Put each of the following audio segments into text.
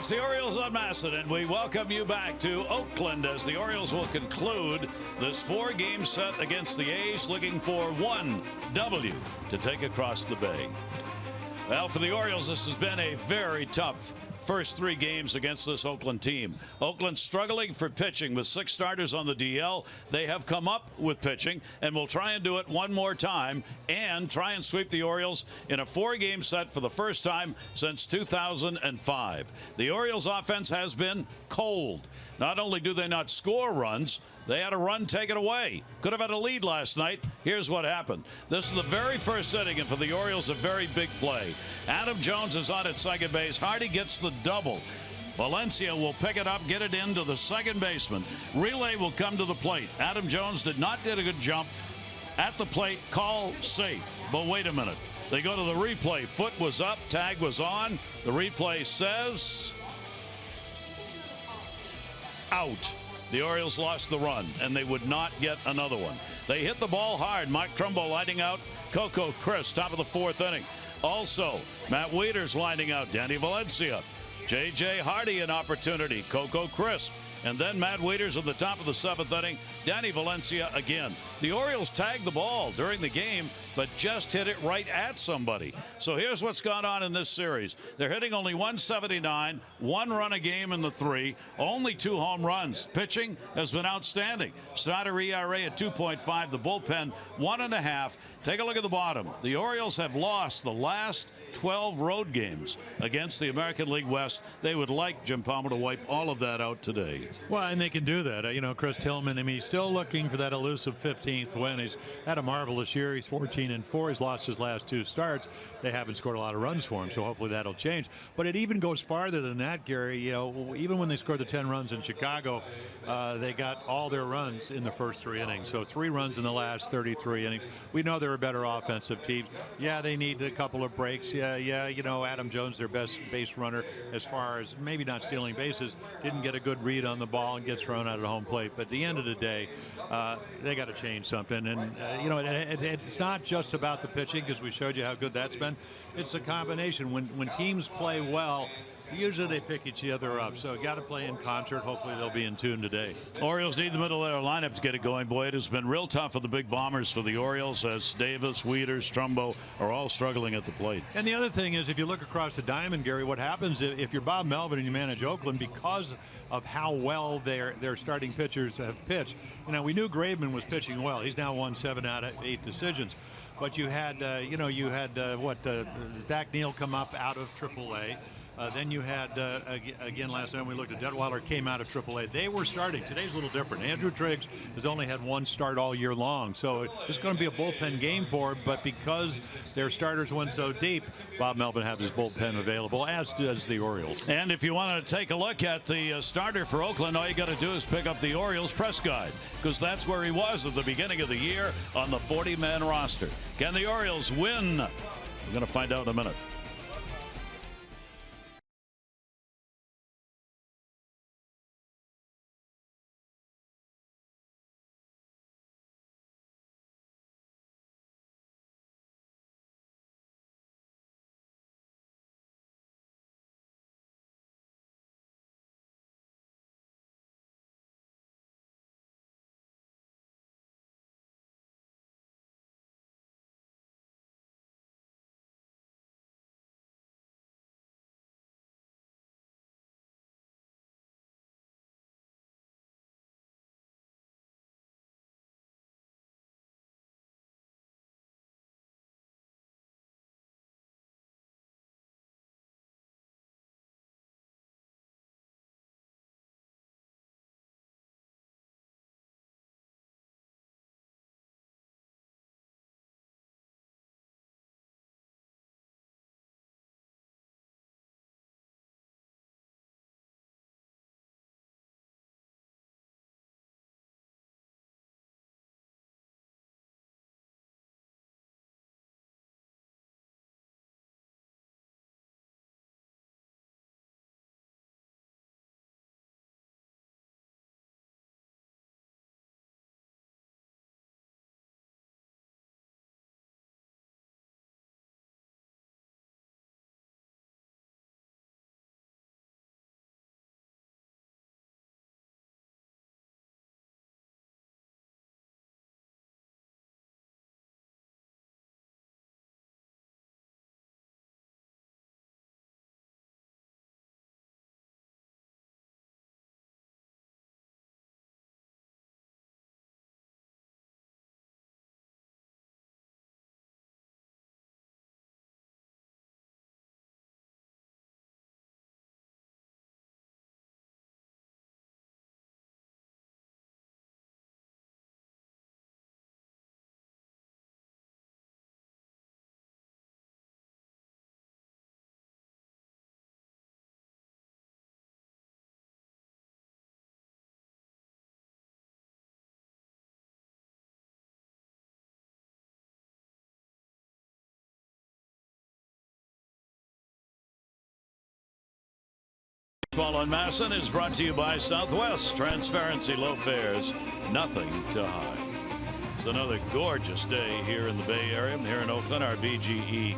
It's the Orioles on Macedon. We welcome you back to Oakland as the Orioles will conclude this 4-game set against the A's, looking for one W to take across the bay. Well, for the Orioles, this has been a very tough first 3 games against this Oakland team. Oakland struggling for pitching with 6 starters on the DL. They have come up with pitching and will try and do it one more time and try and sweep the Orioles in a 4-game set for the first time since 2005. The Orioles offense has been cold. Not only do they not score runs, they had a run taken away. Could have had a lead last night. Here's what happened. This is the very first inning, and for the Orioles, a very big play. Adam Jones is on at second base. Hardy gets the double. Valencia will pick it up, get it into the second baseman. Relay will come to the plate. Adam Jones did not get a good jump at the plate. Call safe. But wait a minute. They go to the replay. Foot was up. Tag was on. The replay says out. The Orioles lost the run, and they would not get another one. They hit the ball hard. Mike Trumbo lining out Coco Crisp, top of the 4th inning. Also, Matt Wieters lining out Danny Valencia. J.J. Hardy an opportunity. Coco Crisp. And then Matt Wieters at the top of the 7th inning. Danny Valencia again. The Orioles tagged the ball during the game, but just hit it right at somebody. So here's what's gone on in this series. They're hitting only 179, 1 run a game in the 3, only 2 home runs. Pitching has been outstanding. Starter ERA at 2.5, the bullpen 1.5. Take a look at the bottom. The Orioles have lost the last 12 road games against the American League West. They would like Jim Palmer to wipe all of that out today. Well, and they can do that. You know, Chris Tillman, I mean, he's still looking for that elusive 15th win. He's had a marvelous year. He's 14-4. He's lost his last 2 starts. They haven't scored a lot of runs for him, so hopefully that'll change. But it even goes farther than that, Gary. You know, even when they scored the 10 runs in Chicago, they got all their runs in the first 3 innings. So 3 runs in the last 33 innings. We know they're a better offensive team. Yeah, they need a couple of breaks. Yeah, you know, Adam Jones, their best base runner as far as maybe not stealing bases, didn't get a good read on the ball and gets thrown out at home plate. But at the end of the day, they got to change something. And, you know, it's not just about the pitching, because we showed you how good that's been. It's a combination. When teams play well, usually they pick each other up. So got to play in concert. Hopefully they'll be in tune today. Orioles need the middle of their lineup to get it going. Boy, it has been real tough for the big bombers for the Orioles, as Davis, Wieters, Trumbo are all struggling at the plate. And the other thing is, if you look across the diamond, Gary, what happens if you're Bob Melvin and you manage Oakland, because of how well their starting pitchers have pitched. You know, we knew Graveman was pitching well. He's now won 7 out of 8 decisions. But you had, Zach Neal come up out of AAA. Then you had, again, last time we looked at Detweiler, came out of AAA. They were starting. Today's a little different. Andrew Triggs has only had 1 start all year long. So it's going to be a bullpen game for him. But because their starters went so deep, Bob Melvin has his bullpen available, as does the Orioles. And if you want to take a look at the starter for Oakland, all you got to do is pick up the Orioles press guide, because that's where he was at the beginning of the year on the 40-man roster. Can the Orioles win? We're going to find out in a minute. Baseball on Masson is brought to you by Southwest. Transparency, low fares, nothing to hide. It's another gorgeous day here in the Bay Area. Here in Oakland, our BGE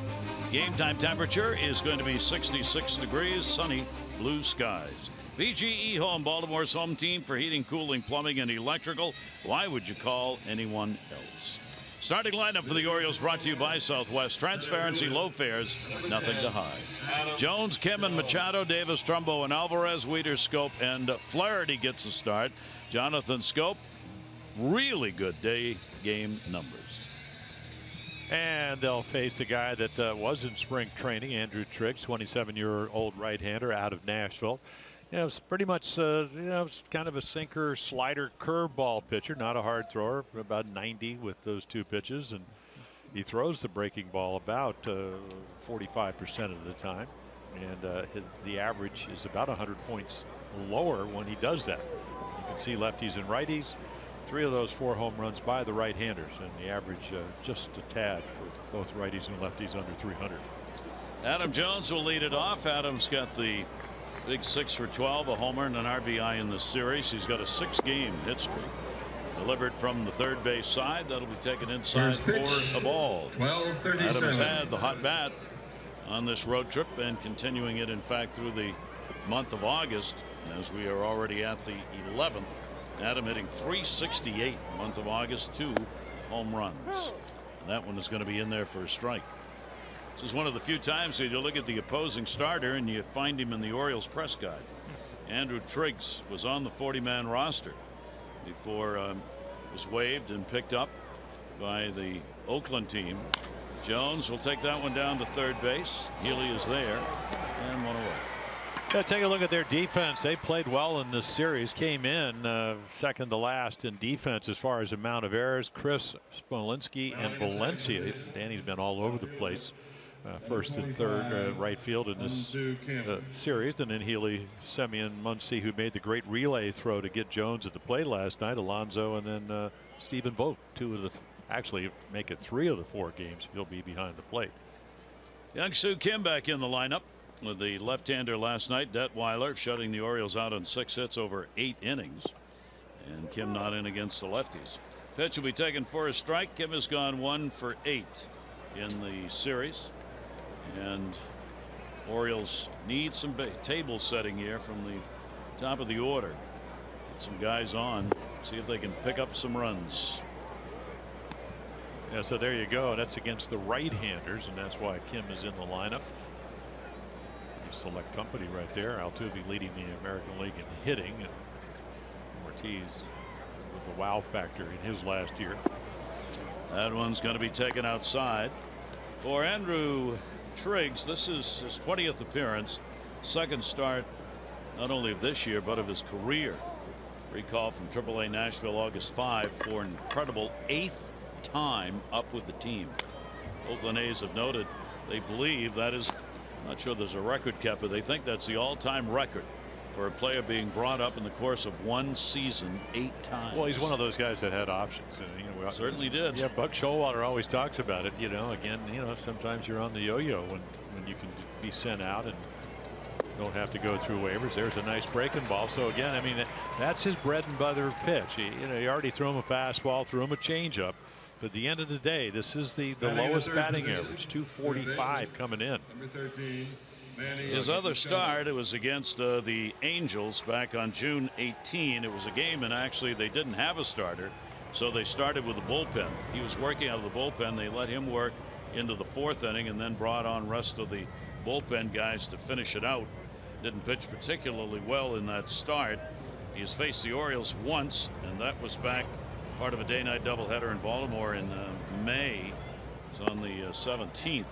game time temperature is going to be 66 degrees, sunny, blue skies. BGE Home, Baltimore's home team for heating, cooling, plumbing, and electrical. Why would you call anyone else? Starting lineup for the Orioles brought to you by Southwest. Transparency, low fares, nothing to hide. Jones, Kim, and Machado, Davis, Trumbo, and Alvarez, Weeder, Scope, and Flaherty gets a start. Jonathan Scope, really good day game numbers. And they'll face a guy that was in spring training, Andrew Triggs, 27-year-old right-hander out of Nashville. It's pretty much, it's kind of a sinker, slider, curveball pitcher, not a hard thrower, about 90 with those two pitches. And he throws the breaking ball about 45% of the time. And the average is about 100 points lower when he does that. You can see lefties and righties. 3 of those 4 home runs by the right-handers, and the average just a tad for both righties and lefties under 300. Adam Jones will lead it off. Adam's got the big 6 for 12, a homer and an RBI in this series. He's got a 6-game hit streak. Delivered from the third base side. That'll be taken inside for a ball. Adams had the hot bat on this road trip and continuing it, in fact, through the month of August, as we are already at the 11th. Adam hitting .368 month of August, 2 home runs. That one is going to be in there for a strike. This is one of the few times that you look at the opposing starter and you find him in the Orioles press guide. Andrew Triggs was on the 40-man roster before was waived and picked up by the Oakland team. Jones will take that one down to third base. Healy is there and one away. Yeah, take a look at their defense. They played well in this series. Came in second to last in defense as far as amount of errors. Chris Smolinski and Valencia. Danny's been all over the place. First and third right field in this series. And then Healy, Semien, Muncy, who made the great relay throw to get Jones at the plate last night. Alonso and then Stephen Vogt. 2 of the actually make it 3 of the 4 games he'll be behind the plate. Young-Soo Kim back in the lineup with the left-hander last night. Detweiler shutting the Orioles out on 6 hits over 8 innings. And Kim not in against the lefties. Pitch will be taken for a strike. Kim has gone 1 for 8 in the series. And Orioles need some table setting here from the top of the order. Get some guys on, see if they can pick up some runs. Yeah, so there you go. That's against the right-handers, and that's why Kim is in the lineup. Select company right there. Altuve leading the American League in hitting, and Ortiz with the wow factor in his last year. That one's going to be taken outside. For Andrew Triggs, this is his 20th appearance, 2nd start not only of this year but of his career. Recall from AAA Nashville August 5 for an incredible 8th time up with the team. Oakland A's have noted they believe that is, not sure there's a record kept, but they think that's the all-time record for a player being brought up in the course of one season 8 times. Well, he's one of those guys that had options. And, certainly did. Yeah, Buck Showalter always talks about it. Again, sometimes you're on the yo-yo when you can be sent out and don't have to go through waivers. There's a nice breaking ball. So again, I mean, that's his bread and butter pitch. You already threw him a fastball, threw him a changeup. But at the end of the day, this is the lowest batting average, 245 coming in. His other start, it was against the Angels back on June 18. It was a game, and actually they didn't have a starter, so they started with the bullpen. He was working out of the bullpen. They let him work into the 4th inning and then brought on rest of the bullpen guys to finish it out. Didn't pitch particularly well in that start. He's faced the Orioles once, and that was back part of a day-night doubleheader in Baltimore in May. It's on the 17th,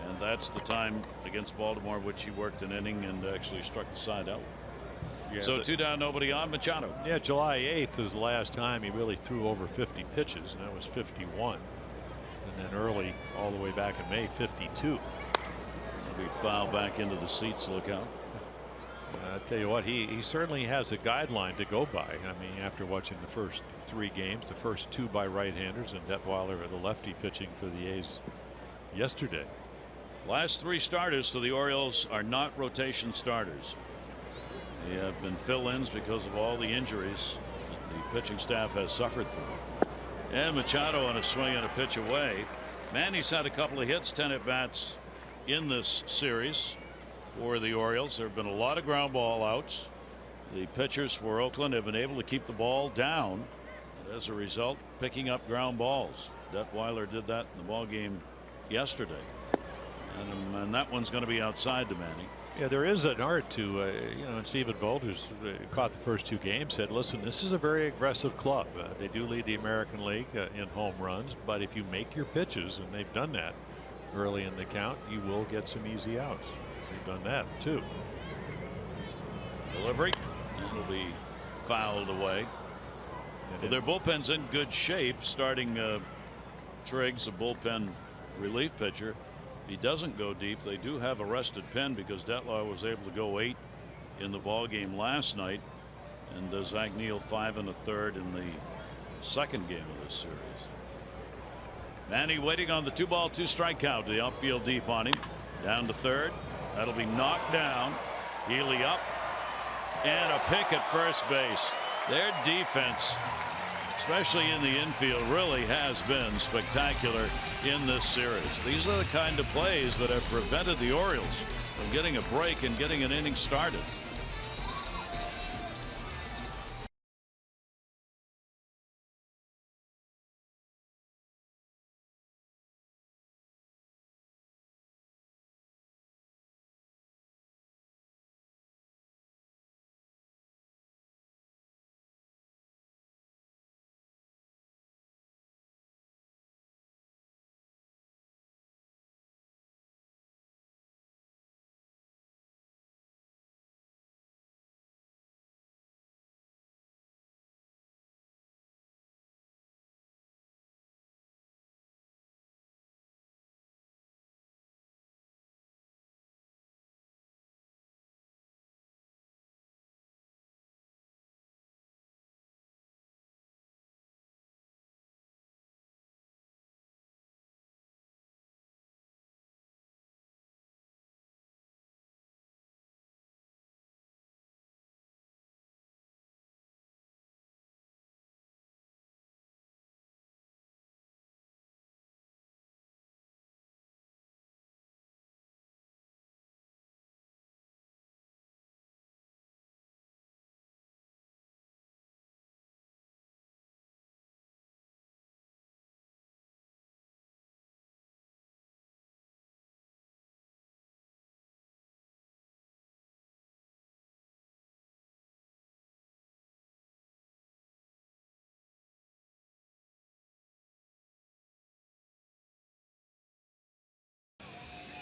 and that's the time against Baltimore which he worked an inning and actually struck the side out. Yeah, so 2 down, nobody on. Machado. Yeah, July 8th is the last time he really threw over 50 pitches, and that was 51. And then early, all the way back in May, 52. He'll be fouled back into the seats. Look out. I tell you what, he certainly has a guideline to go by. I mean, after watching the first 3 games, the first 2 by right-handers, and Detweiler, the lefty, pitching for the A's yesterday. Last 3 starters for the Orioles are not rotation starters. They have been fill-ins because of all the injuries that the pitching staff has suffered through. And Machado on a swing and a pitch away. Manny's had a couple of hits, 10 at bats in this series for the Orioles. There have been a lot of ground ball outs. The pitchers for Oakland have been able to keep the ball down, and as a result picking up ground balls. Detweiler did that in the ball game yesterday, and that one's going to be outside to Manny. Yeah, there is an art to, you know, and Stephen Vogt, who's caught the first 2 games, said, listen, this is a very aggressive club. They do lead the American League in home runs, but if you make your pitches, and they've done that early in the count, you will get some easy outs. They've done that too. Delivery, and it'll be fouled away. But their bullpen's in good shape. Starting Triggs, a bullpen relief pitcher. If he doesn't go deep, they do have a rested Penn because Detlow was able to go 8 in the ball game last night, and Zach Neal 5 1/3 in the second game of this series. Manny waiting on the 2-ball 2-strike count. The outfield deep on him, down to third. That'll be knocked down. Healy up, and a pick at first base. Their defense, especially in the infield, really has been spectacular in this series. These are the kind of plays that have prevented the Orioles from getting a break and getting an inning started.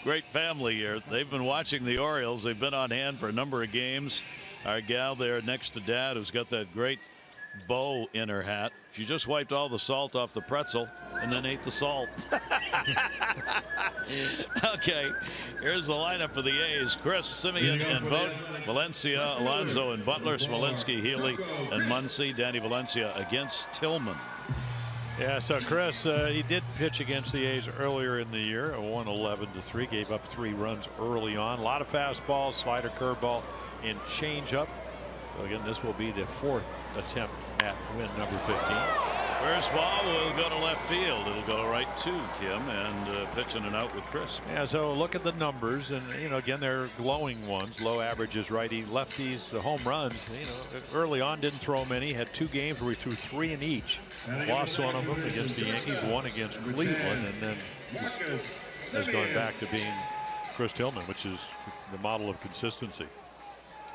Great family here. They've been watching the Orioles. They've been on hand for a number of games. Our gal there next to Dad, who's got that great bow in her hat. She just wiped all the salt off the pretzel and then ate the salt. Okay, here's the lineup for the A's. Chris, Semien, and Vogt. Valencia, Alonso, and Butler. Smolinski, Healy, and Muncy. Danny Valencia against Tillman. Yeah, so Chris, he did pitch against the A's earlier in the year, a 111-3, gave up 3 runs early on. A lot of fastballs, slider, curveball, and changeup. So again, this will be the 4th attempt at win number 15. First ball will go to left field. It'll go right to Kim, and pitching it out with Chris. Yeah, so look at the numbers, and you know, again, they're glowing ones. Low averages, righty, lefties, the home runs. You know, early on didn't throw many. Had 2 games where he threw 3 in each. Lost one of them against the Yankees, 1 against Cleveland, and then has gone back to being Chris Tillman, which is the model of consistency.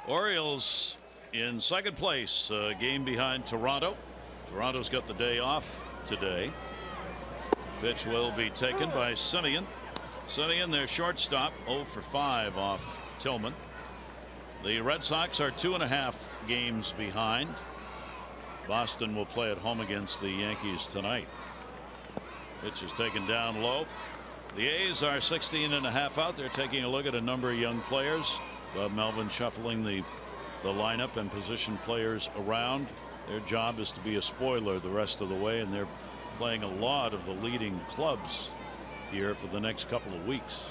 Orioles in second place, game behind Toronto. Toronto's got the day off today. Pitch will be taken by Semien. Semien, their shortstop, 0 for 5 off Tillman. The Red Sox are 2.5 games behind. Boston will play at home against the Yankees tonight. Pitch is taken down low. The A's are 16.5 out. They're taking a look at a number of young players. Bob Melvin shuffling the lineup and position players around. Their job is to be a spoiler the rest of the way, and they're playing a lot of the leading clubs here for the next couple of weeks.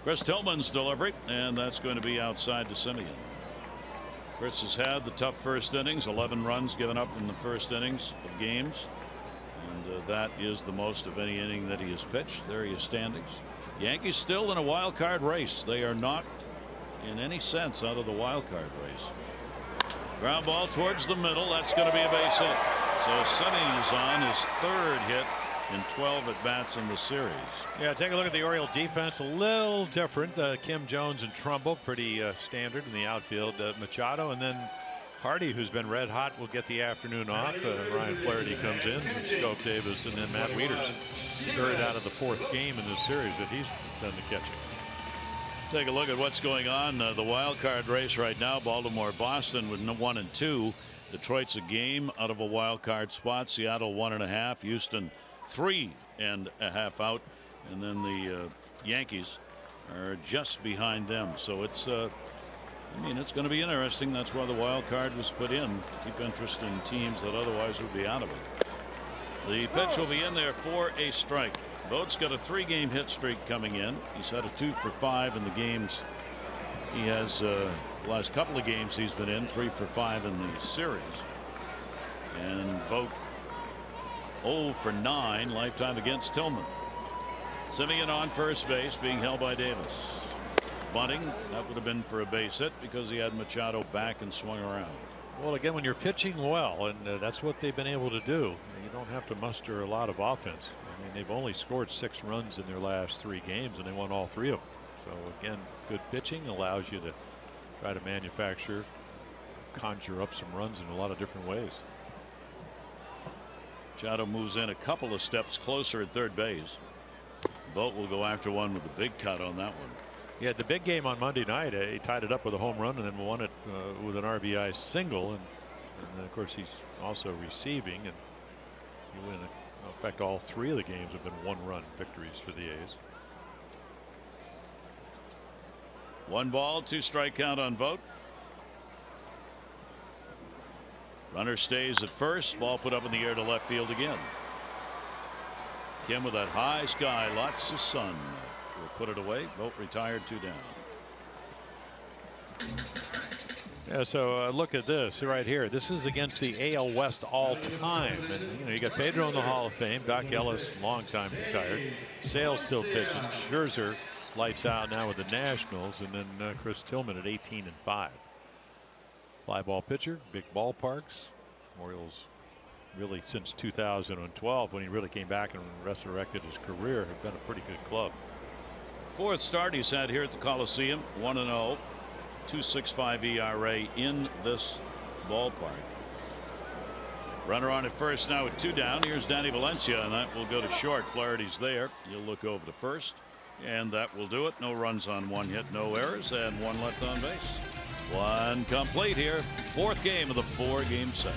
Chris Tillman's delivery, and that's going to be outside to Semien. Chris has had the tough first innings, 11 runs given up in the first innings of games. And that is the most of any inning that he has pitched. There he is standings. Yankees still in a wild card race. They are not in any sense out of the wild card race. Ground ball towards the middle. That's going to be a base hit. So Semien is on his third hit in 12 at bats in the series. Yeah, take a look at the Oriole defense. A little different. Kim Jones and Trumbull pretty standard in the outfield. Machado and then Hardy, who's been red hot, will get the afternoon off. Ryan Flaherty comes in, and Scope Davis, and then Matt Wieters. Third out of the fourth game in this series that he's done the catching. Take a look at what's going on. The wild card race right now. Baltimore, Boston with 1 and 2. Detroit's a game out of a wild card spot. Seattle 1.5. Houston 3.5 out. And then the Yankees are just behind them. So it's I mean, it's going to be interesting. That's why the wild card was put in, to keep interest in teams that otherwise would be out of it. The pitch will be in there for a strike. Vogt's got a 3-game hit streak coming in. He's had a 2 for 5 in the games. He has the last couple of games he's been in, 3 for 5 in the series. And Vogt 0 for 9 lifetime against Tillman. Semien on first base, being held by Davis. Bunting, that would have been for a base hit because he had Machado back and swung around. Well, again, when you're pitching well, and that's what they've been able to do, you don't have to muster a lot of offense. I mean, they've only scored 6 runs in their last 3 games, and they won all 3 of them. So again, good pitching allows you to try to manufacture, conjure up some runs in a lot of different ways. Machado moves in a couple of steps closer at third base. Vogt will go after one with a big cut on that one. Yeah, the big game on Monday night, he tied it up with a home run and then won it with an RBI single. And of course, he's also receiving. And you win. In fact, all 3 of the games have been 1-run victories for the A's. 1 ball, 2 strike count on Vogt. Runner stays at first. Ball put up in the air to left field again. Kim with that high sky, lots of sun. Will put it away. Vogt retired, 2 down. Yeah, so look at this right here. This is against the AL West all time. And you know, you got Pedro in the Hall of Fame. Doc Ellis, long time retired. Sale still pitching. Scherzer lights out now with the Nationals. And then Chris Tillman at 18 and 5. Fly ball pitcher, big ballparks. Orioles really since 2012, when he really came back and resurrected his career, have been a pretty good club. 4th start he's had here at the Coliseum. 1-0, 2.65 ERA in this ballpark. Runner on at first now with 2 down. Here's Danny Valencia, and that will go to short. Flaherty's there. He'll look over to first, and that will do it. No runs on 1 hit, no errors, and 1 left on base. 1 complete here. 4th game of the 4-game set.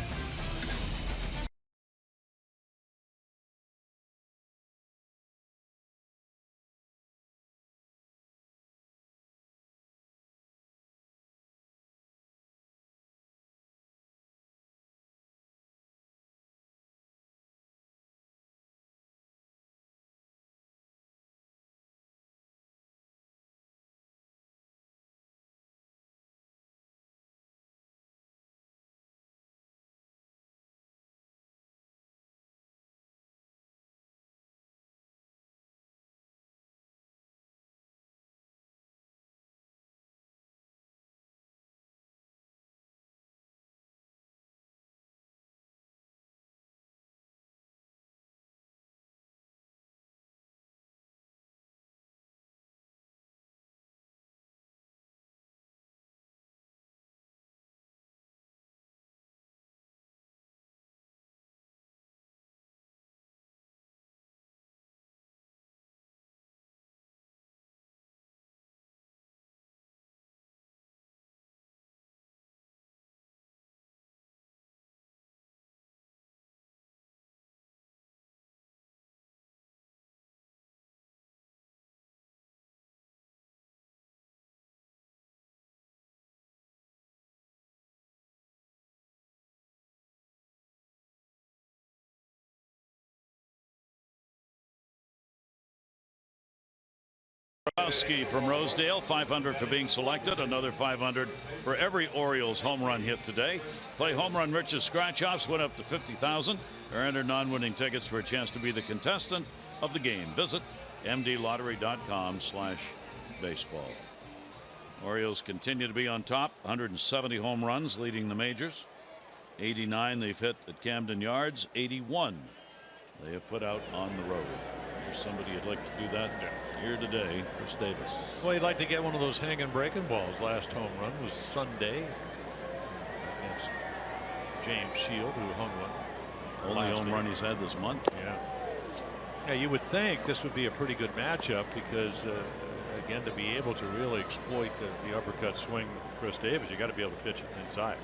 Dombrowski from Rosedale, 500 for being selected, another 500 for every Orioles home run hit today. Play Home Run Rich's scratch-offs, went up to 50,000. Or enter non-winning tickets for a chance to be the contestant of the game. Visit mdlottery.com/baseball. Orioles continue to be on top, 170 home runs leading the majors. 89 they've hit at Camden Yards, 81 they have put out on the road. There's somebody who'd like to do that here today, Chris Davis. Well, you'd like to get one of those hanging breaking balls. Last home run was Sunday against James Shield, who hung one. Only home run he's had this month. Yeah, you would think this would be a pretty good matchup because, again, to be able to really exploit the uppercut swing of Chris Davis, you got to be able to pitch it inside.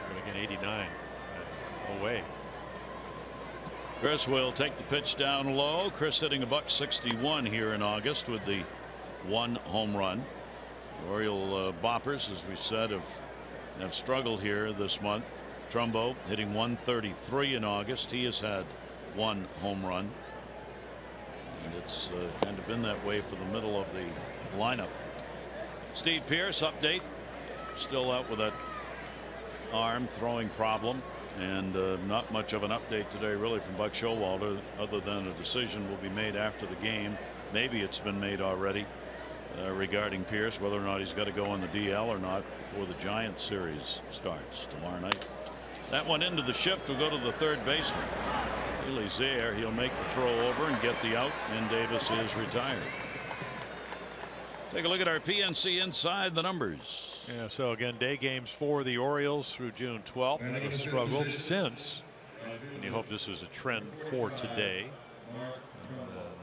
But again, 89 away. Chris will take the pitch down low. Chris hitting a .161 here in August with the 1 home run. The Oriole boppers, as we said, have struggled here this month. Trumbo hitting .133 in August. He has had 1 home run. And it's kind of been that way for the middle of the lineup. Steve Pearce update. Still out with that arm throwing problem. And not much of an update today really from Buck Showalter, other than a decision will be made after the game. Maybe it's been made already regarding Pearce, whether or not he's got to go on the DL or not before the Giants series starts tomorrow night. That one into the shift will go to the third baseman. He's there. He'll make the throw over and get the out, and Davis is retired. Take a look at our PNC Inside the Numbers. Yeah, so again, day games for the Orioles through June 12th. A struggle since, and you hope this is a trend for today.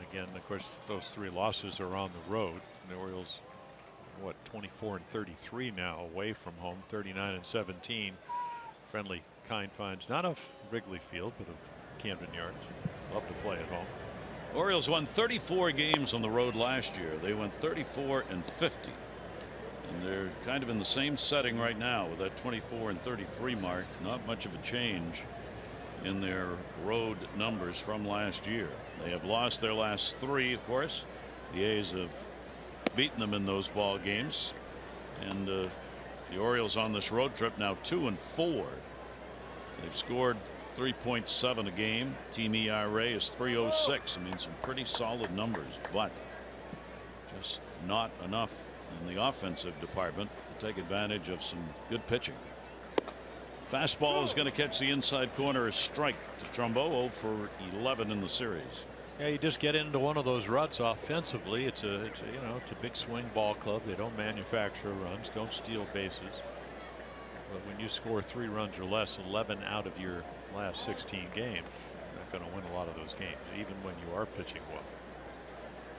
Again, of course, those 3 losses are on the road. The Orioles, what, 24-33 now away from home, 39-17. Friendly confines, not of Wrigley Field, but of Camden Yards. Love to play at home. Orioles won 34 games on the road last year. They went 34-50. And they're kind of in the same setting right now with that 24-33 mark. Not much of a change in their road numbers from last year. They have lost their last 3, of course. The A's have beaten them in those ball games. And the Orioles on this road trip now 2-4. They've scored 3.7 a game. Team ERA is 3.06. I mean, some pretty solid numbers, but just not enough in the offensive department to take advantage of some good pitching. Fastball is going to catch the inside corner, a strike to Trumbo. 0 for 11 in the series. Yeah, you just get into one of those ruts offensively. It's a big swing ball club. They don't manufacture runs, don't steal bases. But when you score 3 runs or less 11 out of your last 16 games, you're not going to win a lot of those games, even when you are pitching well.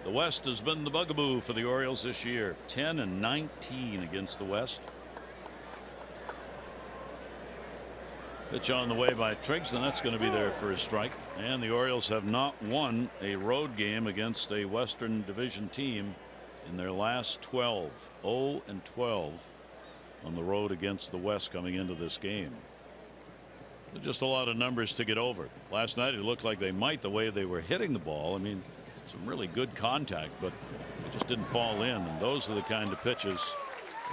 The West has been the bugaboo for the Orioles this year. 10-19 against the West. Pitch on the way by Triggs, and that's going to be there for a strike. And the Orioles have not won a road game against a Western Division team in their last 12. 0-12 on the road against the West coming into this game. Just a lot of numbers to get over. Last night it looked like they might, the way they were hitting the ball. I mean, some really good contact, but it just didn't fall in. And those are the kind of pitches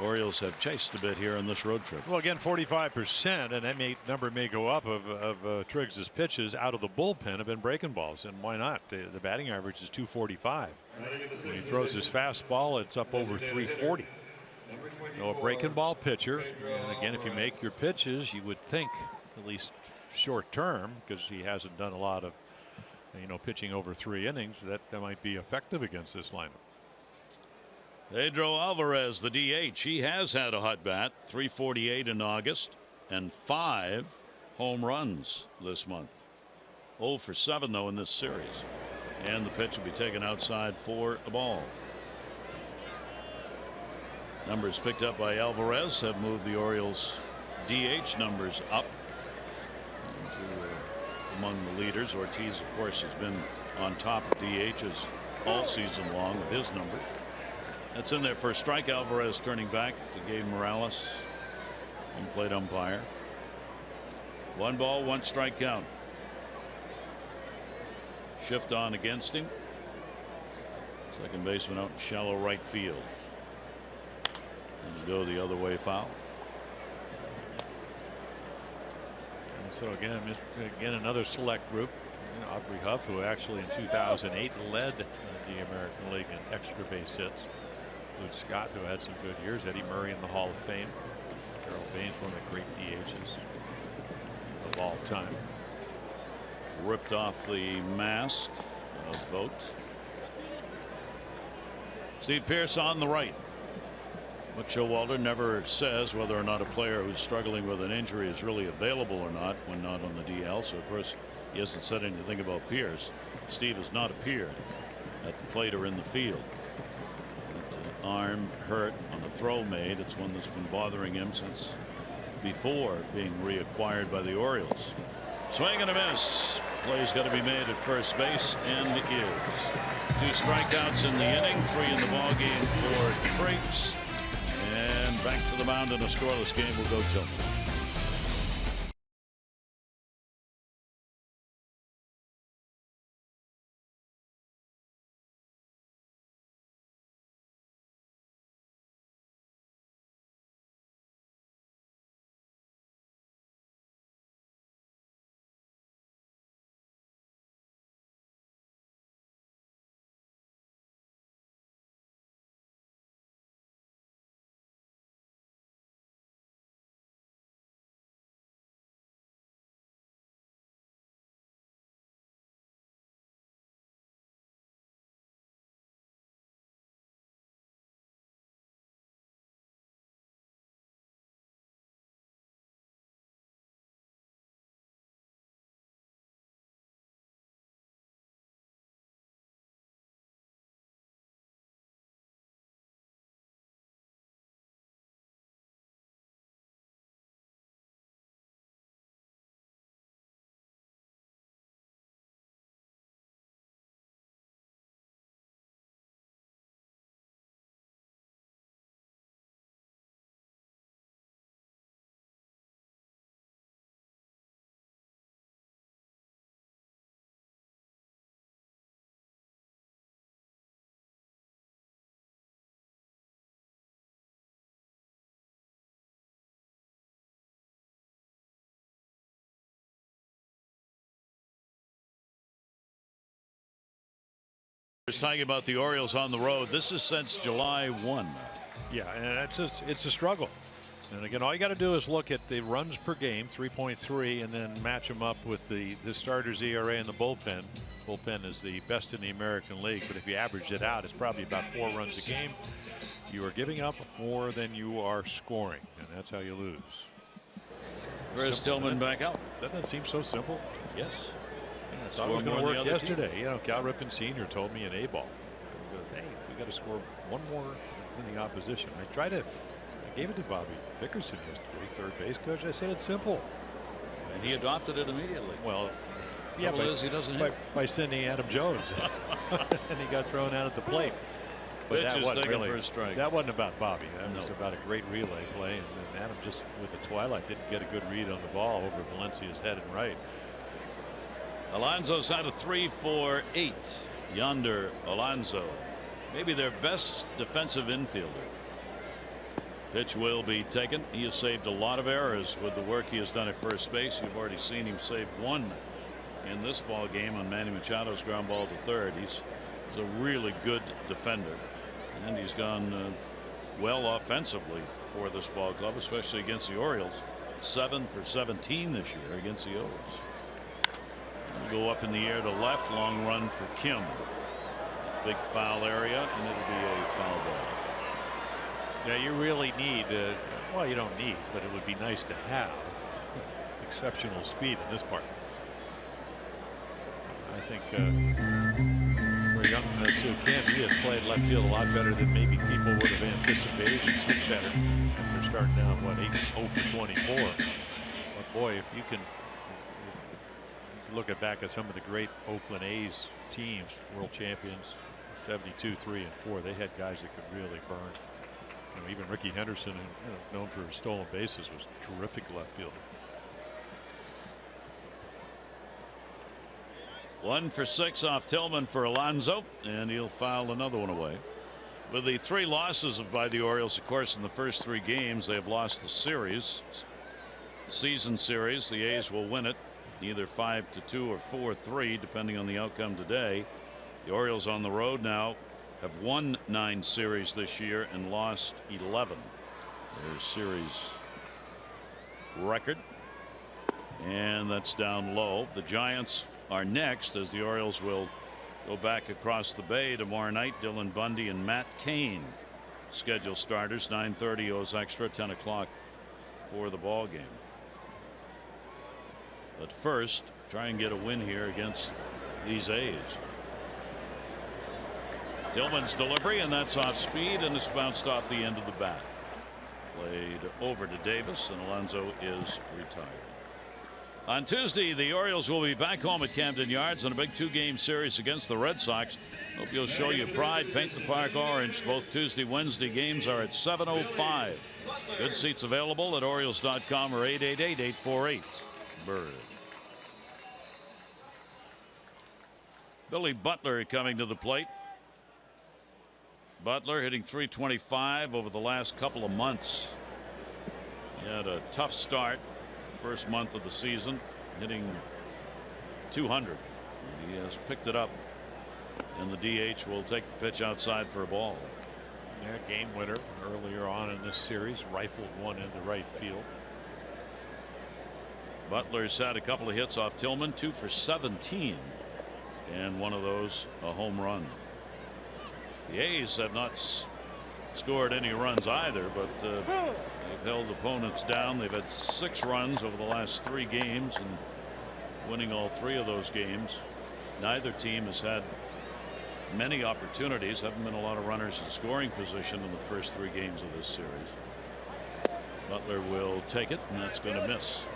Orioles have chased a bit here on this road trip. Well, again, 45%, and that number may go up of Triggs's pitches out of the bullpen have been breaking balls, and why not? The batting average is 245. When he throws his fastball, it's up over 340. So a breaking ball pitcher, and again, if you make your pitches, you would think, at least short term, because he hasn't done a lot of pitching over 3 innings, that might be effective against this lineup. Pedro Alvarez, the DH, he has had a hot bat. 348 in August and 5 home runs this month. 0 for 7 though in this series, and the pitch will be taken outside for a ball. Numbers picked up by Alvarez have moved the Orioles DH numbers up to among the leaders. Ortiz, of course, has been on top of DHs all season long with his numbers. That's in there for a strike. Alvarez turning back to Gabe Morales, home plate umpire. 1 ball, 1 strike count. Shift on against him. Second baseman out in shallow right field. And go the other way, foul. And so again another select group. Aubrey Huff, who actually in 2008 led the American League in extra base hits. Luke Scott, who had some good years. Eddie Murray in the Hall of Fame. Harold Baines, one of the great DHs of all time. Ripped off the mask of Vogt. Steve Pearce on the right. Buck Showalter never says whether or not a player who's struggling with an injury is really available or not when not on the DL. So of course he hasn't said anything about Pearce. Steve has not appeared at the plate or in the field. That, arm hurt on a throw made. It's one that's been bothering him since before being reacquired by the Orioles. Swing and a miss. Play's got to be made at first base, and is. 2 strikeouts in the inning, 3 in the ball game for Triggs. And back to the mound in a scoreless game will go Tillman. Talking about the Orioles on the road. This is since July 1. Yeah, and it's a struggle. And again, all you got to do is look at the runs per game, 3.3, and then match them up with the starters ERA and the bullpen. Bullpen is the best in the American League, but if you average it out, it's probably about 4 runs a game. You are giving up more than you are scoring, and that's how you lose. Chris Tillman back out. Doesn't that seem so simple? Yes. I thought it was going to work yesterday. You know, Cal Ripken Sr. told me in A-ball. He goes, hey, we got to score 1 more than the opposition. I gave it to Bobby Dickerson yesterday, third base coach. I said it's simple. And he adopted it immediately. Well, yeah, but he doesn't by sending Adam Jones. And he got thrown out at the plate. But that wasn't really, that wasn't about Bobby. That was about a great relay play. And Adam just, with the twilight, didn't get a good read on the ball over Valencia's head and right. Alonso's had a 3 for 8. Yonder Alonso, maybe their best defensive infielder. Pitch will be taken. He has saved a lot of errors with the work he has done at first base. You've already seen him save 1 in this ball game on Manny Machado's ground ball to third. He's a really good defender, and he's gone well offensively for this ball club, especially against the Orioles. 7 for 17 this year against the O's. Go up in the air to left. Long run for Kim. Big foul area, and it'll be a foul ball. Yeah, you really need, well, you don't need, but it would be nice to have exceptional speed in this part. I think for young Soo Kim, he has played left field a lot better than maybe people would have anticipated. He's hit better. And they're starting out, what, 0 for 24. But boy, if you can look back at some of the great Oakland A's teams, world champions, 72, 3, and 4, they had guys that could really burn. You know, even Ricky Henderson, known for his stolen bases, was terrific left fielder. 1 for 6 off Tillman for Alonso, and he'll foul another one away. With the 3 losses by the Orioles, of course, in the first 3 games, they have lost the series. The season series, the A's will win it either 5-2 or 4-3, depending on the outcome today. The Orioles on the road now have won 9 series this year and lost 11. Their series record, and that's down low. The Giants are next, as the Orioles will go back across the bay tomorrow night. Dylan Bundy and Matt Cain scheduled starters. 9:30 O's extra, 10 o'clock for the ball game. But first, try and get a win here against these A's. Tillman's delivery, and that's off speed, and it's bounced off the end of the bat. Played over to Davis, and Alonso is retired. On Tuesday, the Orioles will be back home at Camden Yards on a big 2-game series against the Red Sox. Hope you'll show your pride. Paint the park orange. Both Tuesday, Wednesday games are at 7:05. Good seats available at Orioles.com or 888-848-BIRD. Billy Butler coming to the plate. Butler hitting .325 over the last couple of months. He had a tough start first month of the season, hitting .200. He has picked it up, and the DH will take the pitch outside for a ball. Yeah, game winner earlier on in this series, rifled one into right field. Butler's had a couple of hits off Tillman, 2 for 17, and one of those a home run. The A's have not scored any runs either, but they've held opponents down. They've had 6 runs over the last 3 games and winning all 3 of those games. Neither team has had many opportunities. Haven't been a lot of runners in scoring position in the first 3 games of this series. Butler will take it, and that's going to miss.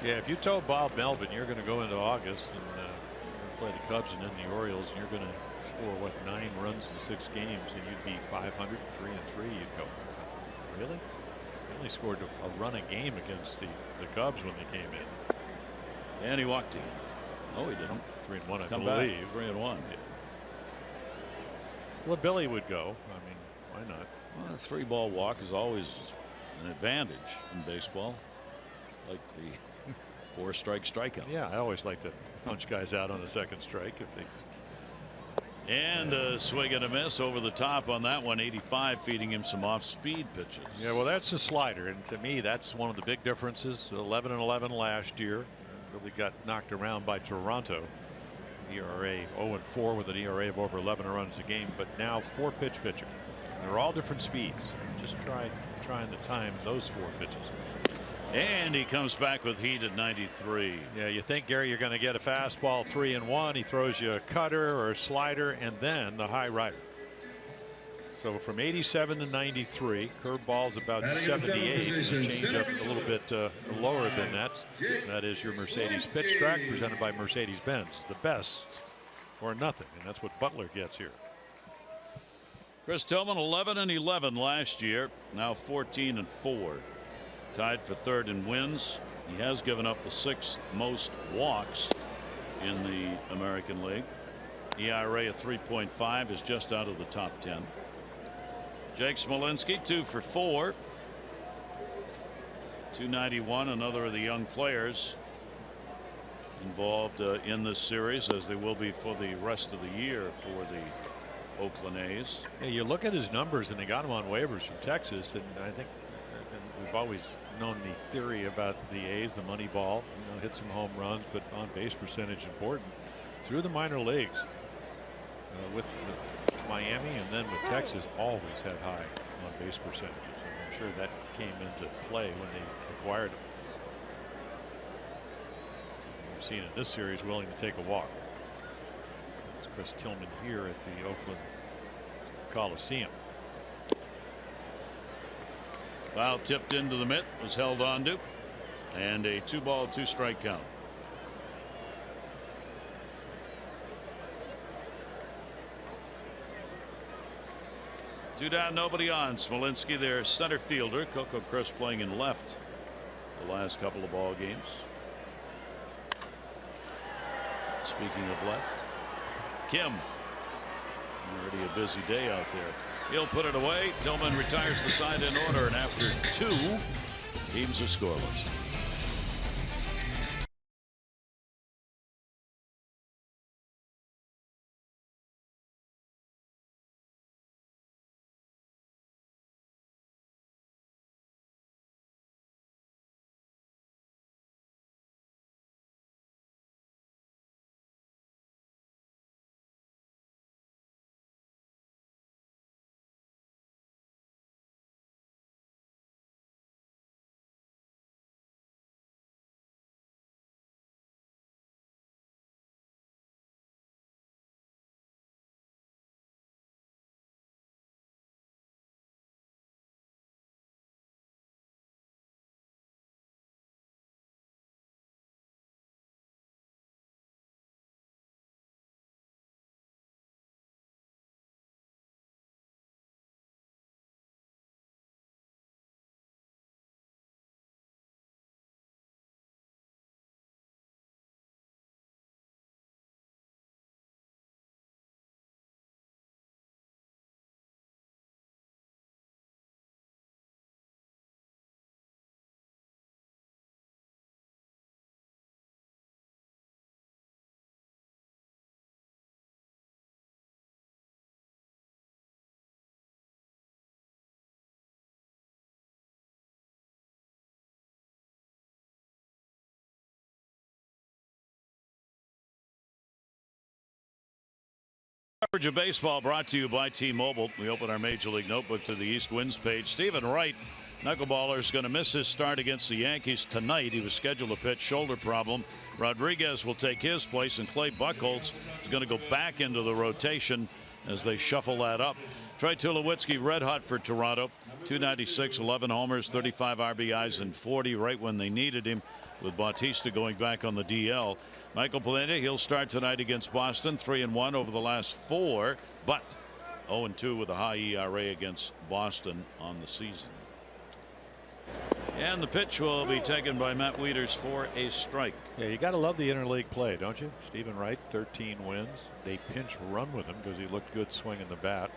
Yeah, if you told Bob Melvin you're going to go into August and you're going to play the Cubs and then the Orioles, and you're going to score what 9 runs in 6 games and you'd be 500, 3-3, you'd go, really? They only scored a run a game against the Cubs when they came in. And he walked in. Oh, he didn't. 3-1, I Come believe. back, 3-1. Yeah. Well, Billy would go. I mean, why not? Well, a 3-ball walk is always an advantage in baseball, like the 4-strike strikeout. Yeah, I always like to punch guys out on the 2nd strike if they. And a swing and a miss over the top on that one. 85, feeding him some off-speed pitches. Yeah, well, that's a slider, and to me, that's one of the big differences. 11-11 last year, really got knocked around by Toronto. ERA 0-4 with an ERA of over 11 runs a game, but now 4-pitch pitcher. They're all different speeds. Just trying to time those 4 pitches. And he comes back with heat at 93. Yeah, you think, Gary, you're going to get a fastball 3-1. He throws you a cutter or a slider and then the high rider. So from 87 to 93, curveball's about 78. And the changeup a little bit lower than that. That is your Mercedes pitch track presented by Mercedes-Benz. The best or nothing, and that's what Butler gets here. Chris Tillman 11-11 last year, now 14-4. Tied for 3rd in wins. He has given up the 6th most walks in the American League. ERA of 3.5 is just out of the top 10. Jake Smolinski 2 for 4. 291, another of the young players involved in this series, as they will be for the rest of the year for the Oakland A's. Yeah, you look at his numbers, and they got him on waivers from Texas, and I think we've always known the theory about the A's, the money ball, hit some home runs, but on base percentage important. Through the minor leagues with Miami and then with Texas, always had high on base percentages. And I'm sure that came into play when they acquired him. We've seen in this series willing to take a walk. It's Chris Tillman here at the Oakland Coliseum. Foul tipped into the mitt, was held on to, and a 2-ball, 2-strike count. Two down, nobody on. Smolinski, their center fielder. Coco Crisp playing in left the last couple of ball games. Speaking of left, Kim. Already a busy day out there. He'll put it away. Tillman retires the side in order, and after 2, teams are scoreless. Coverage of baseball brought to you by T-Mobile. We open our Major League Notebook to the East Winds page. Stephen Wright, knuckleballer, is going to miss his start against the Yankees tonight. He was scheduled to pitch, shoulder problem. Rodriguez will take his place, and Clay Buchholz is going to go back into the rotation as they shuffle that up. Troy Tulowitzki, red hot for Toronto. 296, 11 homers, 35 RBIs, and 40 right when they needed him, with Bautista going back on the DL. Michael Polina, he'll start tonight against Boston. 3-1 over the last 4, but 0-2 with a high ERA against Boston on the season. And the pitch will be taken by Matt Wieters for a strike. Yeah, you got to love the interleague play, don't you? Stephen Wright, 13 wins. They pinch run with him because he looked good swinging the bat.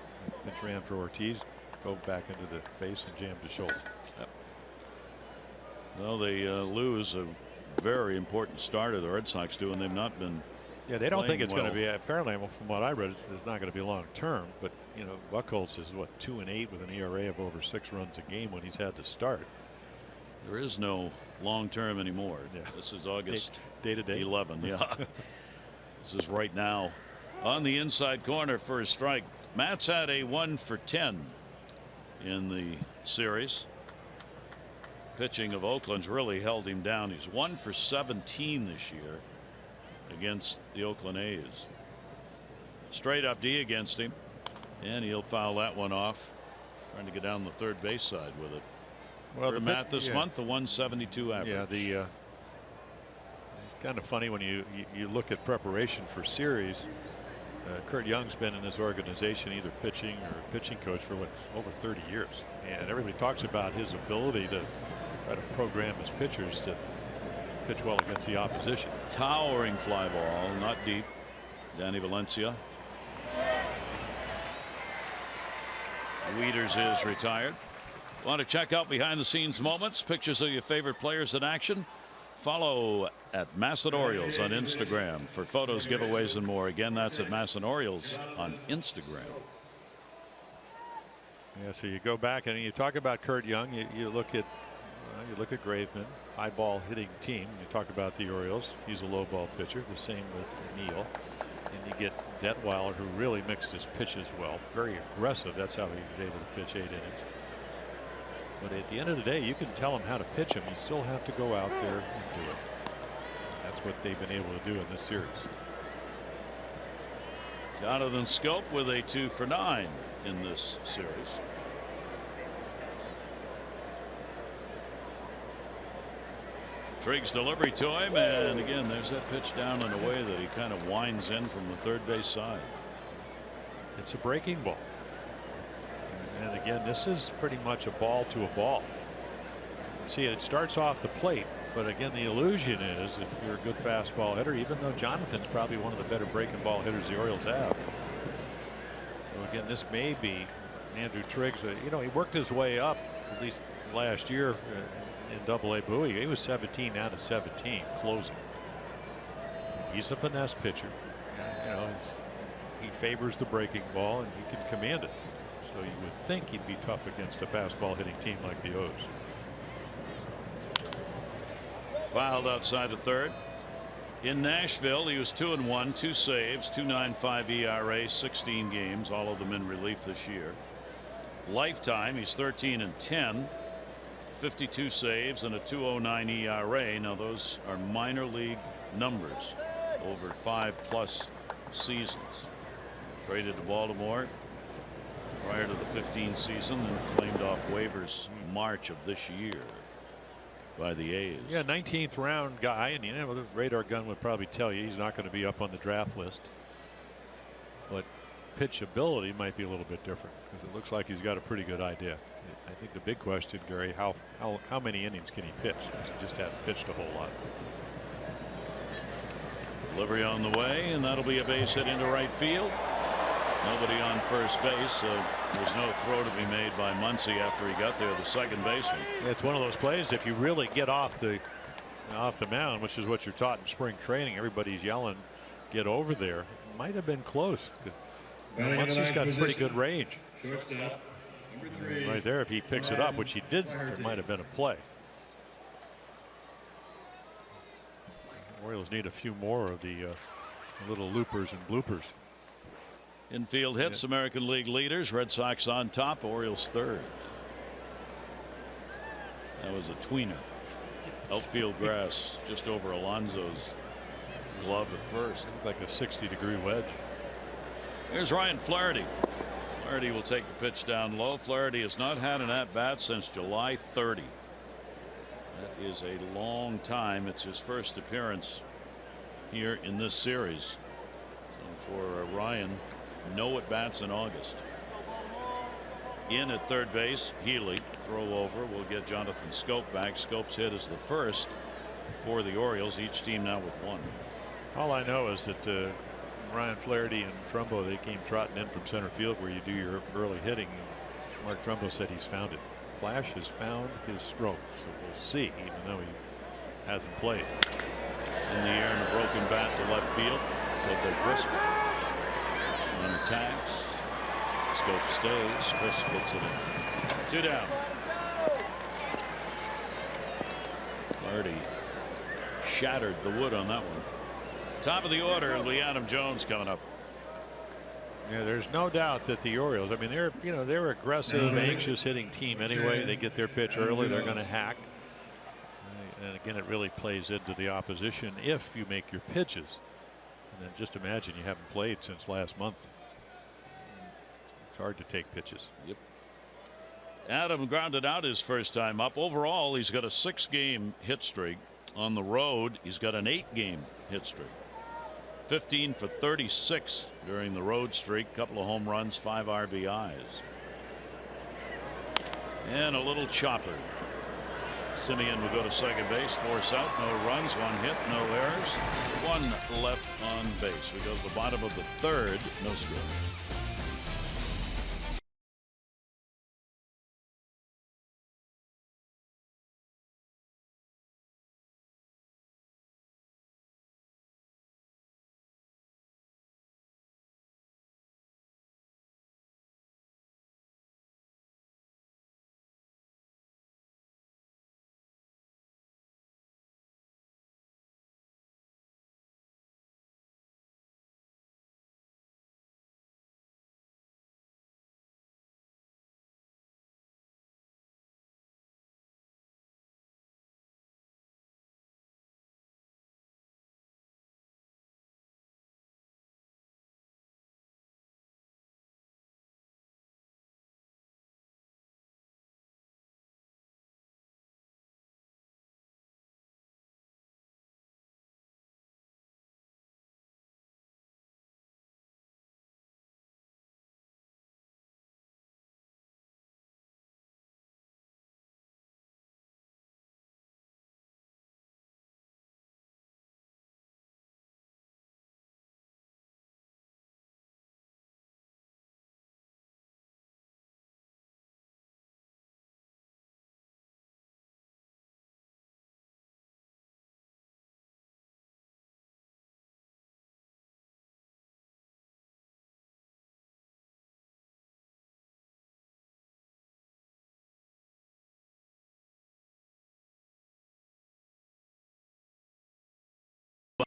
Pinch ran for Ortiz, drove back into the base and jammed his shoulder. Yep. Well, they lose a very important starter, the Red Sox do, and they've not been. Yeah, they don't think it's well. going to be. Apparently, from what I read, it's not going to be long term. But you know, Buchholz is what, 2-8 with an ERA of over 6 runs a game when he's had to start. There is no long term anymore. Yeah. This is August day to day 11. Yeah. This is right now on the inside corner for a strike. Matt's had a 1 for 10 in the series. Pitching of Oakland's really held him down. He's 1 for 17 this year against the Oakland A's. Straight up D against him, and he'll foul that one off, trying to get down the third base side with it. Well, for Matt this month, the 172 average. Yeah, it's kind of funny when you look at preparation for series. Curt Young's been in this organization either pitching or pitching coach for over 30 years, and everybody talks about his ability to try to program his pitchers to pitch well against the opposition. Towering fly ball, not deep. Danny Valencia. Wieters is retired. Want to check out behind the scenes moments, pictures of your favorite players in action? Follow at Masson Orioles on Instagram for photos, giveaways, and more. Again, that's at Masson Orioles on Instagram. Yeah, so you go back and you talk about Curt Young. You look at Graveman, high ball hitting team. You talk about the Orioles. He's a low ball pitcher. The same with Neal. And you get Detweiler, who really mixed his pitches well. Very aggressive. That's how he was able to pitch 8 innings. But at the end of the day, you can tell him how to pitch him. You still have to go out there and do it. That's what they've been able to do in this series. Jonathan Schoop with a 2 for 9 in this series. Triggs delivery to him, and again there's that pitch down in a way that he kind of winds in from the third base side. It's a breaking ball. And again, this is pretty much a ball to a ball. See, it starts off the plate But again, the illusion is if you're a good fastball hitter, even though Jonathan's probably one of the better breaking ball hitters the Orioles have. So again, this may be Andrew Triggs. You know, he worked his way up at least last year in Double-A Bowie. He was 17 down to 17 closing. He's a finesse pitcher. You know, he favors the breaking ball and he can command it. So you would think he'd be tough against a fastball hitting team like the O's. Fouled outside of third. In Nashville, he was 2-1, 2 saves, 2.95 ERA, 16 games, all of them in relief this year. Lifetime, he's 13-10, 52 saves and a 2.09 ERA. Now those are minor league numbers over 5+ seasons. Traded to Baltimore prior to the 15 season and claimed off waivers March of this year by the A's. Yeah, 19th round guy, and you know the radar gun would probably tell you he's not going to be up on the draft list. But pitchability might be a little bit different because it looks like he's got a pretty good idea. I think the big question, Gary, how many innings can he pitch? He just hasn't pitched a whole lot. Delivery on the way, and that'll be a base hit into right field. Nobody on first base. There's no throw to be made by Muncy after he got there, the second baseman. It's one of those plays, if you really get off the mound, which is what you're taught in spring training, everybody's yelling, get over there. It might have been close because Muncy's got pretty good range. Right there, if he picks it up, which he didn't, there might have been a play. Orioles need a few more of the little loopers and bloopers. Infield hits, American League leaders. Red Sox on top, Orioles third. That was a tweener. Outfield grass just over Alonso's glove at first. Like a 60-degree wedge. Here's Ryan Flaherty. Flaherty will take the pitch down low. Flaherty has not had an at-bat since July 30. That is a long time. It's his first appearance here in this series. So for Ryan, no at-bats in August. In at third base, Healy. Throw over will get Jonathan Schoop back. Scope's hit is the first for the Orioles. Each team now with one. All I know is that Ryan Flaherty and Trumbo, they came trotting in from center field where you do your early hitting. Mark Trumbo said he's found it. Flash has found his stroke, so we'll see, even though he hasn't played. In the air and a broken bat to left field. Coco Crisp. Runner tags. Schoop stays. Crisp puts it in. 2 down. Flaherty shattered the wood on that one. Top of the order, it'll be Adam Jones coming up. Yeah, there's no doubt that the Orioles, I mean, they're aggressive, anxious hitting team anyway. They get their pitch early, they're going to hack. And again, it really plays into the opposition if you make your pitches. And then just imagine you haven't played since last month. It's hard to take pitches. Yep. Adam grounded out his first time up. Overall, he's got a 6-game hit streak. On the road, he's got an 8-game hit streak. 15 for 36 during the road streak. Couple of home runs, 5 RBIs. And a little chopper. Simeon will go to second base, force out, no runs, 1 hit, no errors, 1 left on base. We go to the bottom of the third, no score.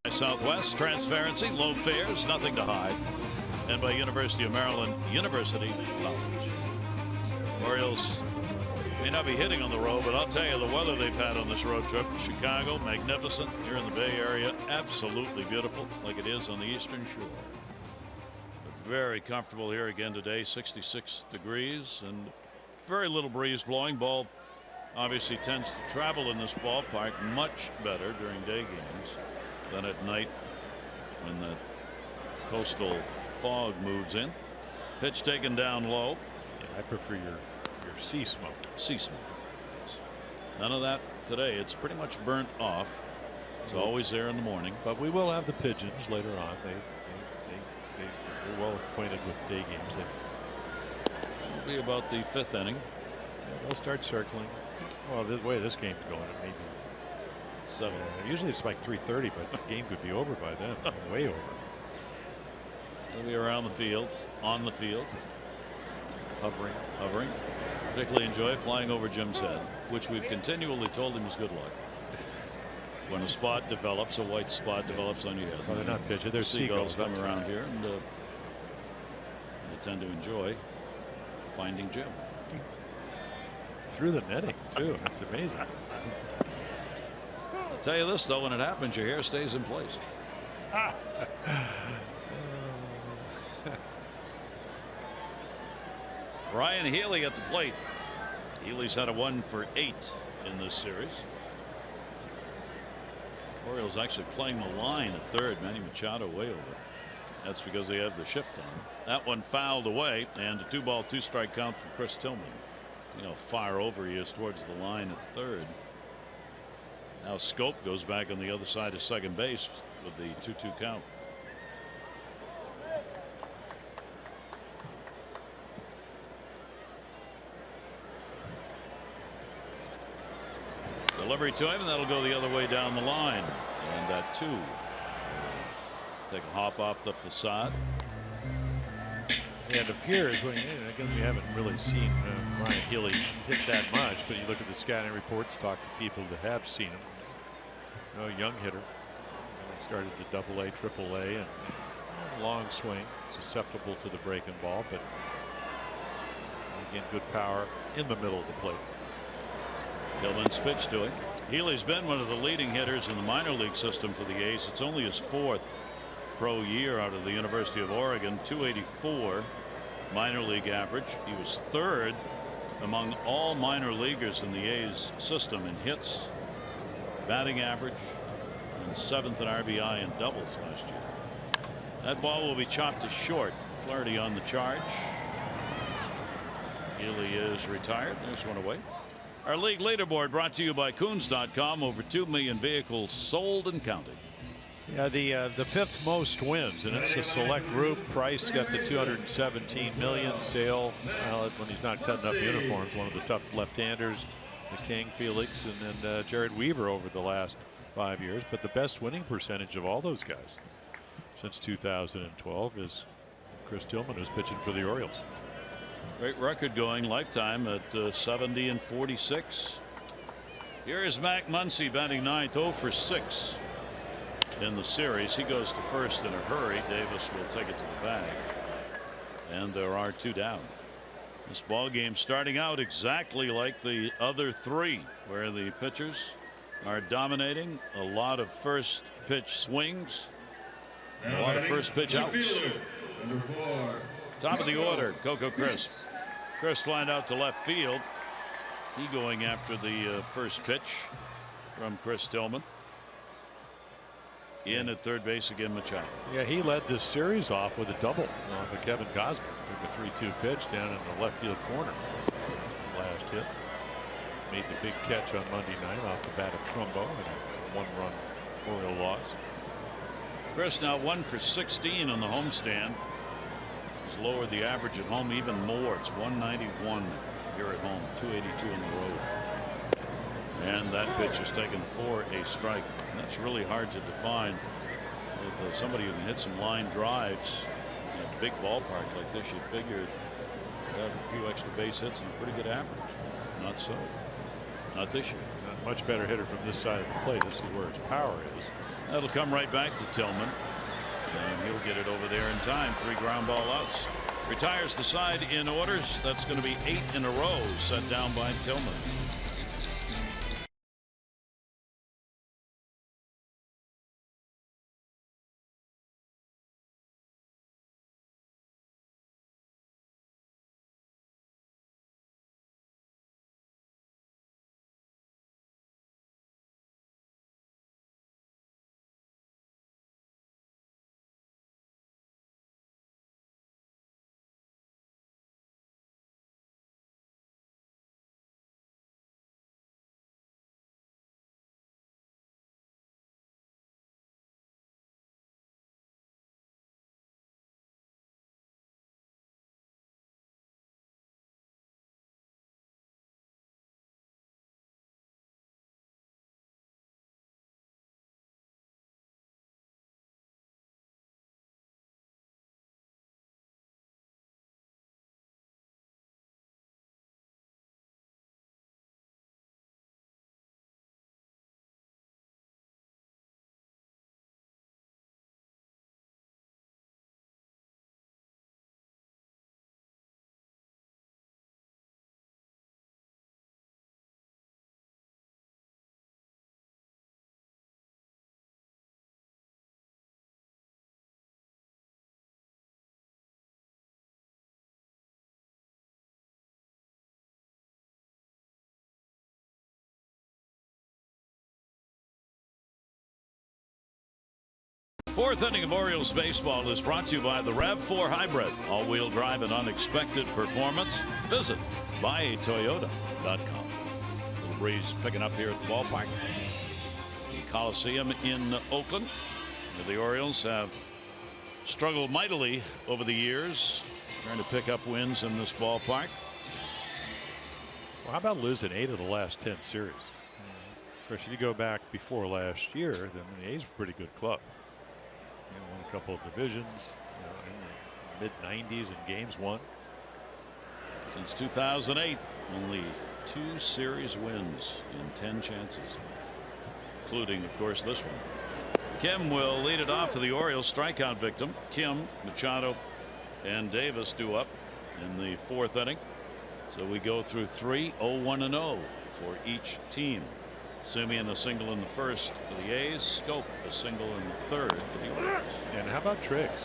by Southwest, transparency, low fares, nothing to hide, and by University of Maryland University College. Orioles may not be hitting on the road, but I'll tell you, the weather they've had on this road trip. Chicago, magnificent. Here in the Bay Area, absolutely beautiful, like it is on the Eastern Shore. But very comfortable here again today, 66 degrees and very little breeze blowing. Ball obviously tends to travel in this ballpark much better during day games than at night when the coastal fog moves in. Pitch taken down low. Yeah, I prefer your sea smoke. Sea smoke. Yes. None of that today. It's pretty much burnt off. It's always there in the morning. But we will have the pigeons later on. They're well acquainted with day games. It'll be about the 5th inning. Yeah, they'll start circling. Well, the way this game's going, it may be 7. Usually it's like 3:30, but the game could be over by then. Way over. They'll be around the field, on the field, hovering. Particularly enjoy flying over Jim's head, which we've continually told him is good luck. When a spot develops, a white spot develops on your head. Well, they're not pitching. They're seagulls come around here, and they tend to enjoy finding Jim. Through the netting too. That's amazing. I'll tell you this though, when it happens, your hair stays in place. Ryan Healy at the plate. Healy's had a 1 for 8 in this series. Orioles actually playing the line at third. Manny Machado way over. That's because they have the shift on. That one fouled away, and a 2-ball 2-strike count for Chris Tillman. You know, far over he is towards the line at third. Now Scope goes back on the other side of second base with the 2-2 count. Delivery to him, and that'll go the other way down the line. And that 2. Take a hop off the facade. Yeah, it appears, well, again, we haven't really seen Ryan Healy hit that much, but you look at the scouting reports, talk to people that have seen him. You know, young hitter. He started to AA, AAA, and long swing, susceptible to the breaking ball, but again, good power in the middle of the plate. Tillman's pitch to him. Healy's been one of the leading hitters in the minor league system for the A's. It's only his 4th pro year out of the University of Oregon. 284 minor league average. He was 3rd among all minor leaguers in the A's system in hits, batting average, and 7th in RBI and doubles last year. That ball will be chopped to short. Flaherty on the charge. Healy is retired. There's one away. Our league leaderboard brought to you by Coons.com. Over 2 million vehicles sold and counting. Yeah, the 5th most wins, and it's a select group. Price got the 217 million. Sale, well, when he's not cutting up uniforms, one of the tough left-handers, the King, Felix, and then Jared Weaver over the last 5 years. But the best winning percentage of all those guys since 2012 is Chris Tillman, who's pitching for the Orioles. Great record going lifetime at 70 and 46. Here is Mac Muncy batting 9th, 0 for 6 in the series. He goes to first in a hurry. Davis will take it to the bag, and there are 2 down. This ball game starting out exactly like the other 3, where the pitchers are dominating. A lot of first pitch swings, a lot of first pitch outs. Top of the order, Coco Crisp. Crisp lined out to left field. He going after the first pitch from Chris Tillman. In at third base again, Machado. Yeah, he led this series off with a double off of Kevin Gosman. Took a 3-2 pitch down in the left field corner. Last hit. Made the big catch on Monday night off the bat of Trumbo in a 1-run Oriole loss. Chris now 1 for 16 on the homestand. He's lowered the average at home even more. It's 191 here at home, 282 on the road. And that pitch is taken for a strike. And that's really hard to define. With somebody who can hit some line drives in a big ballpark like this, you'd figure they'd have a few extra base hits and a pretty good average. But not so. Not this year. Not much better hitter from this side of the plate. This is where his power is. That'll come right back to Tillman. And he'll get it over there in time. 3 ground ball outs. Retires the side in orders. That's going to be 8 in a row set down by Tillman. Fourth inning of Orioles baseball is brought to you by the RAV4 Hybrid. All-wheel drive and unexpected performance. Visit buyatoyota.com. Little breeze picking up here at the ballpark. The Coliseum in Oakland. The Orioles have struggled mightily over the years, trying to pick up wins in this ballpark. Well, how about losing 8 of the last 10 series? Of course, you go back before last year, then the A's were a pretty good club. Won a couple of divisions, in the mid-90s in games won. Since 2008, only 2 series wins in 10 chances, including, of course, this one. Kim will lead it off for the Orioles. Strikeout victim. Kim, Machado, and Davis due up in the 4th inning. So we go through 3, 0-1-0 for each team. Semien a single in the 1st for the A's. Scope a single in the 3rd for the Orioles. And how about Triggs?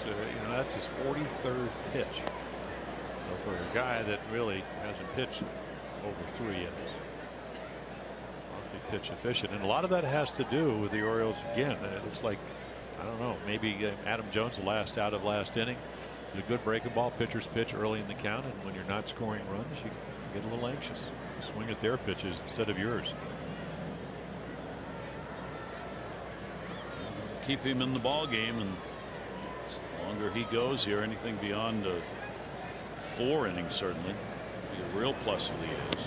That's his 43rd pitch. So for a guy that really hasn't pitched over 3 innings, awfully pitch efficient, and a lot of that has to do with the Orioles. Again, it looks like, I don't know, maybe Adam Jones, the last out of last inning, did a good breaking ball. Pitchers pitch early in the count, and when you're not scoring runs, you get a little anxious. You swing at their pitches instead of yours. Keep him in the ball game, and the longer he goes here, anything beyond 4 innings certainly be a real plus for the A's.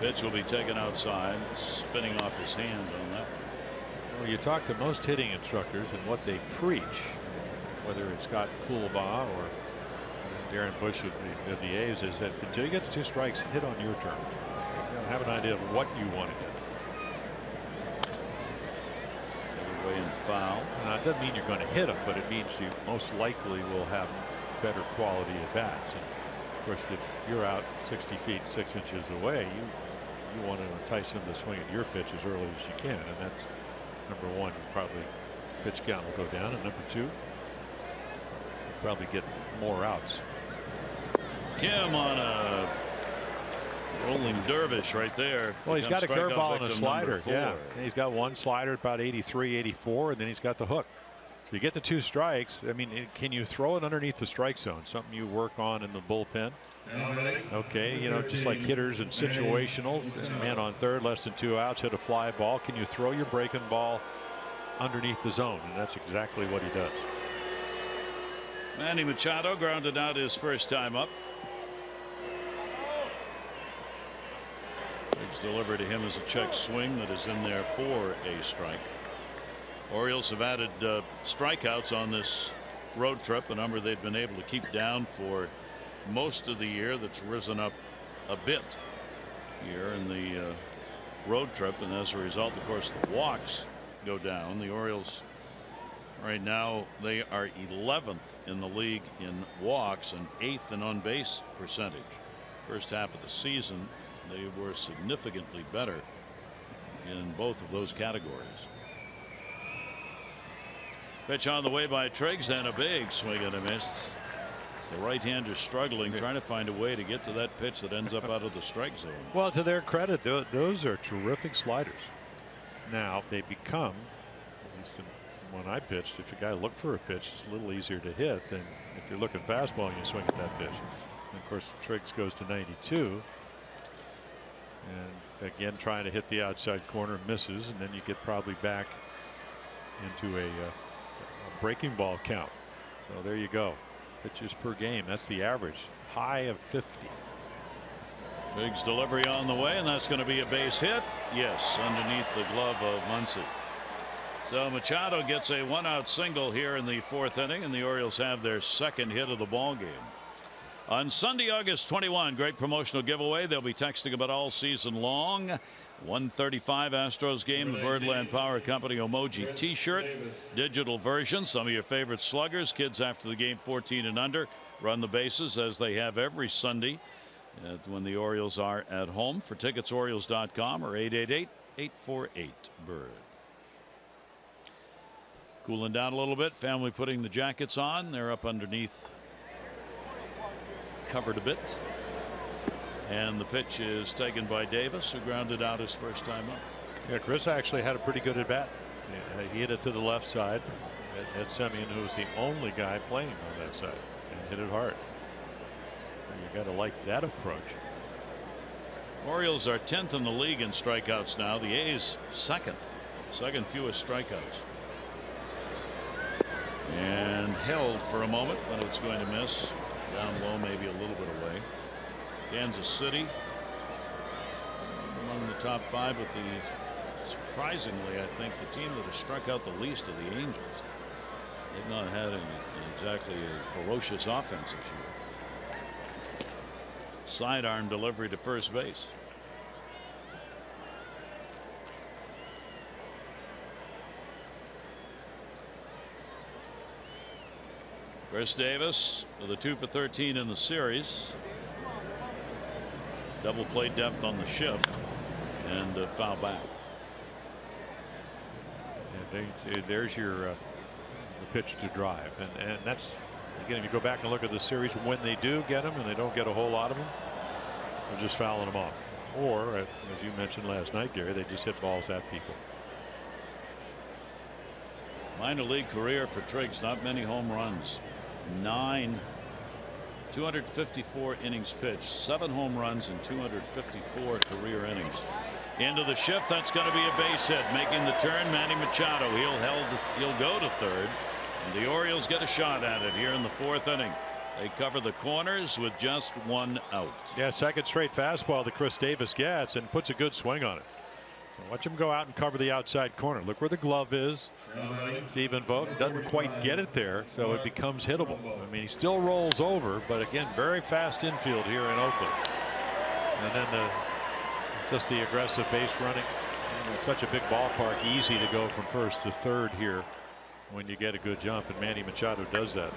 Pitch will be taken outside, spinning off his hand on that. Well, you talk to most hitting instructors, and what they preach, whether it's Scott Coolbaugh or Darren Bush of the A's, is that until you get the 2 strikes, hit on your terms. You have an idea of what you want to get. And foul. Now, it doesn't mean you're going to hit them, but it means you most likely will have better quality at bats. And of course, if you're out 60 feet 6 inches away, you want to entice them to swing at your pitch as early as you can, and that's number 1. Probably pitch count will go down, and number 2, you'll probably get more outs. Kim on a rolling dervish right there. Well, he's got a curveball and a slider. Yeah, and he's got 1 slider about 83, 84, and then he's got the hook. So you get the 2 strikes. I mean, can you throw it underneath the strike zone? Something you work on in the bullpen. Okay, just like hitters and situationals. Man on third, less than 2 outs, hit a fly ball. Can you throw your breaking ball underneath the zone? And that's exactly what he does. Manny Machado grounded out his first time up. It's delivered to him as a check swing that is in there for a strike. Orioles have added strikeouts on this road trip, a number they've been able to keep down for most of the year. That's risen up a bit here in the road trip, and as a result, of course, the walks go down. The Orioles Right now they are 11th in the league in walks and 8th in on base percentage. First half of the season they were significantly better in both of those categories. Pitch on the way by Triggs and a big swing and a miss. It's the right-hander struggling, trying to find a way to get to that pitch that ends up out of the strike zone. Well, to their credit, those are terrific sliders. Now they become, at least when I pitched, if a guy looked for a pitch, it's a little easier to hit than if you're looking fastball and you swing at that pitch. And of course, Triggs goes to 92. And again, trying to hit the outside corner, misses, and then you get probably back into a breaking ball count. So there you go. Pitches per game. That's the average. High of 50. Triggs delivery on the way, and that's going to be a base hit. Yes, underneath the glove of Muncy. So Machado gets a 1-out single here in the 4th inning, and the Orioles have their 2nd hit of the ball game. On Sunday, August 21, great promotional giveaway. They'll be texting about all season long. 1:35 Astros game, the Birdland Power Company Emoji T-shirt, digital version. Some of your favorite sluggers, kids after the game 14 and under, run the bases as they have every Sunday when the Orioles are at home. For tickets, Orioles.com or 888-848-BIRD. Cooling down a little bit. Family putting the jackets on. They're up underneath, covered a bit. And the pitch is taken by Davis, who grounded out his first time up. Yeah, Chris actually had a pretty good at bat. He hit it to the left side at Semien, who was the only guy playing on that side, and hit it hard. You got to like that approach. Orioles are 10th in the league in strikeouts now. The A's second fewest strikeouts. And held for a moment, but it's going to miss. Down low, maybe a little bit away. Kansas City among the top 5, but surprisingly, I think the team that has struck out the least are the Angels. They've not had exactly a ferocious offense this year. Sidearm delivery to first base. Chris Davis with a 2 for 13 in the series. Double play depth on the shift and foul back. Yeah, there's your the pitch to drive, and that's again, if you go back and look at the series, when they do get them and they don't get a whole lot of them, they're just fouling them off, or as you mentioned last night, Gary, they just hit balls at people. Minor league career for Triggs, not many home runs. 254 innings pitched, 7 home runs and 254 career innings. Into the shift, that's going to be a base hit. Making the turn, Manny Machado. He'll go to third, and the Orioles get a shot at it here in the 4th inning. They cover the corners with just 1 out. Yeah, second straight fastball that Chris Davis gets and puts a good swing on it. So watch him go out and cover the outside corner. Look where the glove is. Stephen Vogt doesn't quite get it there, so it becomes hittable. I mean, he still rolls over, but again, very fast infield here in Oakland. And then just the aggressive base running. It's such a big ballpark, easy to go from first to third here when you get a good jump, and Manny Machado does that.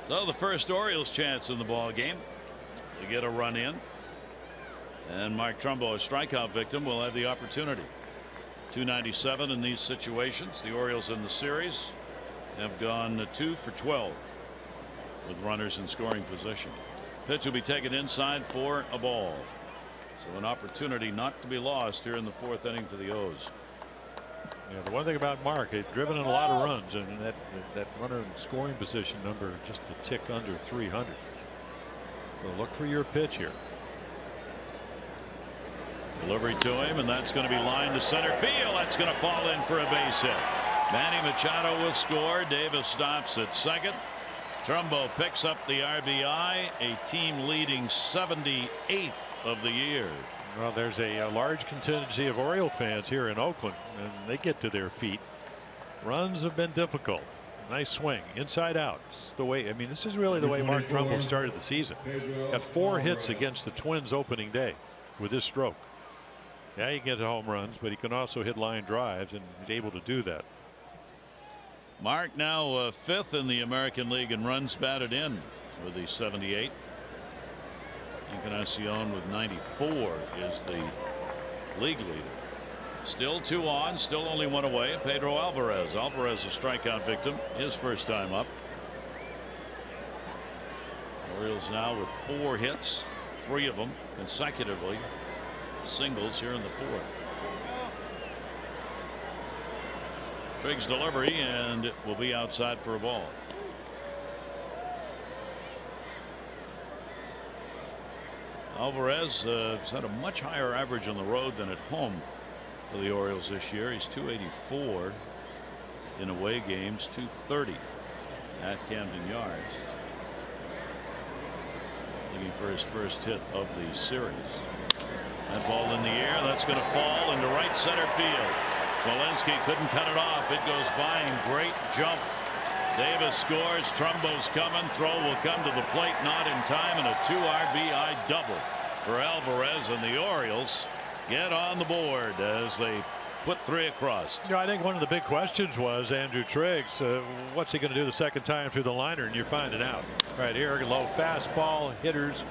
So the first Orioles chance in the ball game to get a run in, and Mark Trumbo, a strikeout victim, will have the opportunity. 297 in these situations. The Orioles in the series have gone 2 for 12 with runners in scoring position. Pitch will be taken inside for a ball. So an opportunity not to be lost here in the 4th inning for the O's. Yeah, the one thing about Mark, he's driven in a lot of runs, and that runner in scoring position number just a tick under 300. So look for your pitch here. Delivery to him, and that's going to be lined to center field. That's going to fall in for a base hit. Manny Machado will score. Davis stops at second. Trumbo picks up the RBI, a team leading 78th of the year. Well, there's a large contingency of Oriole fans here in Oakland, and they get to their feet. Runs have been difficult. Nice swing inside out. It's the way, I mean, this is really the way Mark Trumbo started the season. Got 4 hits against the Twins opening day with his stroke. Yeah, he gets home runs, but he can also hit line drives, and he's able to do that. Mark now fifth in the American League in runs batted in with the 78. Encarnacion with 94 is the league leader. Still 2 on, still only 1 away. Pedro Alvarez. Alvarez a strikeout victim, his first time up. Orioles now with 4 hits, 3 of them consecutively singles here in the 4th. Triggs delivery, and it will be outside for a ball. Alvarez has had a much higher average on the road than at home for the Orioles this year. He's 284 in away games, 230 at Camden Yards. Looking for his first hit of the series. That ball in the air, that's going to fall into right center field. Walensky couldn't cut it off. It goes by in great jump. Davis scores. Trumbo's coming. Throw will come to the plate, not in time, and a 2 RBI double for Alvarez, and the Orioles get on the board as they put 3 across. I think one of the big questions was Andrew Triggs. What's he going to do the second time through the liner? And you're finding out right here. Low fastball hitters.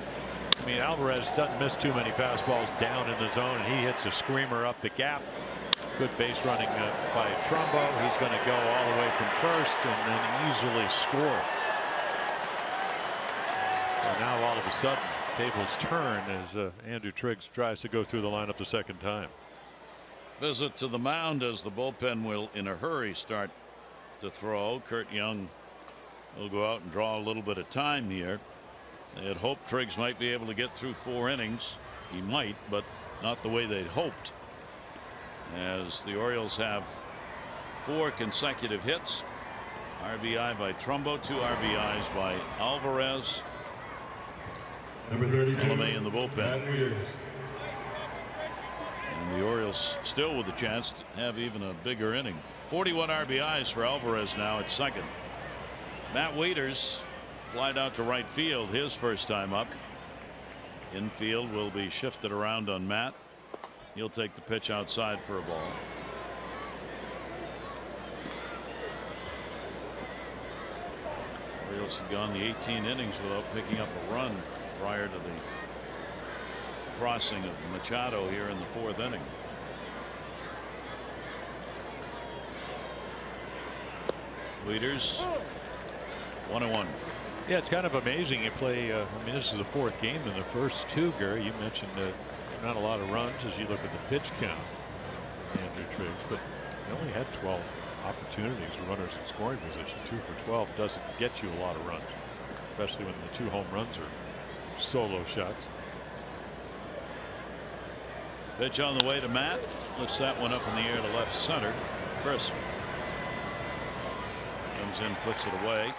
I mean, Alvarez doesn't miss too many fastballs down in the zone, and he hits a screamer up the gap. Good base running by Trumbo. He's going to go all the way from first and then easily score. So now all of a sudden tables turn as Andrew Triggs tries to go through the lineup the second time. Visit to the mound as the bullpen will in a hurry start to throw. Kurt Young will go out and draw a little bit of time here. They had hoped Triggs might be able to get through 4 innings. He might, but not the way they'd hoped, as the Orioles have 4 consecutive hits. RBI by Trumbo, 2 RBIs by Alvarez. Number 32, LeMay in the bullpen. Matt Wieters. And the Orioles still with a chance to have even a bigger inning. 41 RBIs for Alvarez now at second. Matt Wieters flied out to right field his first time up. Infield will be shifted around on Matt. He'll take the pitch outside for a ball. Orioles had gone the 18 innings without picking up a run prior to the crossing of Machado here in the 4th inning. Wieters 1-1. Yeah, it's kind of amazing. You play. I mean, this is the 4th game in the first 2. Gary, you mentioned not a lot of runs as you look at the pitch count. Andrew Triggs, but he only had 12 opportunities for runners in scoring position. 2 for 12 doesn't get you a lot of runs, especially when the 2 home runs are solo shots. Pitch on the way to Matt. Lifts that one up in the air to left center. Crisp. Comes in, puts it away,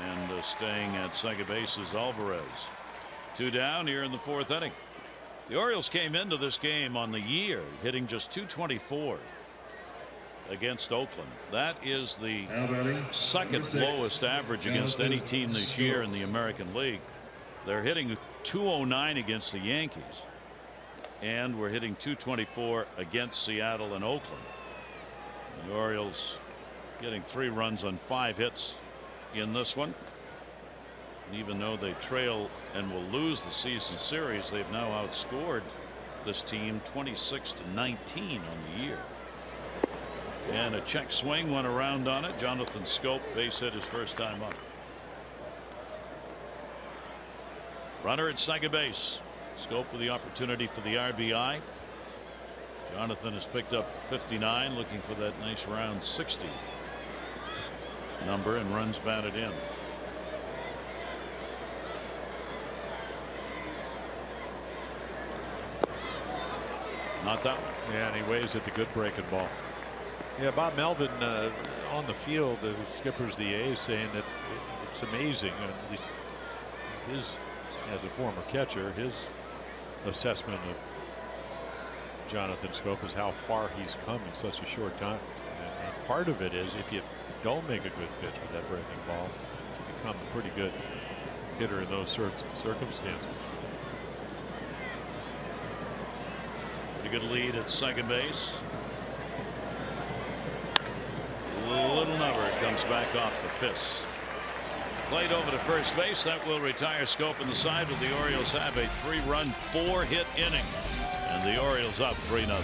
and staying at second base is Alvarez. 2 down here in the 4th inning. The Orioles came into this game on the year hitting just .224 against Oakland. That is the second lowest average against any team this year in the American League. They're hitting .209 against the Yankees, and we're hitting .224 against Seattle and Oakland. The Orioles getting 3 runs on 5 hits in this one. And even though they trail and will lose the season series, they've now outscored this team 26-19 on the year. And a check swing went around on it. Jonathan Schoop base hit his first time up. Runner at second base. Schoop with the opportunity for the RBI. Jonathan has picked up 59, looking for that nice round 60 number, and runs batted in. Not that one. Yeah, and he waves at the good breaking ball. Yeah, Bob Melvin on the field, the skipper's the A's, saying that it's amazing. At least his, as a former catcher, his assessment of Jonathan Schoop is how far he's come in such a short time. And part of it is if you don't make a good pitch with that breaking ball, it's become a pretty good hitter in those circumstances. Pretty good lead at second base. little number comes back off the fist. Played over to first base. That will retire Schoop in the side, but the Orioles have a 3-run, 4-hit inning. And the Orioles up 3-0.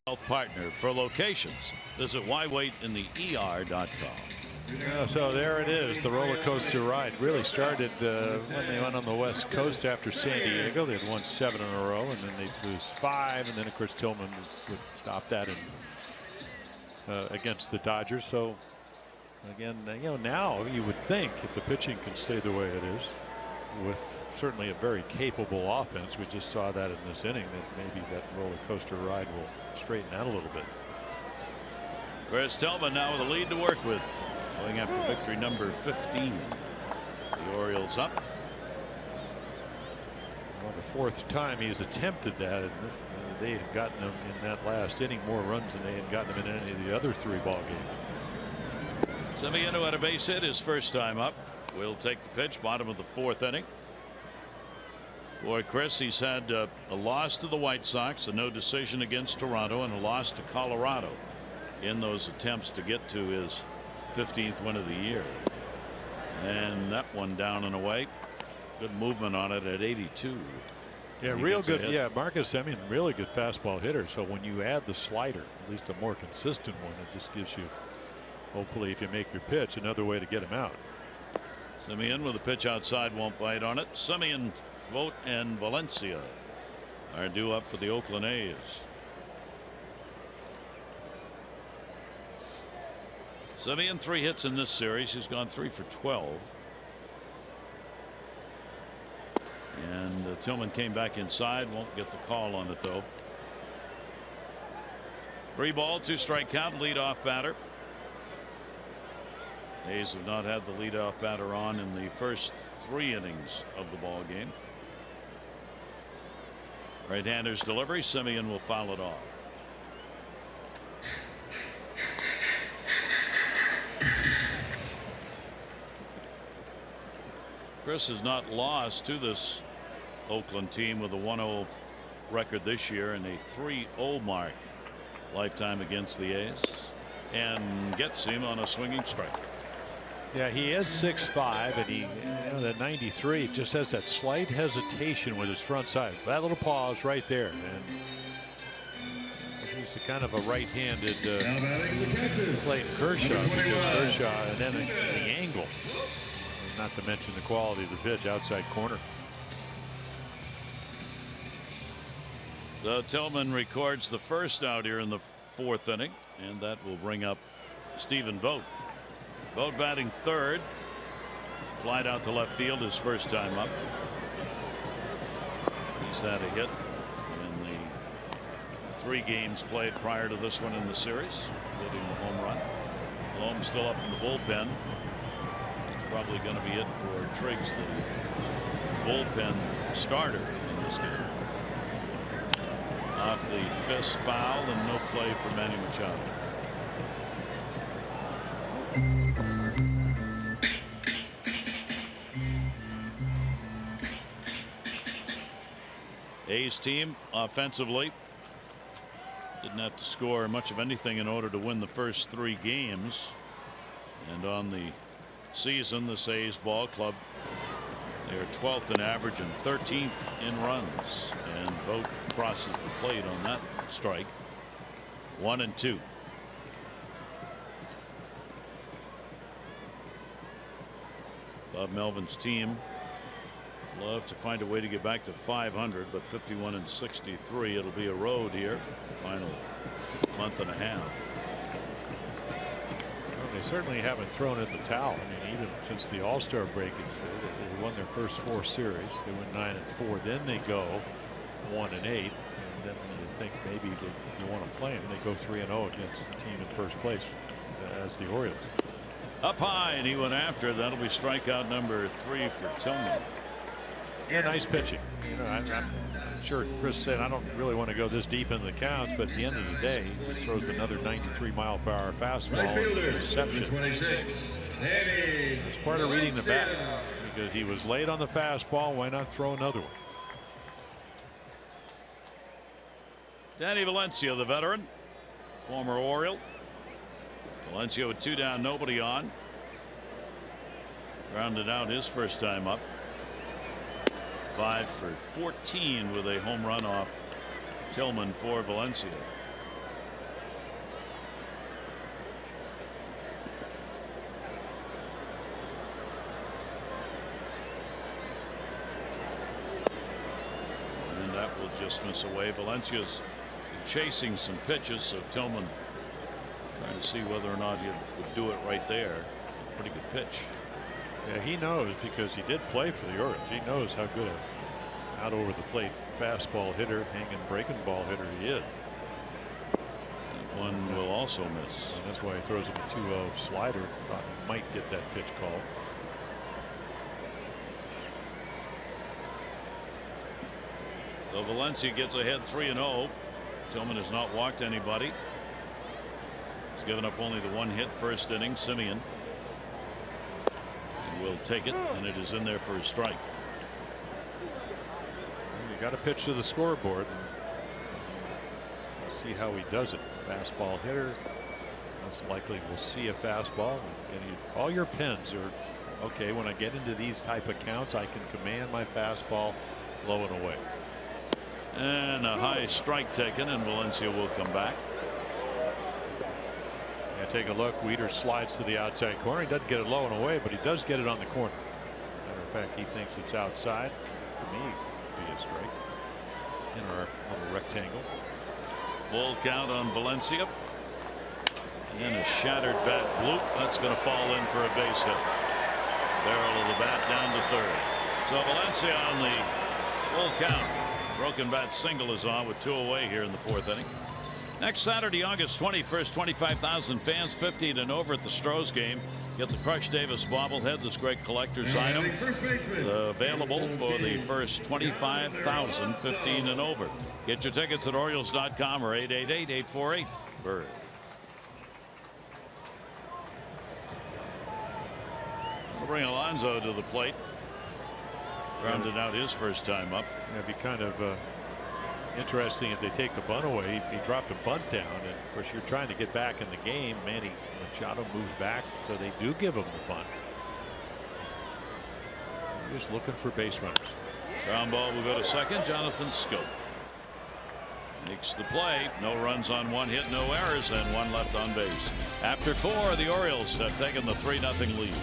Health partner for locations. Visit whywaitintheer.com. So there it is. The roller coaster ride really started when they went on the West Coast after San Diego. They had won 7 in a row, and then they lose 5, and then of course Tillman would stop that against the Dodgers. So again, now you would think if the pitching can stay the way it is, with certainly a very capable offense, we just saw that in this inning, that maybe that roller coaster ride will straighten out a little bit. Chris Tillman now with a lead to work with, going after victory number 15. The Orioles up. Well, the 4th time he's attempted that, and they had gotten him in that last inning more runs than they had gotten him in any of the other 3 ball games. Semien, who had a base hit his first time up, will take the pitch. Bottom of the 4th inning. For Chris, he's had a loss to the White Sox, a no decision against Toronto, and a loss to Colorado in those attempts to get to his 15th win of the year. And that one down and away. Good movement on it at 82. Yeah, real good. Yeah, Marcus Semien, really good fastball hitter. So when you add the slider, at least a more consistent one, it just gives you, hopefully, if you make your pitch, another way to get him out. Semien with a pitch outside, won't bite on it. Semien, Vogt, and Valencia are due up for the Oakland A's. Semien 3 hits in this series. He's gone 3 for 12. And Tillman came back inside. Won't get the call on it though. 3 ball, 2 strike count. Leadoff batter. A's have not had the leadoff batter on in the first 3 innings of the ball game. Right-hander's delivery. Semien will foul it off. Chris has not lost to this Oakland team with a 1-0 record this year and a 3-0 mark lifetime against the A's, and gets him on a swinging strike. Yeah, he is 6'5", and he, that 93 just has that slight hesitation with his front side. That little pause right there, and he's the kind of a right-handed Clayton Kershaw, because Kershaw, and then the angle, not to mention the quality of the pitch, outside corner. So Tillman records the first out here in the 4th inning, and that will bring up Stephen Vogt. Vogt batting 3rd. Flied out to left field his first time up. He's had a hit in the 3 games played prior to this one in the series, including the home run. Loam still up in the bullpen. It's probably going to be it for Triggs, the bullpen starter in this game. Off the fist foul and no play for Manny Machado. A's team offensively didn't have to score much of anything in order to win the first 3 games. And on the season, this A's ball club, they're 12th in average and 13th in runs. And Vogt crosses the plate on that strike. 1-2. Bob Melvin's team love to find a way to get back to 500, but 51-63. It'll be a road here the final month and a half. Well, they certainly haven't thrown in the towel. I mean, even since the All-Star break, they won their first 4 series. They went 9-4. Then they go 1-8, and then you think maybe you want to play them. They go 3-0 against the team in first place as the Orioles. Up high, and he went after. That'll be strikeout number 3 for Tillman. Yeah, nice pitching. You know, I'm sure Chris said I don't really want to go this deep into the counts, but at the end of the day, he just throws another 93-mile-per-hour fastball with an interception. It's part of reading the bat, because he was late on the fastball. Why not throw another one? Danny Valencia, the veteran, former Oriole. Valencia with 2 down, nobody on. Grounded out his first time up. 5 for 14 with a home run off Tillman for Valencia. And that will just miss away. Valencia's chasing some pitches, so Tillman trying to see whether or not he would do it right there. Pretty good pitch. Yeah, he knows, because he did play for the Orioles. He knows how good an out over the plate fastball hitter, hanging breaking ball hitter he is. That one will also miss. And that's why he throws him a 2-0 slider. Thought he might get that pitch called. So Valencia gets ahead 3-0. Tillman has not walked anybody. He's given up only the 1 hit first inning. Semien will take it, and it is in there for a strike. You got to pitch to the scoreboard. We'll see how he does it. Fastball hitter. Most likely we'll see a fastball. All your pins are okay. When I get into these type of counts, I can command my fastball low and away. And a high strike taken, and Valencia will come back. Yeah, take a look. Weeder slides to the outside corner. He doesn't get it low and away, but he does get it on the corner. Matter of fact, he thinks it's outside. To me, it'd be a strike in our little rectangle. Full count on Valencia. And a shattered bat bloop. That's going to fall in for a base hit. Barrel of the bat down to third. So Valencia on the full count. Broken bat single is on with 2 away here in the 4th inning. Next Saturday, August 21st, 25,000 fans, 15 and over at the Stros game. Get the Crush Davis bobblehead, this great collector's item, available for the first 25,000, 15 and over. Get your tickets at Orioles.com or 888-848-BIRD. We'll bring Alonso to the plate. Grounded out his first time up. It'd be kind of interesting if they take the bunt away. He dropped a bunt down, and of course you're trying to get back in the game. Manny Machado moves back, so they do give him the bunt. They're just looking for base runners. Ground ball will go to second. Jonathan Schoop makes the play. No runs on 1 hit, no errors, and 1 left on base. After 4, the Orioles have taken the 3-0 lead.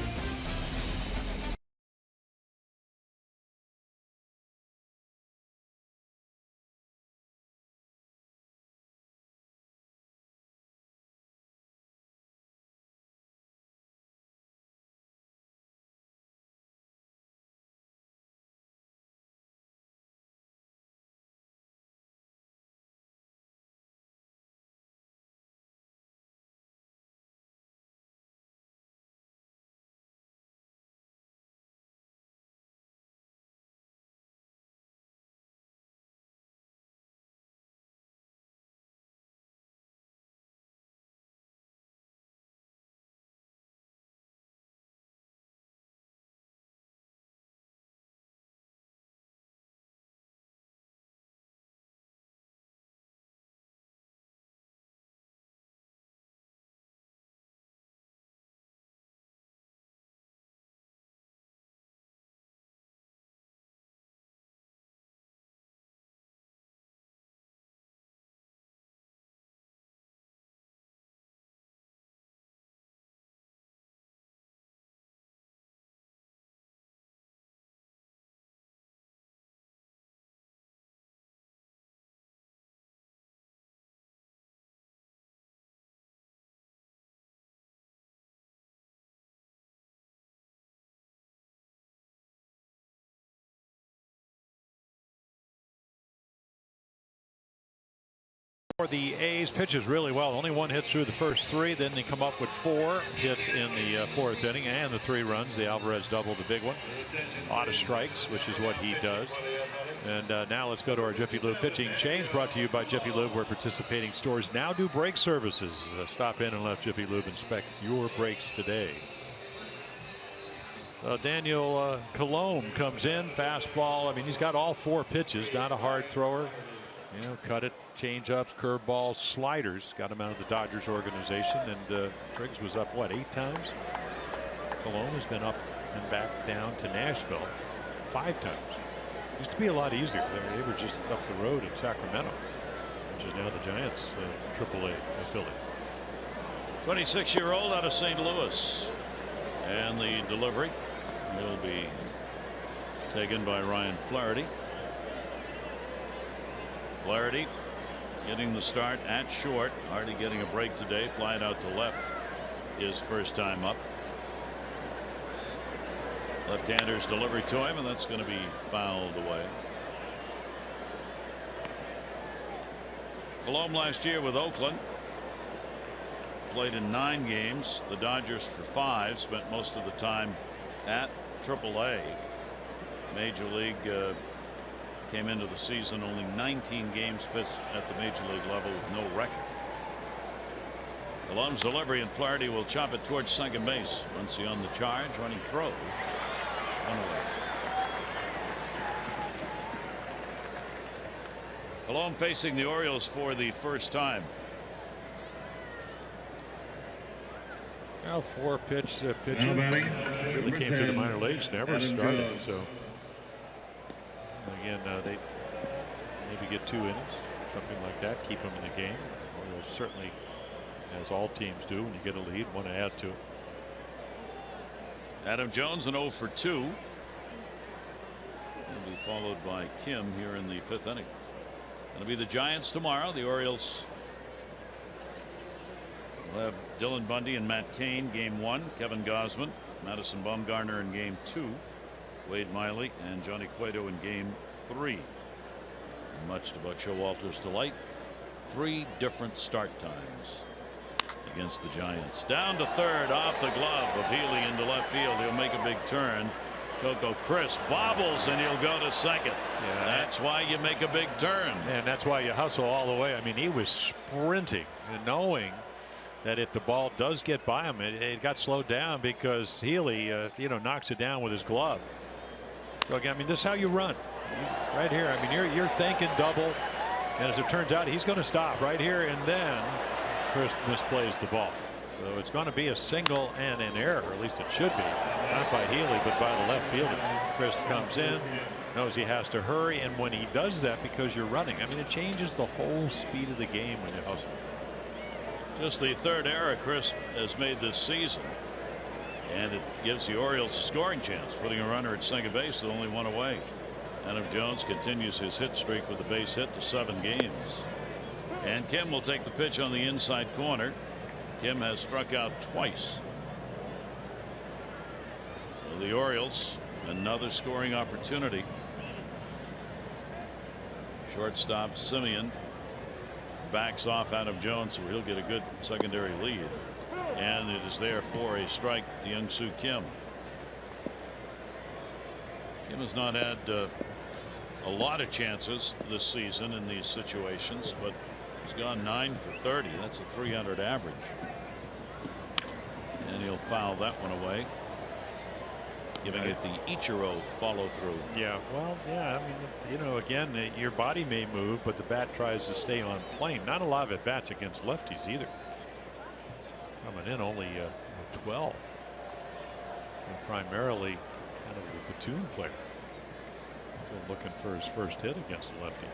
for the A's. Pitches really well. Only 1 hit through the first 3. Then they come up with 4 hits in the 4th inning and the 3 runs. The Alvarez double, the big one. A lot of strikes, which is what he does. And now let's go to our Jiffy Lube pitching change, brought to you by Jiffy Lube, where participating stores now do brake services. Stop in and let Jiffy Lube inspect your brakes today. Daniel Colomb comes in, fastball. I mean, he's got all 4 pitches, not a hard thrower. You know, cut it, change ups, curveballs, sliders. Got him out of the Dodgers organization. And Triggs was up, what, 8 times? Colomb has been up and back down to Nashville 5 times. Used to be a lot easier. They were just up the road in Sacramento, which is now the Giants AAA affiliate. 26-year-old out of St. Louis. And the delivery will be taken by Ryan Flaherty. Flaherty getting the start at short. Hardy getting a break today. Flying out to left his first time up. Left-hander's delivery to him, and that's going to be fouled away. Colomb last year with Oakland played in 9 games. The Dodgers for 5. Spent most of the time at AAA. Major League came into the season only 19 games pitched at the major league level with no record. Colomb's delivery, and Flaherty will chop it towards second base. Once he on the charge, running throw. 1 away. Colomb facing the Orioles for the first time. Well, 4 pitching really came through the minor leagues, never started. So again, they maybe get 2 innings, something like that, keep them in the game. Orioles certainly, as all teams do, when you get a lead, want to add to it. Adam Jones an 0 for 2. Will be followed by Kim here in the 5th inning. It'll be the Giants tomorrow. The Orioles will have Dylan Bundy and Matt Cain game 1. Kevin Gausman, Madison Bumgarner in game 2. Wade Miley and Johnny Cueto in game 3. And much to Buck Showalter's delight, 3 different start times against the Giants. Down to third, off the glove of Healy into left field. He'll make a big turn. Coco Crisp bobbles, and he'll go to second. Yeah. That's why you make a big turn. And that's why you hustle all the way. I mean, he was sprinting and knowing that if the ball does get by him, it got slowed down because Healy knocks it down with his glove. So again, I mean, this is how you run right here. I mean, you're thinking double, and as it turns out, he's going to stop right here, and then Crisp misplays the ball. So it's going to be a single and an error, or at least it should be, not by Healy but by the left fielder. Crisp comes in, knows he has to hurry, and when he does that, because you're running, I mean, it changes the whole speed of the game when you hustle. Just the 3rd error Crisp has made this season, and it gives the Orioles a scoring chance, putting a runner at second base with only 1 away. Adam Jones continues his hit streak with a base hit to 7 games. And Kim will take the pitch on the inside corner. Kim has struck out twice. So the Orioles, another scoring opportunity. Shortstop Simeon backs off Adam Jones, so he'll get a good secondary lead. And it is there for a strike to Young-Soo Kim. Kim has not had a lot of chances this season in these situations, but he's gone 9 for 30. That's a .300 average. And he'll foul that one away, giving it the Ichiro follow through. Yeah, well, yeah, I mean, again, your body may move, but the bat tries to stay on plane. Not a lot of at bats against lefties either. Coming in only 12. So primarily kind of a platoon player. Still looking for his first hit against the lefty.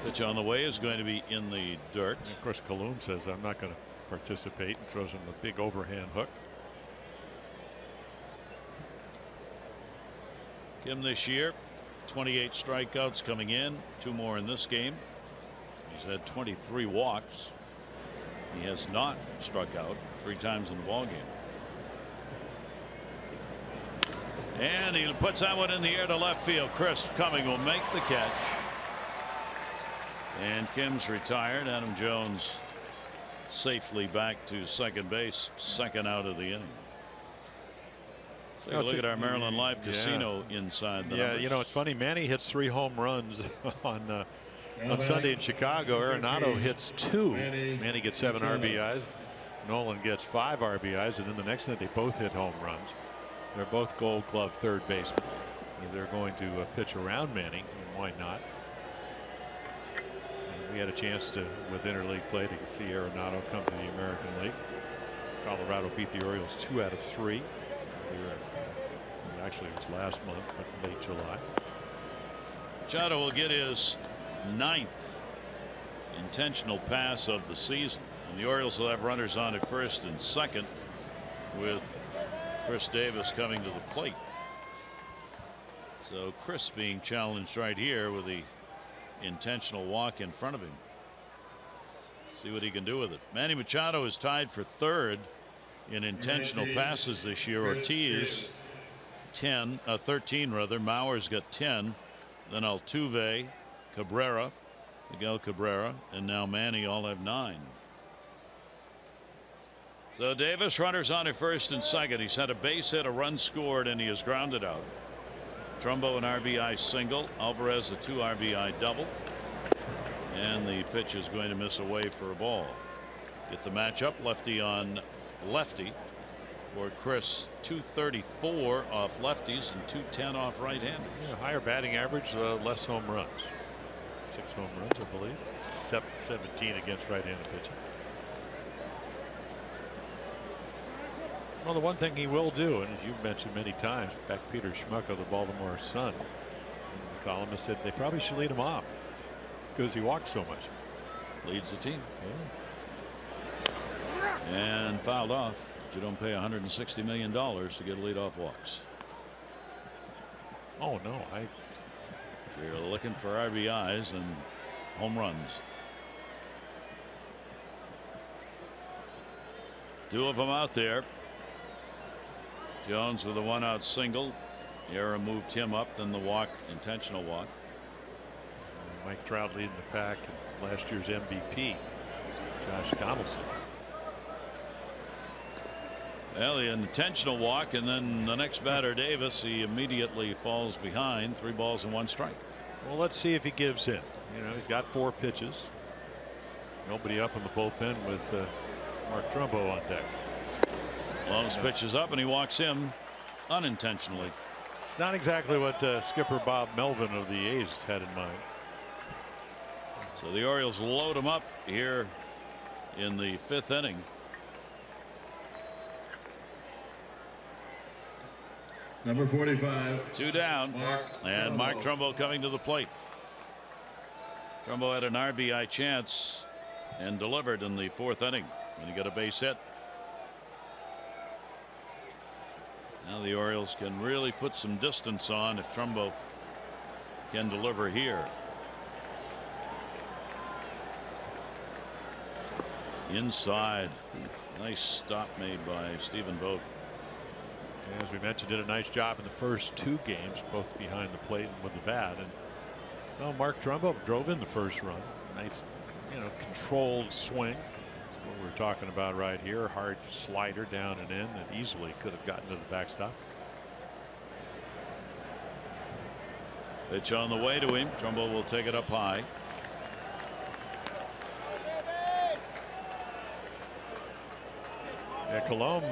Pitch on the way is going to be in the dirt. And of course, Colomb says, I'm not going to participate, and throws him a big overhand hook. Kim this year, 28 strikeouts coming in, 2 more in this game. He's had 23 walks. He has not struck out 3 times in the ball game. And he puts that one in the air to left field. Crisp coming will make the catch. And Kim's retired. Adam Jones safely back to second base, second out of the inning. Take a look at our Maryland Live Casino inside the numbers. You know, it's funny. Manny hits 3 home runs on Sunday in Chicago. Arenado hits 2. Manny gets 7 RBIs. Nolan gets 5 RBIs, and then the next night they both hit home runs. They're both Gold Glove third basemen. They're going to pitch around Manny, and why not? And we had a chance to, with interleague play, to see Arenado come to the American League. Colorado beat the Orioles 2 out of 3. Actually, it was last month, but late July. Machado will get his 9th intentional pass of the season, and the Orioles will have runners on at first and second, with Chris Davis coming to the plate. So Chris being challenged right here with the intentional walk in front of him. See what he can do with it. Manny Machado is tied for 3rd in intentional passes this year. Ortiz 13 rather. Mauer's got 10. Then Altuve, Cabrera, Miguel Cabrera, and now Manny all have 9. So Davis, runners on at first and second. He's had a base hit, a run scored, and he is grounded out. Trumbo an RBI single. Alvarez a 2 RBI double. And the pitch is going to miss away for a ball. Get the matchup, lefty on lefty. For Chris, 234 off lefties and 210 off right-handers. Yeah, higher batting average, less home runs. 6 home runs, I believe. 17 against right-handed pitching. Well, the one thing he will do, and as you've mentioned many times, in fact, Peter Schmuck of the Baltimore Sun, the columnist, said they probably should lead him off because he walks so much. Leads the team. Yeah. And fouled off. You don't pay $160 million to get leadoff walks. Oh no, You're looking for RBIs and home runs. 2 of them out there. Jones with a 1-out single. Era moved him up, then the walk, intentional walk. Mike Trout leading the pack, and last year's MVP, Josh Donaldson. Well, the intentional walk, and then the next batter, Davis, he immediately falls behind. 3 balls and 1 strike. Well, let's see if he gives in. You know, he's got 4 pitches. Nobody up in the bullpen with Mark Trumbo on deck. Loans pitches up, and he walks him unintentionally. It's not exactly what skipper Bob Melvin of the A's had in mind. So the Orioles load him up here in the 5th inning. Number 45. 2 down, and Mark Trumbo coming to the plate. Trumbo had an RBI chance and delivered in the 4th inning when he got a base hit. Now the Orioles can really put some distance on if Trumbo can deliver here. Inside. Nice stop made by Stephen Vogt. As we mentioned, did a nice job in the first 2 games, both behind the plate and with the bat. And well, Mark Trumbo drove in the first run. Nice, controlled swing. That's what we're talking about right here. Hard slider down and in that easily could have gotten to the backstop. Pitch on the way to him. Trumbo will take it up high. Yeah, Colomb,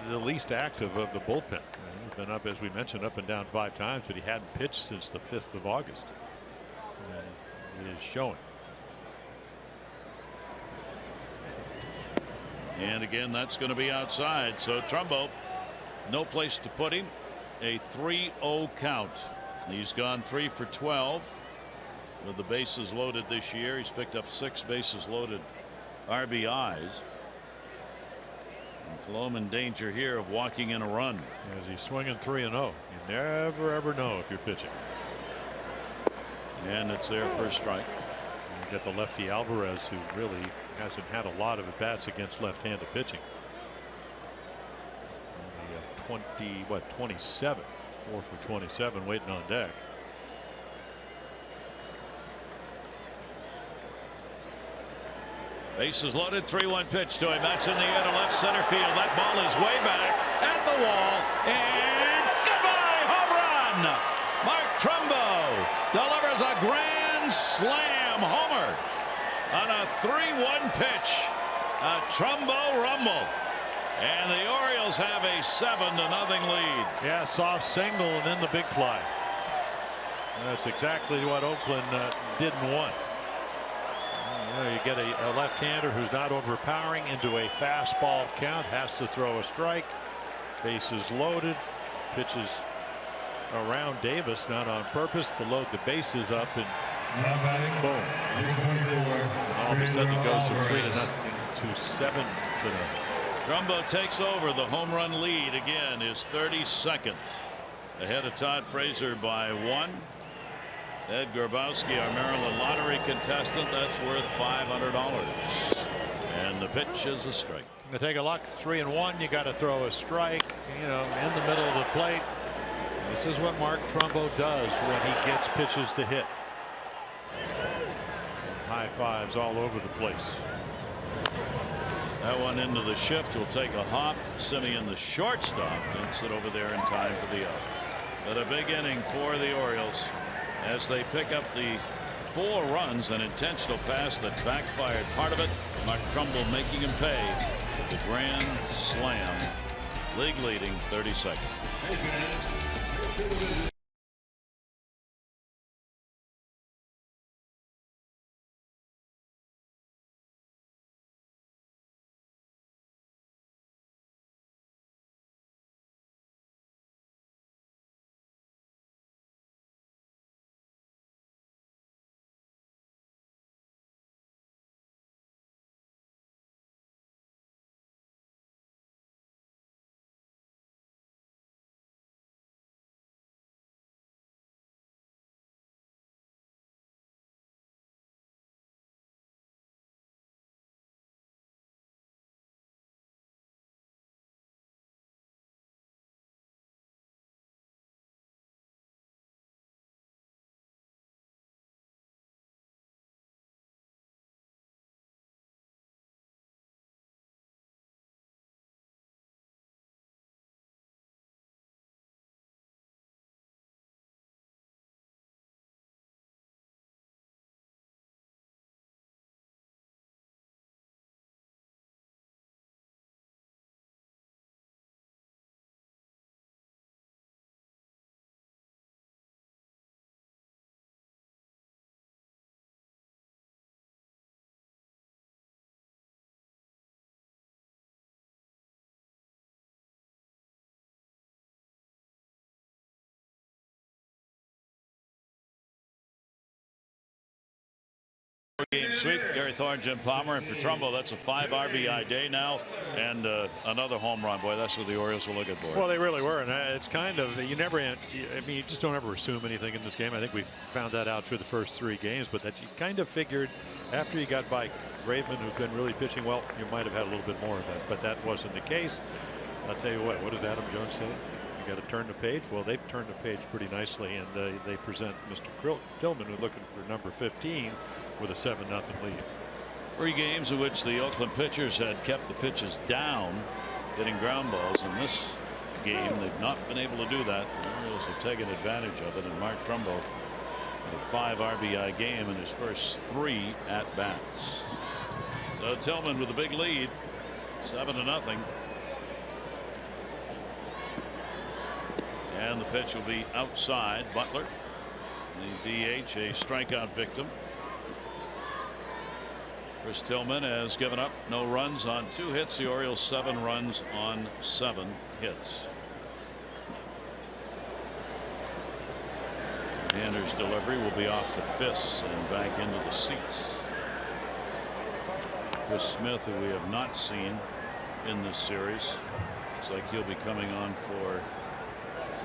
the least active of the bullpen. He's been up, as we mentioned, up and down 5 times, but he hadn't pitched since the 5th of August. And it is showing. And again, that's going to be outside. So Trumbo, no place to put him. A 3-0 count. He's gone 3 for 12 with the bases loaded this year. He's picked up 6 bases loaded RBIs. Colomb in danger here of walking in a run. As he's swinging 3-0. You never ever know if you're pitching. And it's there for a strike. And you get the lefty Alvarez, who really hasn't had a lot of at bats against left-handed pitching. Only 27. 4 for 27 waiting on deck. Bases loaded, 3-1 pitch to him. That's in the air to left center field. That ball is way back at the wall. And goodbye, home run. Mark Trumbo delivers a grand slam homer on a 3-1 pitch. A Trumbo rumble. And the Orioles have a 7-0 lead. Yeah, soft single and then the big fly. That's exactly what Oakland didn't want. You get a left-hander who's not overpowering into a fastball count, has to throw a strike. Bases loaded, pitches around Davis, not on purpose, to load the bases up, and boom. All of a sudden it goes from 3-0 to 7-0. Trumbo takes over. The home run lead again is 32nd, ahead of Todd Frazier by 1. Ed Grabowski, our Maryland lottery contestant, that's worth $500. And the pitch is a strike. To take a luck, 3-1, you got to throw a strike, in the middle of the plate. This is what Mark Trumbo does when he gets pitches to hit. High fives all over the place. That one into the shift will take a hop. Simeon, the shortstop, didn't sit over there in time for the out. But a big inning for the Orioles as they pick up the 4 runs, an intentional pass that backfired part of it. Mark Trumbo making him pay with the grand slam, league leading 30 seconds. Game sweep. Gary Thorne, Jim Palmer, and for Trumbo, that's a 5 RBI day now, and another home run. Boy, that's what the Orioles were looking for. Well, they really were, and it's kind of, you just don't ever assume anything in this game. I think we found that out through the first 3 games, but that you kind of figured after you got by Graveman, who's been really pitching well, you might have had a little bit more of that, but that wasn't the case. I'll tell you what does Adam Jones say? You got to turn the page. Well, they've turned the page pretty nicely, and they present Mr. Tillman, who's looking for number 15, with a 7-0 lead. 3 games in which the Oakland pitchers had kept the pitches down, hitting ground balls. In this game, they've not been able to do that. The Orioles have taken advantage of it, and Mark Trumbo, a 5 RBI game in his first 3 at bats. So Tillman with a big lead, 7-0. And the pitch will be outside. Butler, the DH, a strikeout victim. Chris Tillman has given up no runs on 2 hits. The Orioles 7 runs on 7 hits. Ander's delivery will be off the fists and back into the seats. Chris Smith, who we have not seen in this series, looks like he'll be coming on for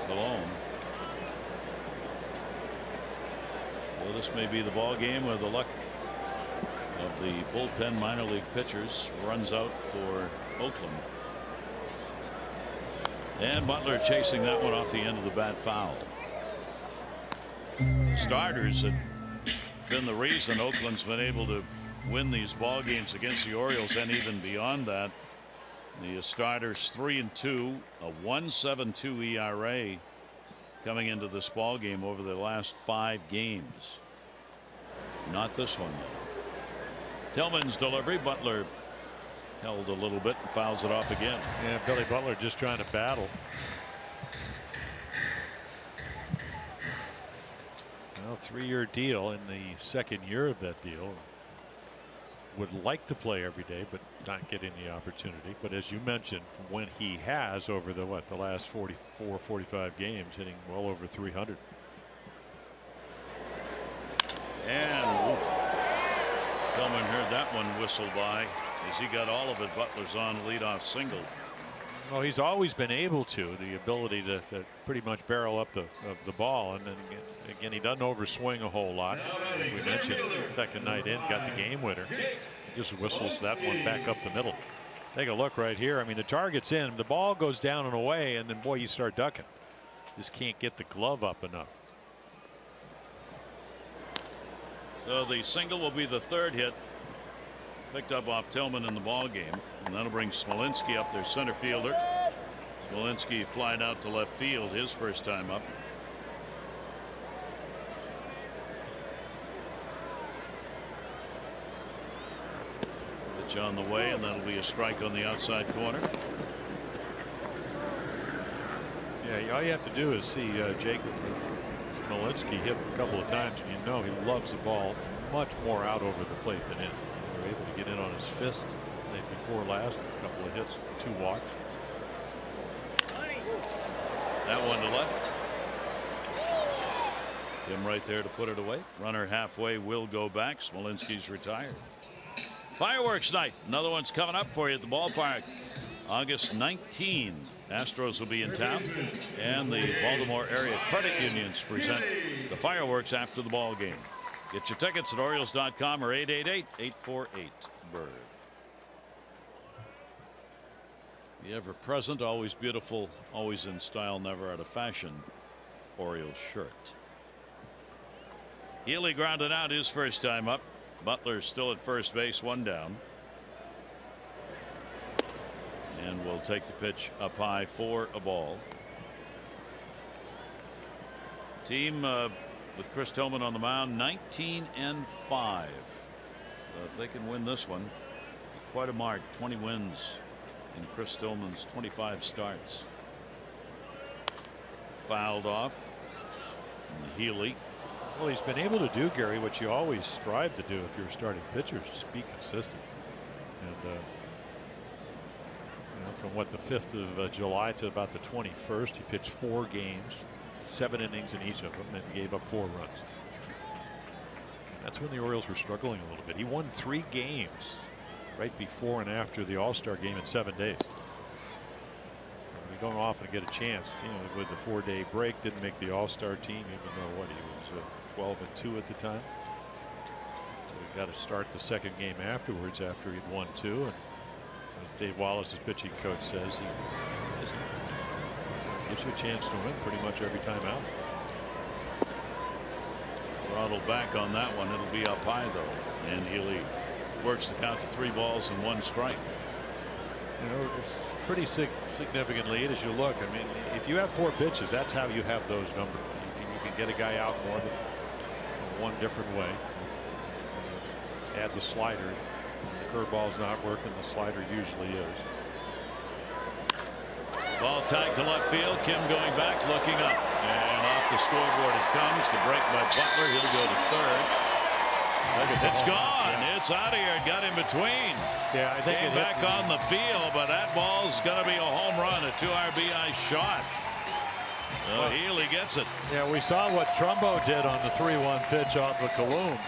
Cologne. Well, this may be the ball game where the luck of the bullpen minor league pitchers runs out for Oakland. And Butler chasing that one off the end of the bat foul. Starters had been the reason Oakland's been able to win these ball games against the Orioles and even beyond that. The starters 3-2, a 1.72 ERA coming into this ball game over the last 5 games. Not this one though. Tillman's delivery. Butler held a little bit and fouls it off again. Yeah, Billy Butler just trying to battle. Well, 3-year deal in the second year of that deal. Would like to play every day, but not getting the opportunity. But as you mentioned, when he has over the last 44, 45 games, hitting well over 300. And Tillman heard that one whistle by as he got all of it. Butler's on leadoff single. Well, he's always been able to, the ability to pretty much barrel up the ball, and then again he doesn't overswing a whole lot. As we mentioned, second night in, got the game winner. He just whistles that one back up the middle. Take a look right here. I mean, the target's in, the ball goes down and away, and then boy, you start ducking. Just can't get the glove up enough. So the single will be the 3rd hit picked up off Tillman in the ball game, and that'll bring Smolinski up, their center fielder. Smolinski flying out to left field his first time up. Pitch on the way, and that'll be a strike on the outside corner. Yeah, all you have to do is see Jacob Smolinski hit a couple of times, and you know he loves the ball much more out over the plate than in. They were able to get in on his fist the night before last. A couple of hits, 2 walks. That one to left. Him right there to put it away. Runner halfway will go back. Smolinski's retired. Fireworks night. Another one's coming up for you at the ballpark. August 19. Astros will be in town, and the Baltimore Area Credit Unions present the fireworks after the ball game. Get your tickets at Orioles.com or 888-848-BIRD. The ever present, always beautiful, always in style, never out of fashion Orioles shirt. Healy grounded out his first time up. Butler still at first base, 1 down. And will take the pitch up high for a ball. Team with Chris Tillman on the mound, 19-5. So if they can win this one, quite a mark. 20 wins in Chris Tillman's 25 starts. Fouled off. And Healy. Well, he's been able to do, Gary, what you always strive to do if you're a starting pitcher, is just be consistent. And from the 5th of July to about the 21st, he pitched 4 games, 7 innings in each of them, and gave up 4 runs. That's when the Orioles were struggling a little bit. He won 3 games right before and after the All-Star game in 7 days. So you don't often get a chance, with the 4-day break. Didn't make the All-Star team, even though he was 12-2 at the time. So we got to start the second game afterwards after he'd won 2. And as Dave Wallace's pitching coach says, he just gives you a chance to win pretty much every time out. Throttled back on that one. It'll be up high though, and Healy works the count to 3 balls and 1 strike. It's pretty significant lead as you look. I mean, if you have 4 pitches, that's how you have those numbers. You can get a guy out more than one different way. Add the slider. The curveball's not working. The slider usually is. Ball tagged to left field. Kim going back, looking up, and off the scoreboard it comes. The break by Butler. He'll go to 3rd. It's gone. It's out of here. It got in between. Yeah, I think Came back on the field, but that ball's going to be a home run, a 2 RBI shot. Healy gets it. Yeah, we saw what Trumbo did on the 3-1 pitch off of Colomb.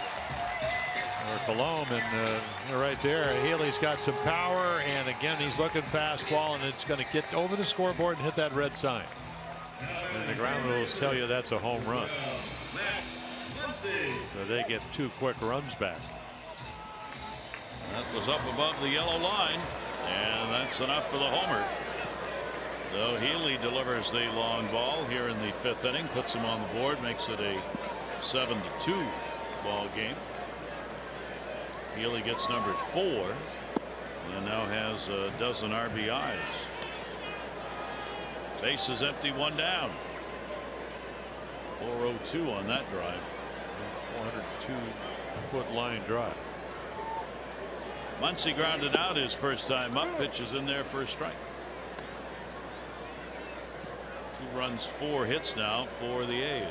And right there, Healy's got some power, and again he's looking fastball, and it's going to get over the scoreboard and hit that red sign. And the ground rules tell you that's a home run. So they get 2 quick runs back. That was up above the yellow line, and that's enough for the homer. So Healy delivers the long ball here in the 5th inning, puts him on the board, makes it a 7-2 ball game. Healy gets number 4 and now has a dozen RBIs. Base is empty, 1 down. 402 on that drive. 402-foot line drive. Muncy grounded out his first time up. Pitches in there for a strike. 2 runs, 4 hits now for the A's.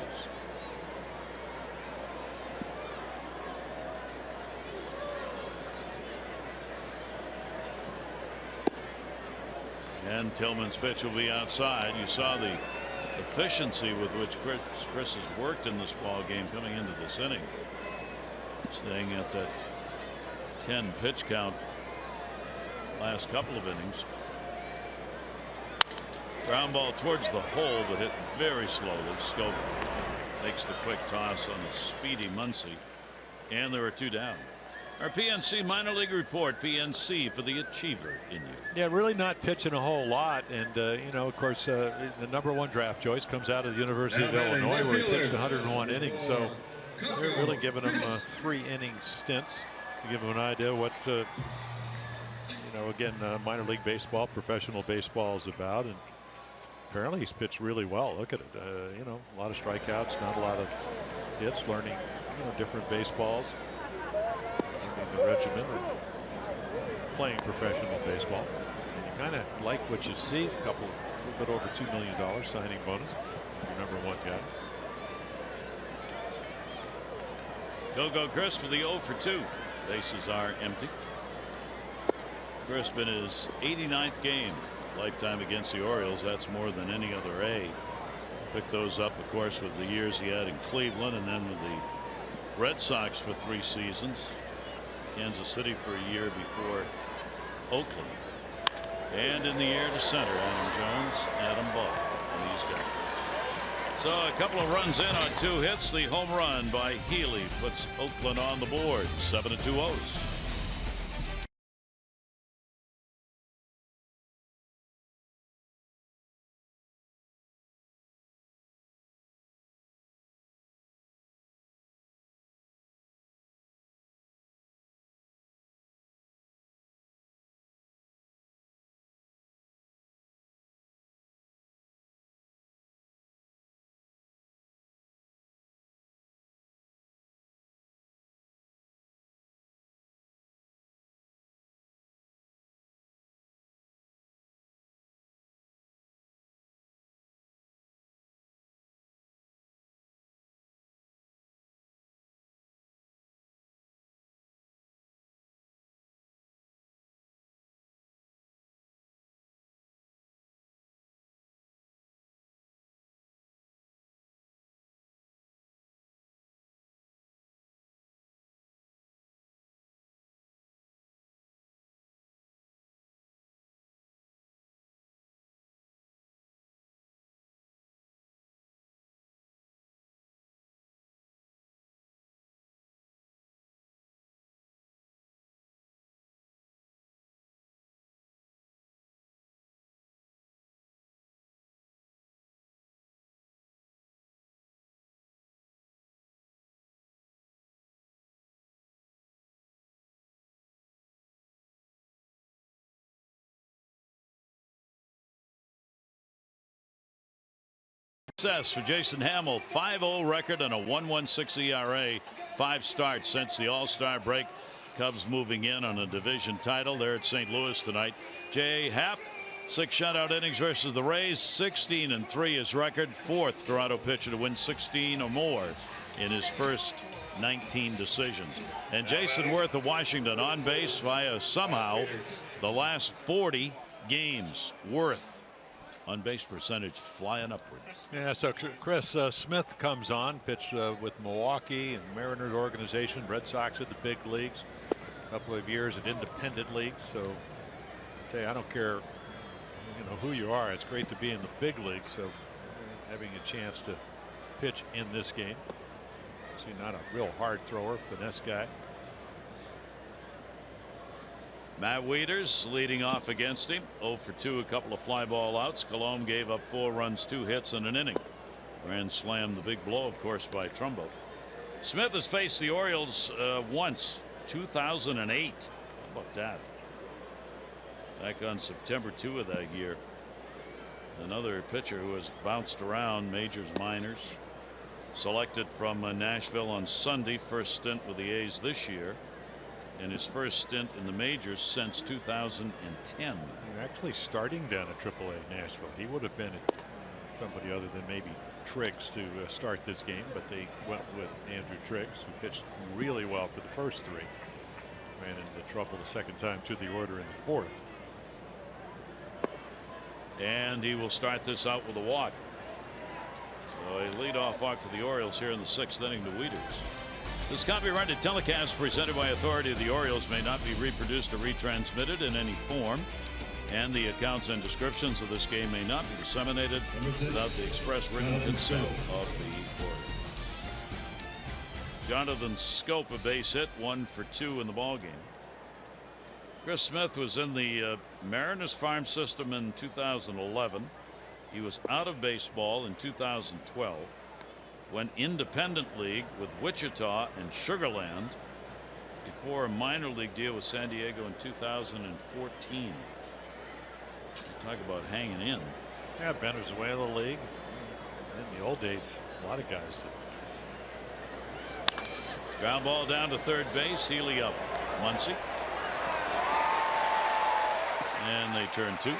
And Tillman's pitch will be outside. You saw the efficiency with which Chris has worked in this ball game coming into this inning, staying at that 10 pitch count last couple of innings. Ground ball towards the hole, but hit very slowly. Schober makes the quick toss on a speedy Muncy, and there are 2 down. Our PNC minor league report. PNC for the achiever in you. Yeah, really not pitching a whole lot, and you know, of course, the #1 draft choice comes out of the University of Illinois, where he pitched 101 innings. So they're really giving him 3 inning stints to give him an idea what you know, again, minor league baseball, professional baseball is about. And apparently he's pitched really well. Look at it. You know, a lot of strikeouts, not a lot of hits, learning, you know, different baseballs, learning the regimen, and playing professional baseball. And you kind of like what you see. A little bit over $2 million signing bonus. Your #1 guy. Go Crisp for the 0 for 2. Bases are empty. Crisp in his 89th game lifetime against the Orioles. That's more than any other A. Picked those up, of course, with the years he had in Cleveland, and then with the Red Sox for 3 seasons. Kansas City for a year before Oakland. And in the air to center, Adam Jones, Adam Ball, and he's gone. So a couple of runs in on 2 hits. The home run by Healy puts Oakland on the board. 7-2 O's. Success for Jason Hamill. 5-0 record and a 1.16 ERA. 5 starts since the All-Star break. Cubs moving in on a division title. They're at St. Louis tonight. J.A. Happ, 6 shutout innings versus the Rays. 16-3 his record. 4th Toronto pitcher to win 16 or more in his first 19 decisions. And Jason Worth of Washington on base via somehow the last 40 games. Worth on base percentage flying upward. Yeah, so Chris Smith comes on, pitched with Milwaukee and Mariners organization, Red Sox at the big leagues, a couple of years in independent leagues. So I tell you, I don't care, you know, who you are. It's great to be in the big leagues. So having a chance to pitch in this game. See, not a real hard thrower, finesse guy. Matt Wieters leading off against him. 0 for 2, a couple of fly ball outs. Colomé gave up 4 runs, 2 hits in an inning. Grand slam, the big blow, of course, by Trumbo. Smith has faced the Orioles once 2008. How about that? Back on September 2 of that year. Another pitcher who has bounced around majors, minors. Selected from Nashville on Sunday. First stint with the A's this year. And his first stint in the majors since 2010. Actually starting down at AAA Nashville. He would have been somebody other than maybe Triggs to start this game, but they went with Andrew Triggs, who pitched really well for the first three. Ran into trouble the second time through the order in the fourth. And he will start this out with a walk. So a leadoff walk for the Orioles here in the sixth inning to Wieters. This copyrighted telecast presented by authority of the Orioles may not be reproduced or retransmitted in any form, and the accounts and descriptions of this game may not be disseminated without the express written consent of the Orioles. Jonathan Schoop, a base hit, 1 for 2 in the ball game. Chris Smith was in the Mariners farm system in 2011. He was out of baseball in 2012. Went independent league with Wichita and Sugarland before a minor league deal with San Diego in 2014. Talk about hanging in. Yeah, Venezuela League. In the old days, a lot of guys. Ground ball down to third base. Healy up. Muncy. And they turn 2.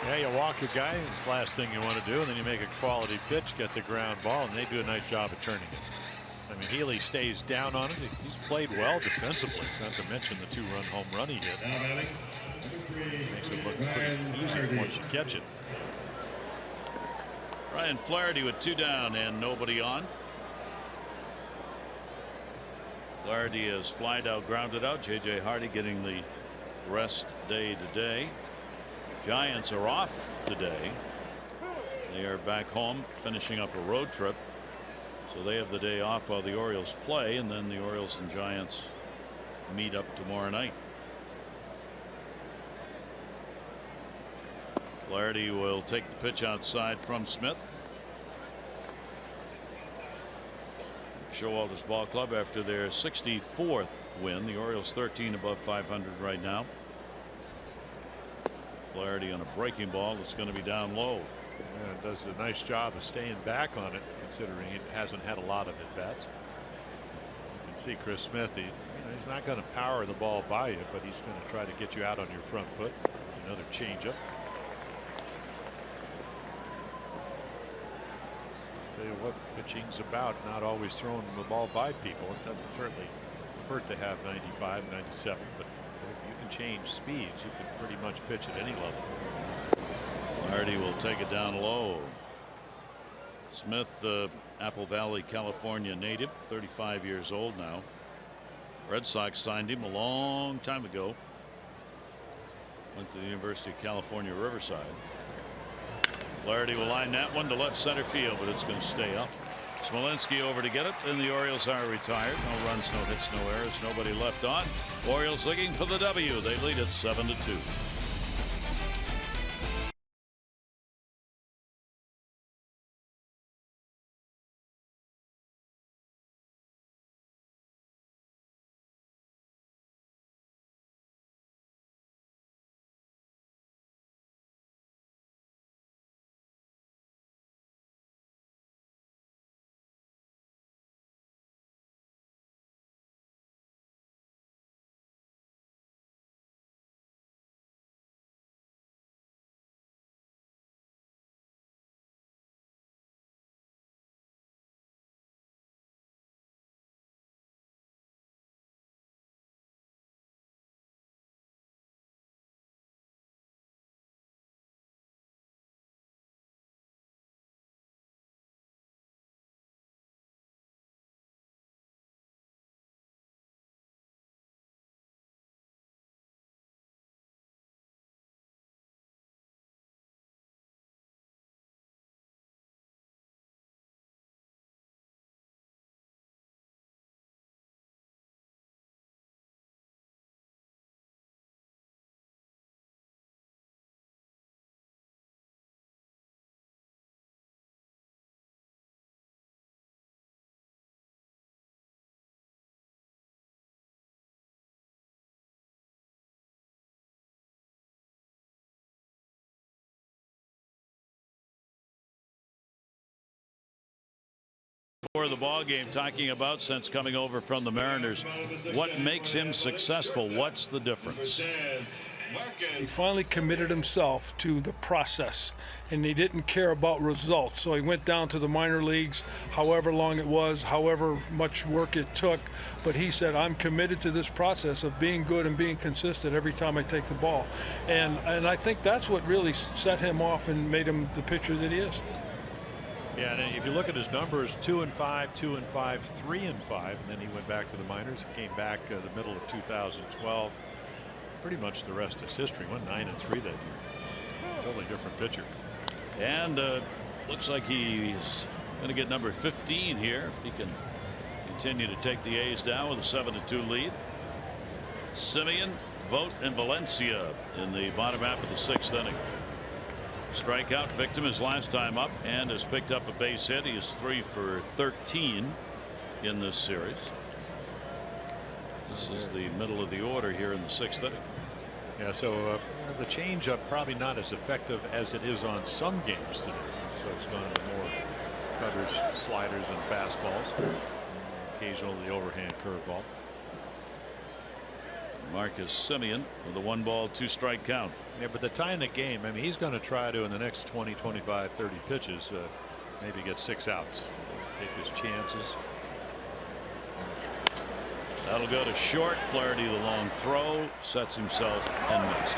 Yeah, you walk a guy, it's the last thing you want to do, and then you make a quality pitch, get the ground ball, and they do a nice job of turning it. I mean, Healy stays down on it. He's played well defensively, not to mention the 2-run home run he hit. Makes it look pretty easy once you catch it. Ryan Flaherty with 2 down and nobody on. Flaherty is flied out, grounded out. J.J. Hardy getting the rest day today. Giants are off today. They are back home finishing up a road trip. So they have the day off while the Orioles play, and then the Orioles and Giants meet up tomorrow night. Flaherty will take the pitch outside from Smith. Showalter's Ball Club after their 64th win. The Orioles 13 above 500 right now. Flaherty on a breaking ball that's going to be down low. Yeah, it does a nice job of staying back on it, considering it hasn't had a lot of at bats. You can see Chris Smith. He's not going to power the ball by you, but he's going to try to get you out on your front foot. Another changeup. Tell you what pitching's about, not always throwing the ball by people. It doesn't certainly hurt to have 95, 97, but if you can change speeds, you can pretty much pitch at any level. Flaherty will take it down low. Smith, Apple Valley, California native, 35 years old now. Red Sox signed him a long time ago. Went to the University of California, Riverside. Flaherty will line that one to left center field, but it's going to stay up. Smolinski over to get it, and the Orioles are retired. No runs, no hits, no errors, nobody left on. Orioles looking for the W. They lead it 7-2. For the ball game, talking about since coming over from the Mariners, what makes him successful? What's the difference? He finally committed himself to the process, and he didn't care about results. So he went down to the minor leagues, however long it was, however much work it took. But he said, I'm committed to this process of being good and being consistent every time I take the ball. And I think that's what really set him off and made him the pitcher that he is. Yeah, and if you look at his numbers, 2-5, 2-5, 3-5, and then he went back to the minors. He came back the middle of 2012. Pretty much the rest is history. Went 9-3 that year. Totally different pitcher. And looks like he's going to get number 15 here if he can continue to take the A's down with a 7-2 lead. Semien, Vogt, and Valencia in the bottom half of the 6th inning. Strikeout victim his last time up and has picked up a base hit. He is 3 for 13 in this series. This is the middle of the order here in the 6th inning. Yeah, so the changeup probably not as effective as it is on some games today. So it's going to more cutters, sliders, and fastballs. Occasionally the overhand curveball. Marcus Semien with a 1-ball 2-strike count. Yeah, but the tie in the game, I mean, he's going to try to in the next 20, 25, 30 pitches maybe get 6 outs. Take his chances. That'll go to short. Flaherty the long throw, sets himself and makes it.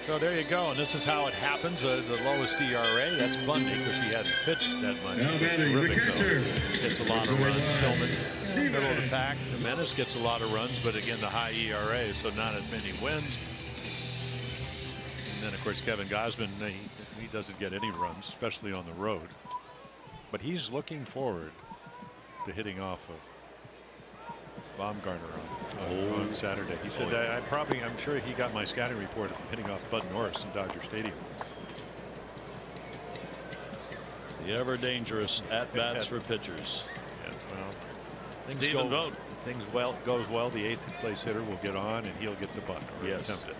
So there you go, and this is how it happens. The lowest ERA, that's Bundy because he hadn't pitched that much. Now batting the catcher. Gets a lot of runs. Tillman, middle of the pack. Jimenez gets a lot of runs, but again, the high ERA, so not as many wins. And then, of course, Kevin Gausman, he doesn't get any runs, especially on the road. But he's looking forward to hitting off of Baumgartner on Saturday. He said, I'm sure he got my scouting report of hitting off Bud Norris in Dodger Stadium. The ever dangerous at bats for pitchers. Yeah, well, Stephen Vogt. Things goes well. The 8th place hitter will get on and he'll get the bunt or attempt it.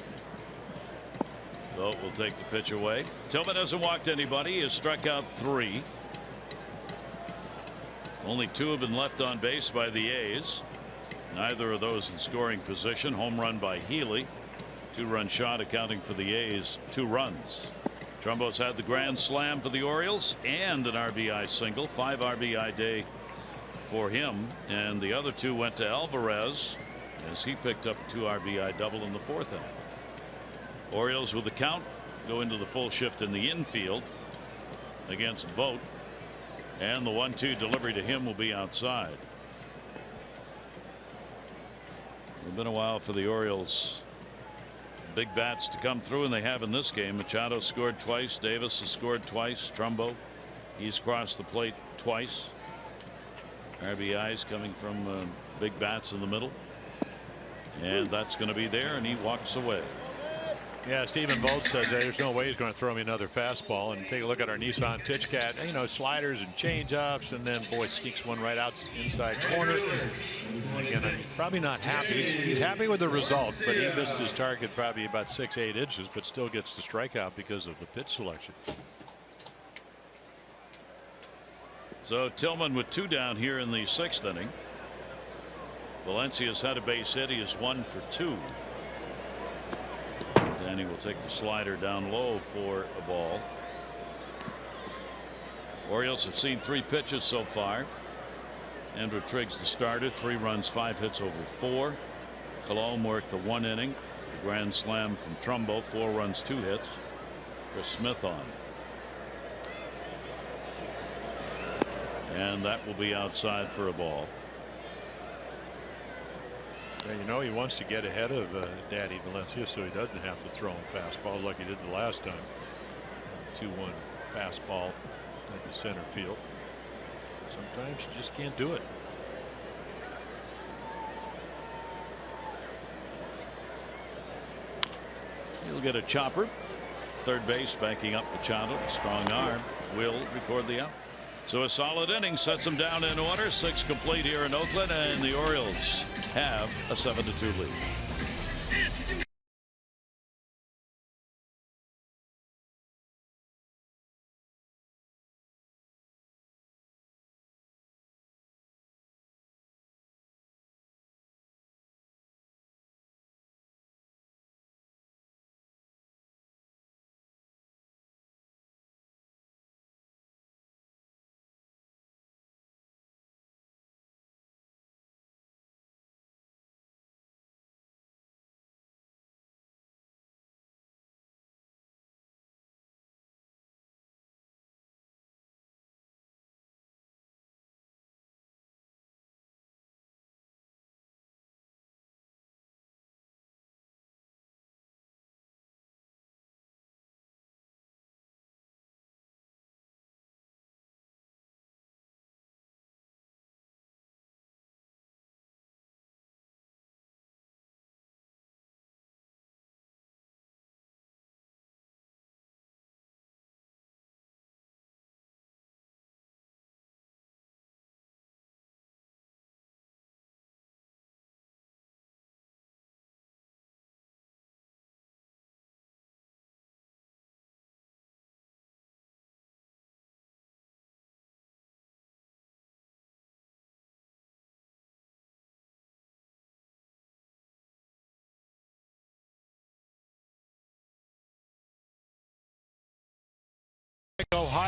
Vogt will take the pitch away. Tillman hasn't walked anybody. He has struck out 3. Only 2 have been left on base by the A's. Neither of those in scoring position. Home run by Healy. 2-run shot accounting for the A's 2 runs. Trumbo's had the grand slam for the Orioles and an RBI single. 5 RBI day for him, and the other 2 went to Alvarez as he picked up a 2 RBI double in the 4th inning. Orioles with the count go into the full shift in the infield against Vogt, and the 1-2 delivery to him will be outside. It's been a while for the Orioles big bats to come through, and they have in this game. Machado scored twice. Davis has scored twice. Trumbo, he's crossed the plate twice. RBIs coming from big bats in the middle, and that's going to be there, and he walks away. Yeah, Stephen Vogt says there's no way he's going to throw me another fastball. And take a look at our Nissan Pitch Cat. You know, sliders and changeups, and then boy, sneaks one right out inside corner. And again, he's probably not happy. He's happy with the result, but he missed his target probably about 6-8 inches, but still gets the strikeout because of the pitch selection. So Tillman with 2 down here in the 6th inning. Valencia's had a base hit. He is 1 for 2. And he will take the slider down low for a ball. Orioles have seen 3 pitches so far. Andrew Triggs the starter, 3 runs, 5 hits over 4. Colon worked the 1 inning. The grand slam from Trumbo, 4 runs, 2 hits. Chris Smith on. And that will be outside for a ball. You know, he wants to get ahead of Daddy Valencia so he doesn't have to throw him fastballs like he did the last time. 2-1 fastball into center field. Sometimes you just can't do it. He'll get a chopper. Third base backing up Machado. A strong arm will record the out. So a solid inning sets them down in order. 6 complete here in Oakland, and the Orioles have a 7-2 lead.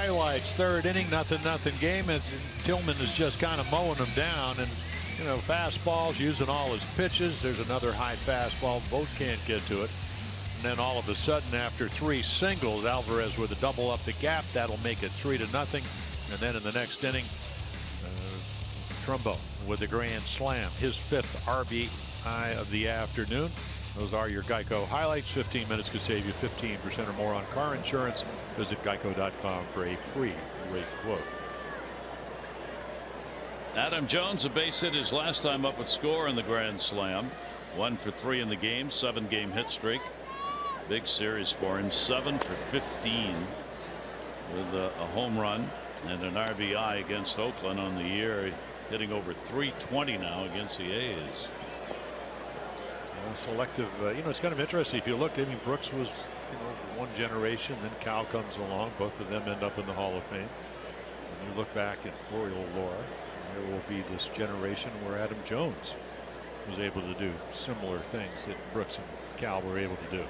highlights. Third inning, nothing game. And Tillman is just kind of mowing them down. And, you know, fastballs, using all his pitches. There's another high fastball. Both can't get to it. And then all of a sudden, after 3 singles, Alvarez with a double up the gap. That'll make it 3-0. And then in the next inning, Trumbo with a grand slam, his 5th RBI of the afternoon. Those are your Geico highlights. 15 minutes could save you 15% or more on car insurance. Visit geico.com for a free rate quote. Adam Jones, a base hit his last time up with score in the grand slam. 1 for 3 in the game, 7-game hit streak. Big series for him, 7 for 15 with a home run and an RBI against Oakland on the year, hitting over 320 now against the A's. Selective, you know, it's kind of interesting if you look. I mean, Brooks was, you know, one generation, then Cal comes along. Both of them end up in the Hall of Fame. When you look back at Oriole lore, there will be this generation where Adam Jones was able to do similar things that Brooks and Cal were able to do.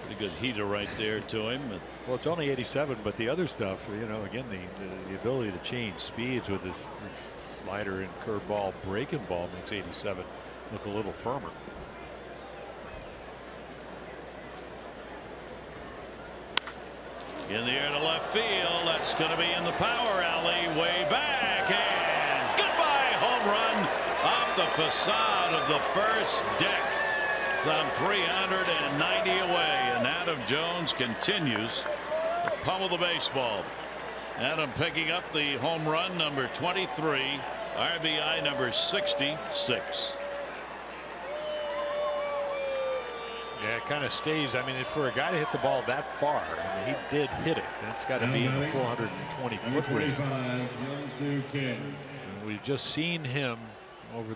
Pretty good heater right there to him. Well, it's only 87, but the other stuff, you know, again, the ability to change speeds with his slider and curveball, breaking ball makes 87 look a little firmer. In the air to left field. That's going to be in the power alley, way back, and goodbye home run off the facade of the first deck. Some 390 away, and Adam Jones continues to pummel the baseball. Adam picking up the home run number 23, RBI number 66. Yeah, it kind of stays. I mean, for a guy to hit the ball that far, I mean, he did hit it. That's got to be in the 420-foot range. And we've just seen him over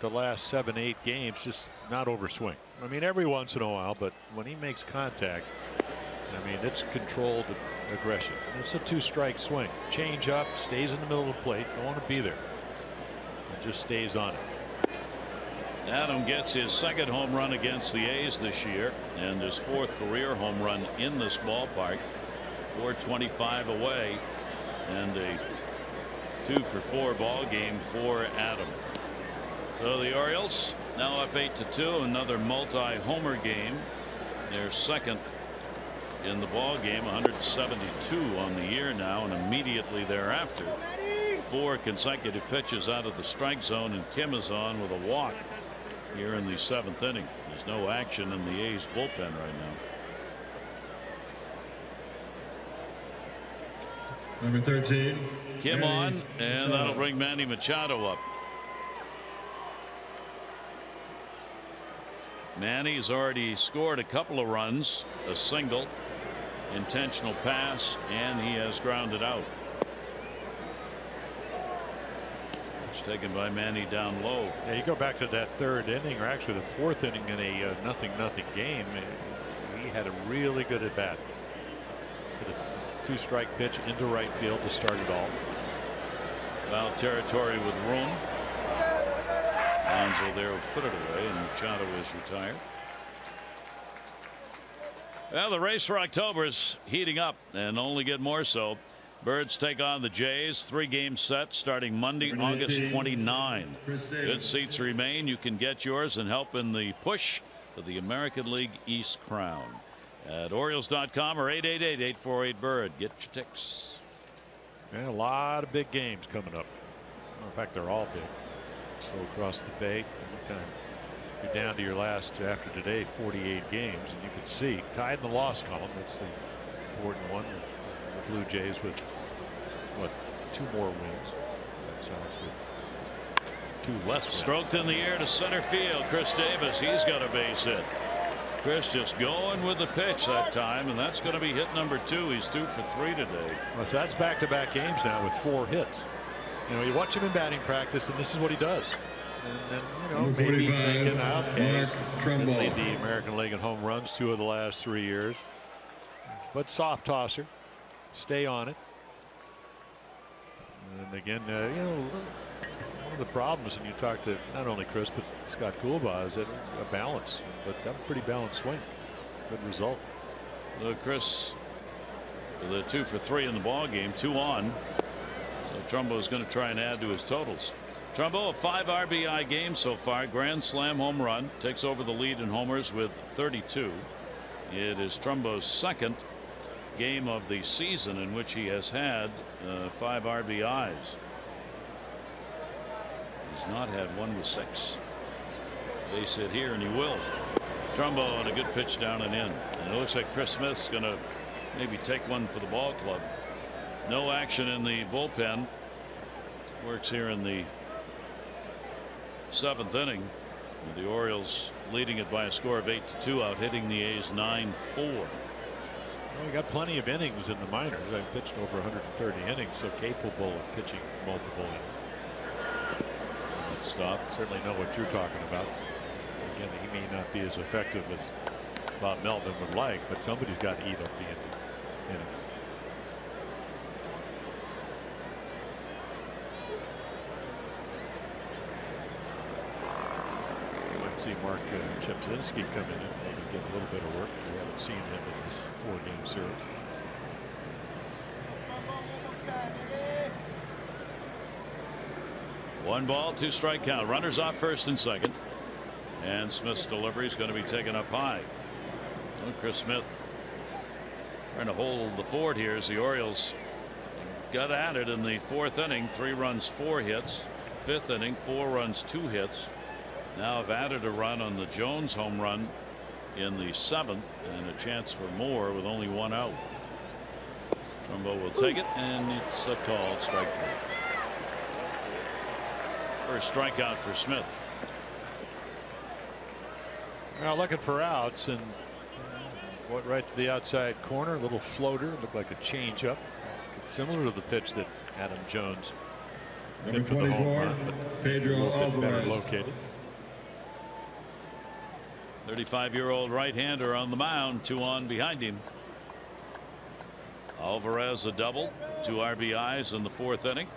the last 7-8 games, just not overswing. I mean, every once in a while, but when he makes contact, I mean, it's controlled aggression. It's a 2-strike swing. Change up, stays in the middle of the plate, don't want to be there. It just stays on it. Adam gets his 2nd home run against the A's this year and his 4th career home run in this ballpark. 425 away, and a 2-for-4 ball game for Adam. So the Orioles now up 8-2. Another multi-homer game. Their 2nd in the ball game, 172 on the year now, and immediately thereafter 4 consecutive pitches out of the strike zone, and Kim is on with a walk here in the 7th inning. There's no action in the A's bullpen right now. Number 13. Kim on, and that'll bring Manny Machado up. Manny's already scored a couple of runs, a single, intentional pass, and he has grounded out. It's taken by Manny down low. Yeah, you go back to that 3rd inning, or actually the 4th inning in a 0-0 game. He had a really good at bat. Hit a 2-strike pitch into right field to start it all. Foul territory with room. Alonso there will put it away, and Machado is retired. Well, the race for October is heating up, and only get more so. Birds take on the Jays. 3-game set starting Monday, August 29. Good seats remain. You can get yours and help in the push for the American League East crown at Orioles.com or 888-848-BIRD. Get your ticks. And a lot of big games coming up. In fact, they're all big. Go across the bay. Anytime you're down to your last, after today, 48 games, and you can see tied in the loss column. That's the important one. The Blue Jays with what, 2 more wins. Red Sox with 2 less wins. Stroked in the air to center field. Chris Davis, he's got a base hit. Chris just going with the pitch that time, and that's going to be hit number 2. He's 2 for 3 today. Well, so that's back-to-back games now with 4 hits. You know, you watch him in batting practice, and this is what he does. And then, you know, maybe thinking, okay, didn't lead the American League in home runs 2 of the last 3 years. But soft tosser, stay on it. And again, you know, one of the problems, and you talk to not only Chris but Scott Coolbaugh, is that a balance. But that was a pretty balanced swing. Good result. So Chris The 2 for 3 in the ball game, 2 on. So Trumbo is going to try and add to his totals. Trumbo, a 5 RBI game so far. Grand slam home run, takes over the lead in homers with 32. It is Trumbo's second game of the season in which he has had 5 RBIs. He's not had one with 6. Base hit here, and he will. Trumbo on a good pitch down and in. And it looks like Chris Smith's going to maybe take one for the ball club. No action in the bullpen. Works here in the 7th inning. With the Orioles leading it by a score of 8-2, out hitting the A's 9-4. Well, we got plenty of innings in the minors. I've pitched over 130 innings, so capable of pitching multiple innings. Stop. Certainly know what you're talking about. Again, he may not be as effective as Bob Melvin would like, but somebody's got to eat up the innings. You might see Mark Chepzinski come in and maybe get a little bit of work. We haven't seen him in this 4-game series. One ball, 2 strike count. Runners off first and second. And Smith's delivery is going to be taken up high. Well, Chris Smith trying to hold the fort here as the Orioles got at it in the 4th inning. 3 runs, 4 hits. 5th inning, 4 runs, 2 hits. Now have added a run on the Jones home run in the 7th, and a chance for more with only 1 out. Trumbo will take it, and it's a called strike 3. First strikeout for Smith. Now looking for outs, and what right to the outside corner, a little floater, looked like a changeup, similar to the pitch that Adam Jones Number hit for the home 24, run, but Pedro a little bit better Alvarez. located. 35-year-old right-hander on the mound, 2 on behind him. Alvarez a double, 2 RBIs in the 4th inning.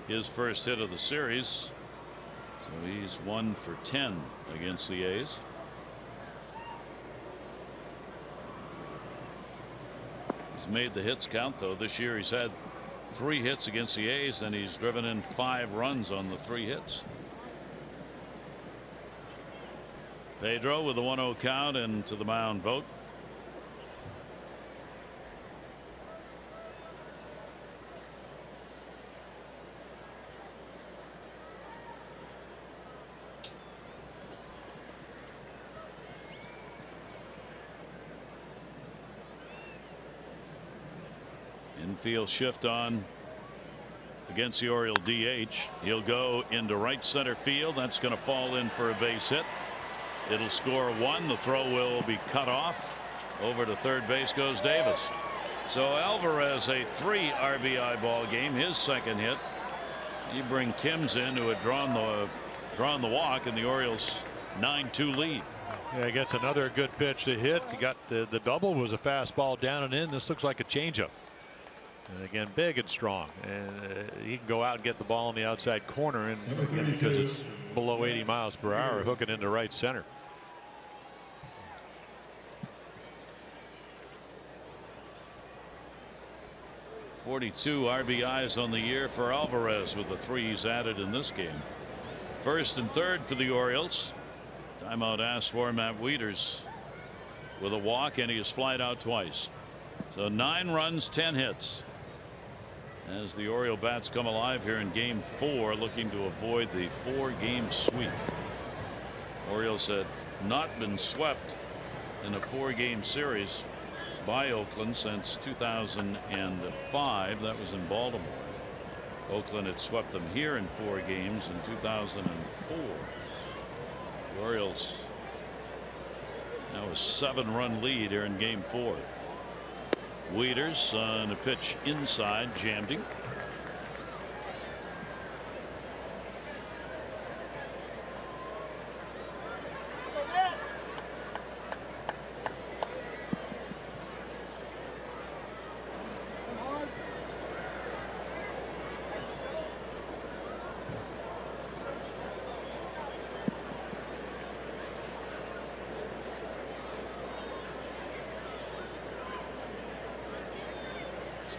His first hit of the series. So he's 1 for 10 against the A's. He's made the hits count, though. This year he's had 3 hits against the A's, and he's driven in 5 runs on the 3 hits. Pedro with a 1-0 count and to the mound vote. Infield shift on against the Oriole DH. He'll go into right center field. That's going to fall in for a base hit. It'll score 1. The throw will be cut off. Over to third base goes Davis. So Alvarez, a 3 RBI ball game, his second hit. You bring Kims in, who had drawn the walk, and the Orioles 9-2 lead. Yeah, he gets another good pitch to hit. He got the double was a fastball down and in. This looks like a changeup. And again, big and strong, and he can go out and get the ball in the outside corner, and again, because it's below 80 miles per hour, hook it into right center. .42 RBIs on the year for Alvarez, with the 3 he's added in this game. First and third for the Orioles. Timeout asked for Matt Wieters with a walk, and he has flied out twice. So 9 runs, 10 hits. As the Oriole bats come alive here in game 4, looking to avoid the 4-game sweep. Orioles had not been swept in a 4-game series by Oakland since 2005. That was in Baltimore. Oakland had swept them here in 4 games in 2004. The Orioles now a 7-run lead here in game 4. Wieters on a pitch inside, jammed him.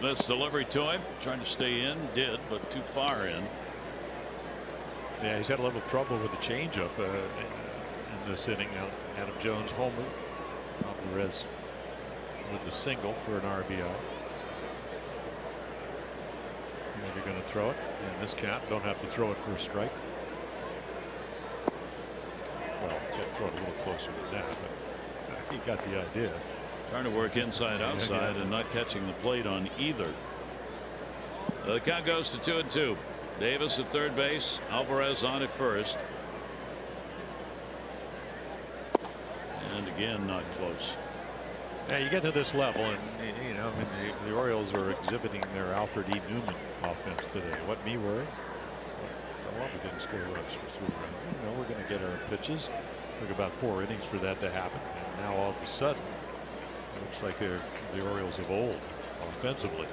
Smith's delivery to him, trying to stay in, did, but too far in. Yeah, he's had a little trouble with the changeup in this inning. Adam Jones homer. Alvarez with the single for an RBI. And you're going to throw it in this count. Don't have to throw it for a strike. Well, got to throw it a little closer than that, but he got the idea. Trying to work inside outside and not catching the plate on either. The count goes to 2-2. Davis at third base, Alvarez on at first. And again, not close. Yeah, you get to this level, and you know, I mean, the Orioles are exhibiting their Alfred E. Newman offense today. What me worry? So well, we didn't score runs for 3 rounds. You know, we're going to get our pitches. Took about 4 innings for that to happen, and now all of a sudden, it looks like they're the Orioles of old offensively.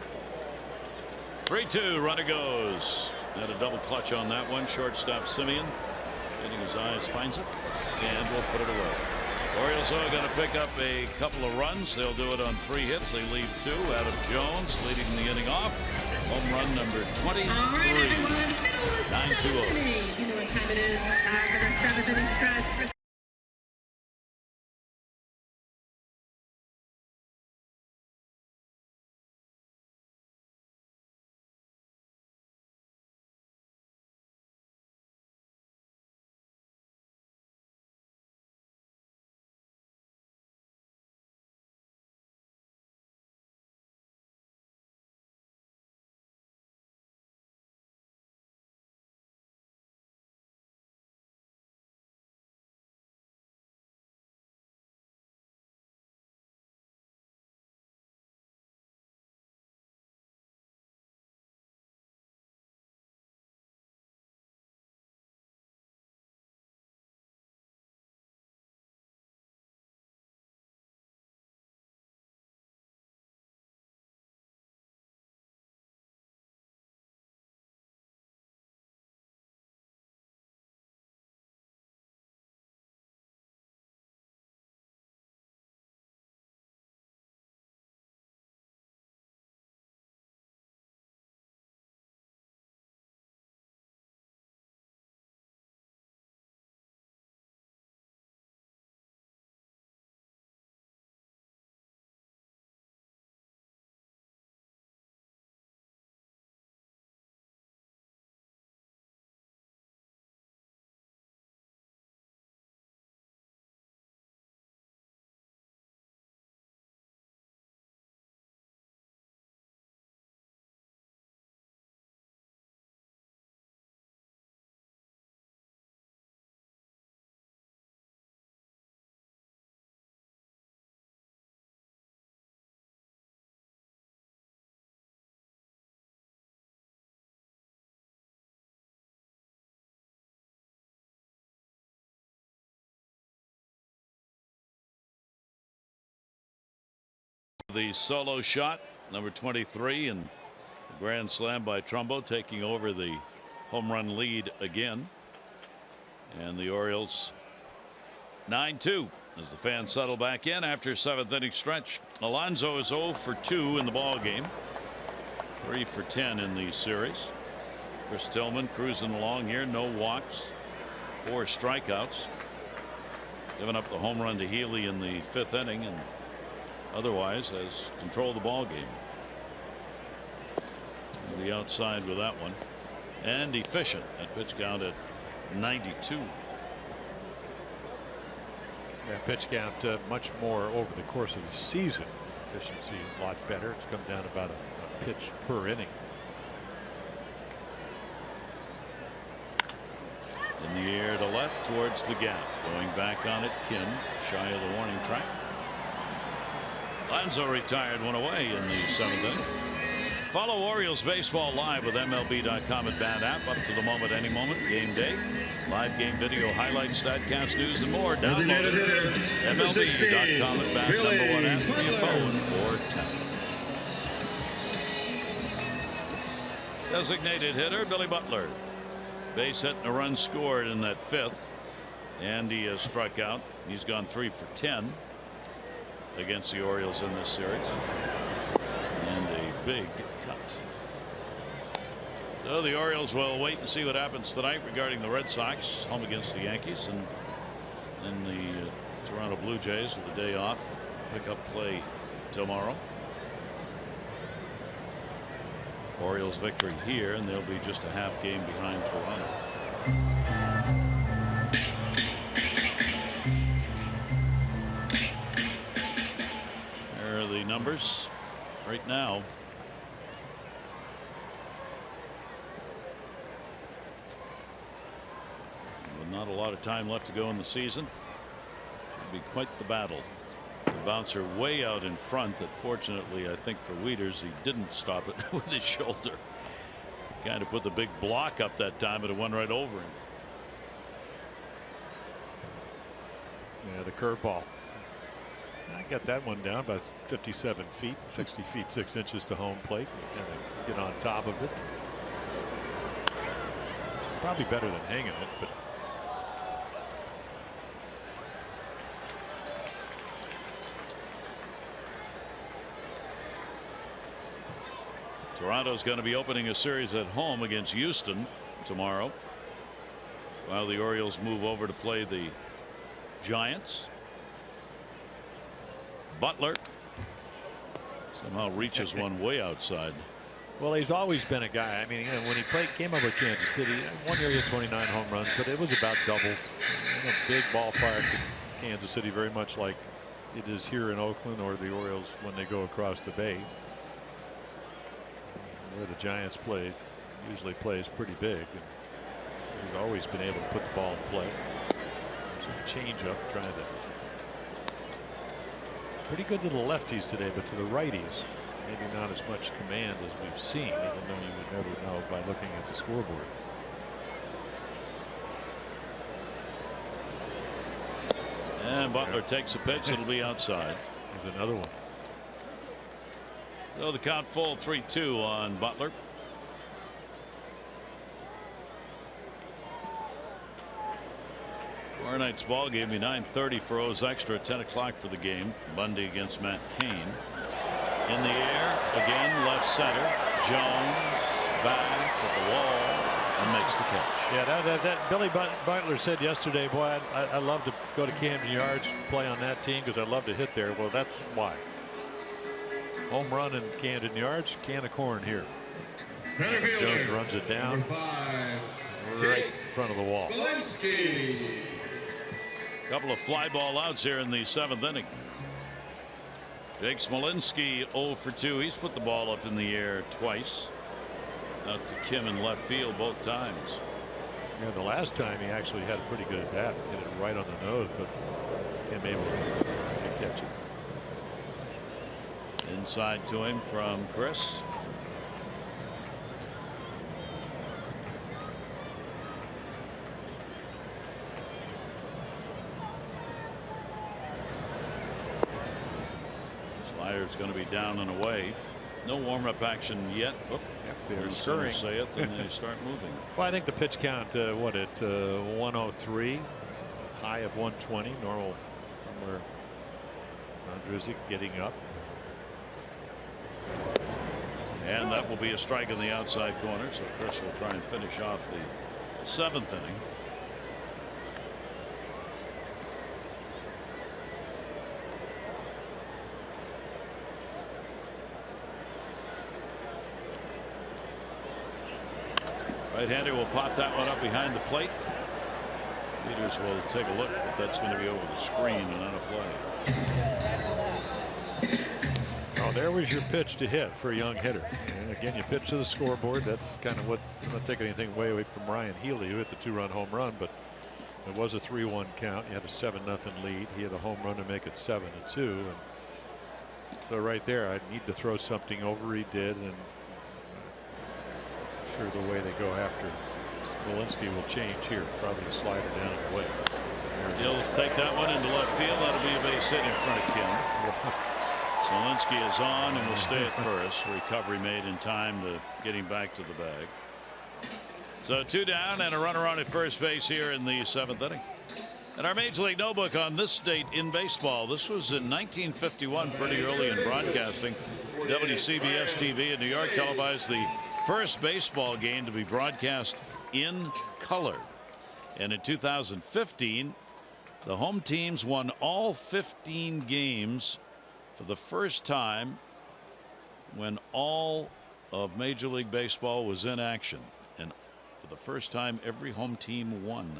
3-2, runner goes. Had a double clutch on that one. Shortstop Simeon, shading his eyes, finds it, and will put it away. Orioles are going to pick up a couple of runs. They'll do it on 3 hits. They leave 2. Adam Jones leading the inning off. Home run number 23. 9-2-0. You know what time it is. Time for the 7th inning stretch. The solo shot, number 23, and a grand slam by Trumbo, taking over the home run lead again. And the Orioles 9-2 as the fans settle back in after 7th inning stretch. Alonso is 0 for 2 in the ball game, 3 for 10 in the series. Chris Tillman cruising along here, no walks, 4 strikeouts, giving up the home run to Healy in the 5th inning, and otherwise has controlled the ball game. The outside with that one, and efficient at pitch count at 92. Yeah, pitch count much more over the course of the season. Efficiency a lot better. It's come down about a pitch per inning. In the air to left towards the gap, going back on it. Kim shy of the warning track. Alonso retired one away in the 7th inning. Follow Orioles baseball live with MLB.com at Bat app, up to the moment, any moment, game day, live game video, highlights, statcast, news, and more. Download it. MLB.com at Bat, #1 app via phone or tablet. Designated hitter Billy Butler. Base hit and a run scored in that 5th, and he has struck out. He's gone 3 for 10 against the Orioles in this series. And a big cut. So the Orioles will wait and see what happens tonight regarding the Red Sox home against the Yankees, and then the Toronto Blue Jays with the day off pick up play tomorrow. Orioles victory here, and they'll be just a half game behind Toronto. There are the numbers right now. With not a lot of time left to go in the season, should be quite the battle. The bouncer way out in front that fortunately I think for Wieters he didn't stop it with his shoulder. He kind of put the big block up that time, but it went right over him. Yeah, the curveball. I got that one down about 57 feet, 60 feet 6 inches to home plate. Gotta get on top of it. Probably better than hanging it, but Toronto's going to be opening a series at home against Houston tomorrow, while the Orioles move over to play the Giants. Butler somehow reaches one way outside. well, he's always been a guy. I mean, when he came up with Kansas City, 1 year he had 29 home runs, but it was about doubles. In a big ballpark in Kansas City, very much like it is here in Oakland or the Orioles when they go across the bay. Where the Giants usually plays pretty big, and he's always been able to put the ball in play. Some change up, trying to pretty good to the lefties today, but to the righties maybe not as much command as we've seen, even though you would never know by looking at the scoreboard. And Butler takes a pitch. It'll be outside. There's another one. So the count full, 3-2 on Butler. Tomorrow night's ball game be 9:30 for O's Extra, 10 o'clock for the game. Bundy against Matt Cain. In the air again, left center. Jones back at the wall and makes the catch. Yeah, that Billy Butler said yesterday, boy, I love to go to Camden Yards, play on that team because I love to hit there. Well, that's why. Home run in Camden Yards, can of corn here. Jones runs it down right in front of the wall. Couple of fly ball outs here in the 7th inning. Jake Smolinski 0 for 2. He's put the ball up in the air twice. Out to Kim in left field both times. Yeah, the last time he actually had a pretty good at bat, hit it right on the nose, but Kim able to catch it. Inside to him from Chris. Slider's going to be down and away. No warm-up action yet. Oh, they're scurrying. Say it, then they start moving. Well, I think the pitch count, what at 103, high of 120, normal somewhere. Andrusik getting up. And that will be a strike in the outside corner. So Chris will try and finish off the 7th inning. Right-hander will pop that one up behind the plate. Wieters will take a look, but that's going to be over the screen and on a play. Oh, there was your pitch to hit for a young hitter. And again, you pitch to the scoreboard. That's kind of what, I'm not taking anything away from Ryan Healy, who hit the 2-run home run, but it was a 3-1 count. You had a 7-0 lead. He had a home run to make it 7-2. And so right there, I need to throw something over. He did, and I'm sure the way they go after Smolinski will change here. Probably a slider down and away. He'll take that one into left field. That'll be a base hit in front of Kim. Smolinski is on and will stay at first. Recovery made in time to get him back to the bag. So 2 down and a runner on at first base here in the 7th inning. And our Major League Notebook on this date in baseball. This was in 1951, pretty early in broadcasting. WCBS TV in New York televised the first baseball game to be broadcast in color. And in 2015, the home teams won all 15 games for the first time when all of Major League Baseball was in action. And for the first time, every home team won.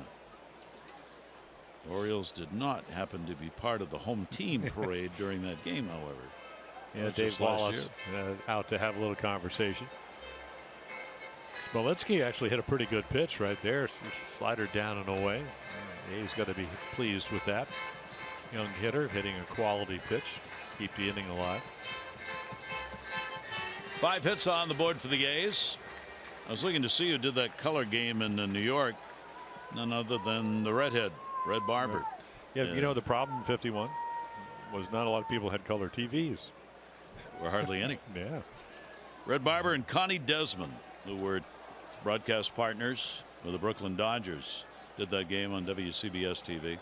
The Orioles did not happen to be part of the home team parade during that game, however. Yeah, Dave Wallace out to have a little conversation. Smolensky actually hit a pretty good pitch right there. Slider down and away. He's got to be pleased with that. Young hitter hitting a quality pitch. Keep the inning alive. 5 hits on the board for the A's. I was looking to see who did that color game in New York. None other than the redhead, Red Barber. Yeah, you know the problem in 51 was not a lot of people had color TVs. Or hardly any. Yeah. Red Barber and Connie Desmond, who were broadcast partners with the Brooklyn Dodgers, did that game on WCBS TV.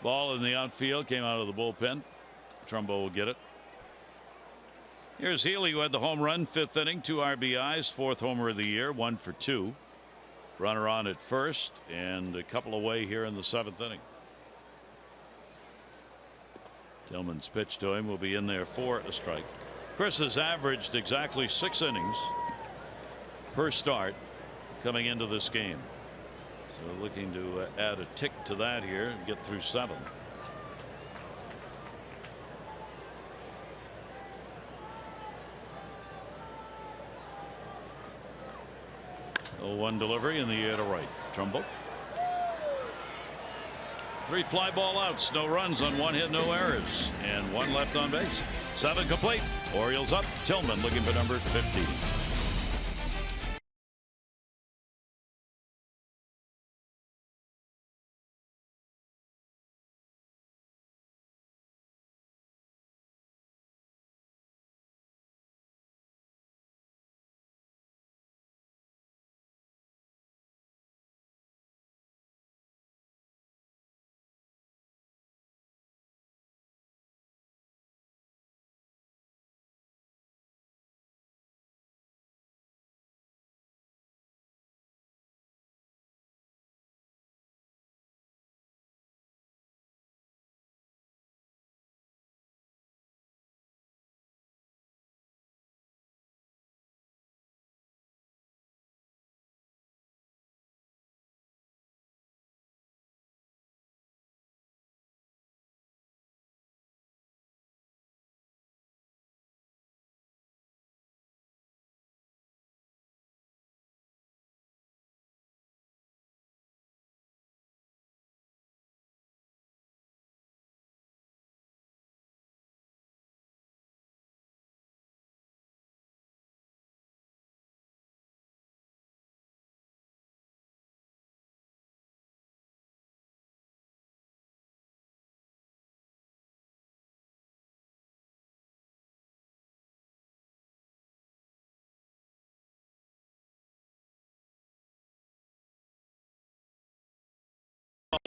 Ball in the outfield, came out of the bullpen. Trumbo will get it. Here's Healy, who had the home run, 5th inning, 2 RBIs, 4th homer of the year, 1 for 2. Runner on at first and a couple away here in the 7th inning. Tillman's pitch to him will be in there for a strike. Chris has averaged exactly 6 innings per start coming into this game. So looking to add a tick to that here and get through 7. One delivery in the air to right. Trumbo. 3 fly ball outs, no runs on 1 hit, no errors, and 1 left on base. 7 complete. Orioles up. Tillman looking for number 15.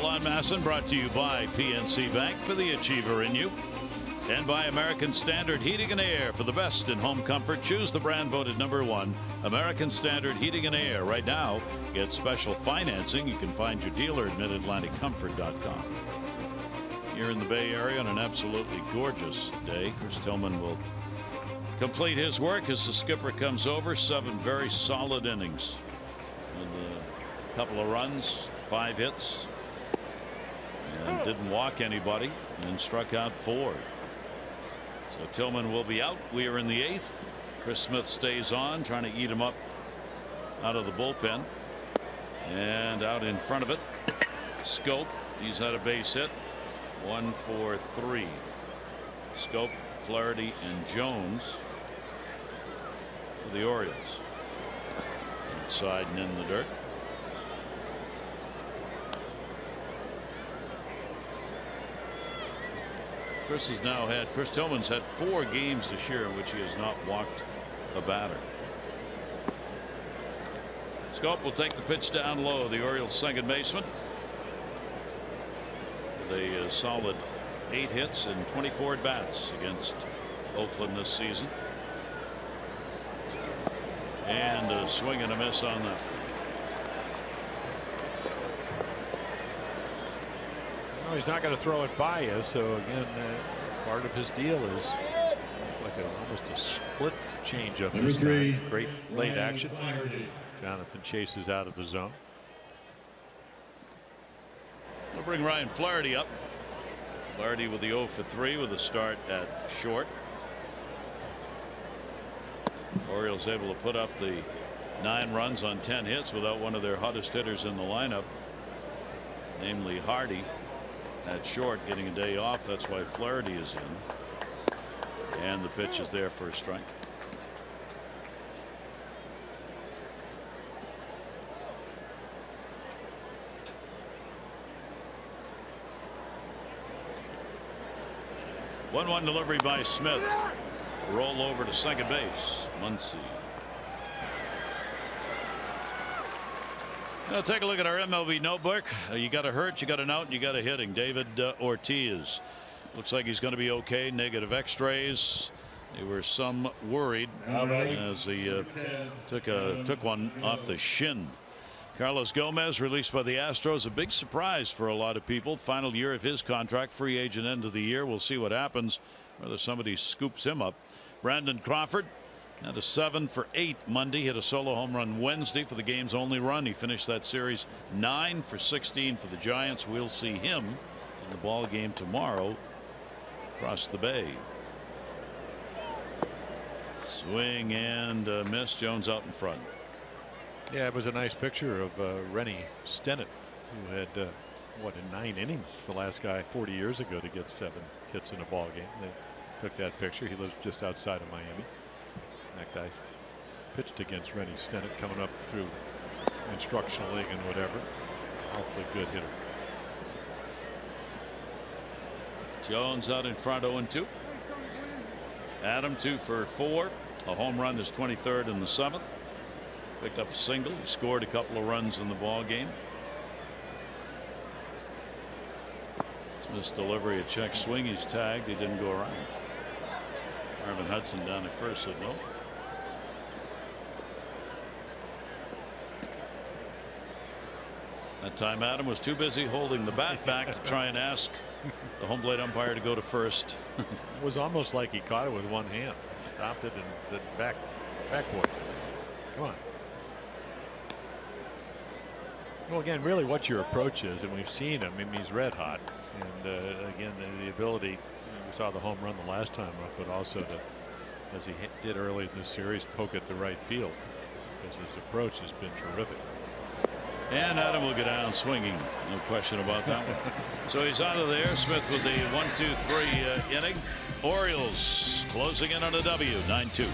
Lon Masson brought to you by PNC Bank for the achiever in you, and by American Standard Heating and Air for the best in home comfort. Choose the brand voted #1, American Standard Heating and Air. Right now, get special financing. You can find your dealer at MidAtlanticComfort.com. Here in the Bay Area on an absolutely gorgeous day, Chris Tillman will complete his work as the skipper comes over. 7 very solid innings with a couple of runs, 5 hits. And didn't walk anybody and struck out 4. So Tillman will be out. We are in the 8th. Chris Smith stays on, trying to eat him up out of the bullpen. And out in front of it, Schoop. He's had a base hit. 1 for 3. Schoop, Flaherty, and Jones for the Orioles. Inside and in the dirt. Chris Tillman's had 4 games this year in which he has not walked a batter. Schoop will take the pitch down low. The Orioles' second baseman with a solid 8 hits and 24 at bats against Oakland this season. And a swing and a miss on that. No, he's not going to throw it by you. So again, part of his deal is like almost a split changeup. Number 3, great late action. Jonathan chases out of the zone. We'll bring Ryan Flaherty up. Flaherty with the 0 for 3 with a start at short. Orioles able to put up the 9 runs on 10 hits without one of their hottest hitters in the lineup, namely Hardy at short, getting a day off. That's why Flaherty is in. And the pitch is there for a strike. One delivery by Smith. Roll over to second base. Muncy. Now take a look at our MLB notebook. You got a hurt, you got an out, and you got a hitting. David Ortiz looks like he's going to be okay. Negative X-rays. They were some worried as he took one off the shin. Carlos Gomez released by the Astros, a big surprise for a lot of people. Final year of his contract, free agent end of the year. We'll see what happens, whether somebody scoops him up. Brandon Crawford had a 7 for 8 Monday, hit a solo home run Wednesday for the game's only run. He finished that series 9 for 16 for the Giants. We'll see him in the ball game tomorrow across the bay. Swing and miss. Jones out in front. Yeah, it was a nice picture of Rennie Stennett, who had what, in 9 innings, the last guy 40 years ago to get 7 hits in a ball game. They took that picture. He lives just outside of Miami. That guy pitched against Rennie Stennett, coming up through instructional league and whatever. Awfully good hitter. Jones out in front, 0-2. Adam 2 for 4. A home run, his 23rd in the 7th. Picked up a single. He scored a couple of runs in the ball game. Smith's delivery, a check swing. He's tagged. He didn't go around. Marvin Hudson down at first said no. That time Adam was too busy holding the bat back to try and ask the home plate umpire to go to first. It was almost like he caught it with one hand. Stopped it and then backward. Come on. Well, again, really what your approach is, and we've seen him. I mean, he's red hot, and again, the ability. We saw the home run the last time up, but also to, as he did early in this series, poke at the right field, because his approach has been terrific. And Adam will get down swinging, no question about that one. So he's out of there. Smith with the 1-2-3 inning. Orioles closing in on a W, 9-2.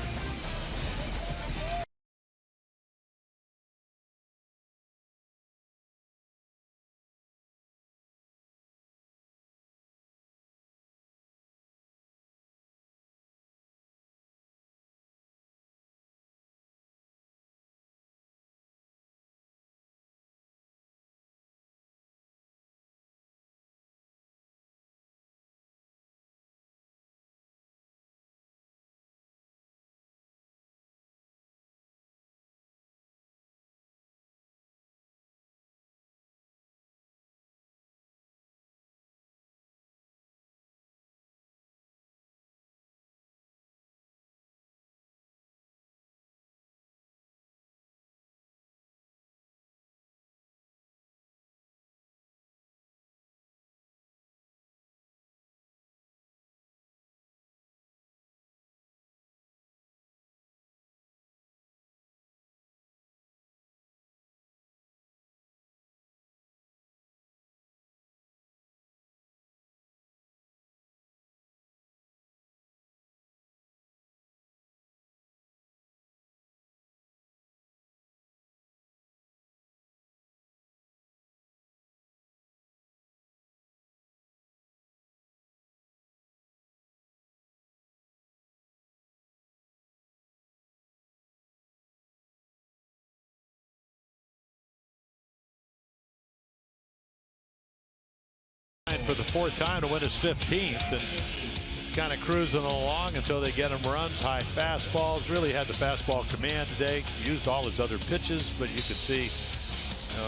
For the 4th time to win his 15th, and kind of cruising along until they get him runs, high fastballs. Really had the fastball command today. Used all his other pitches, but you could see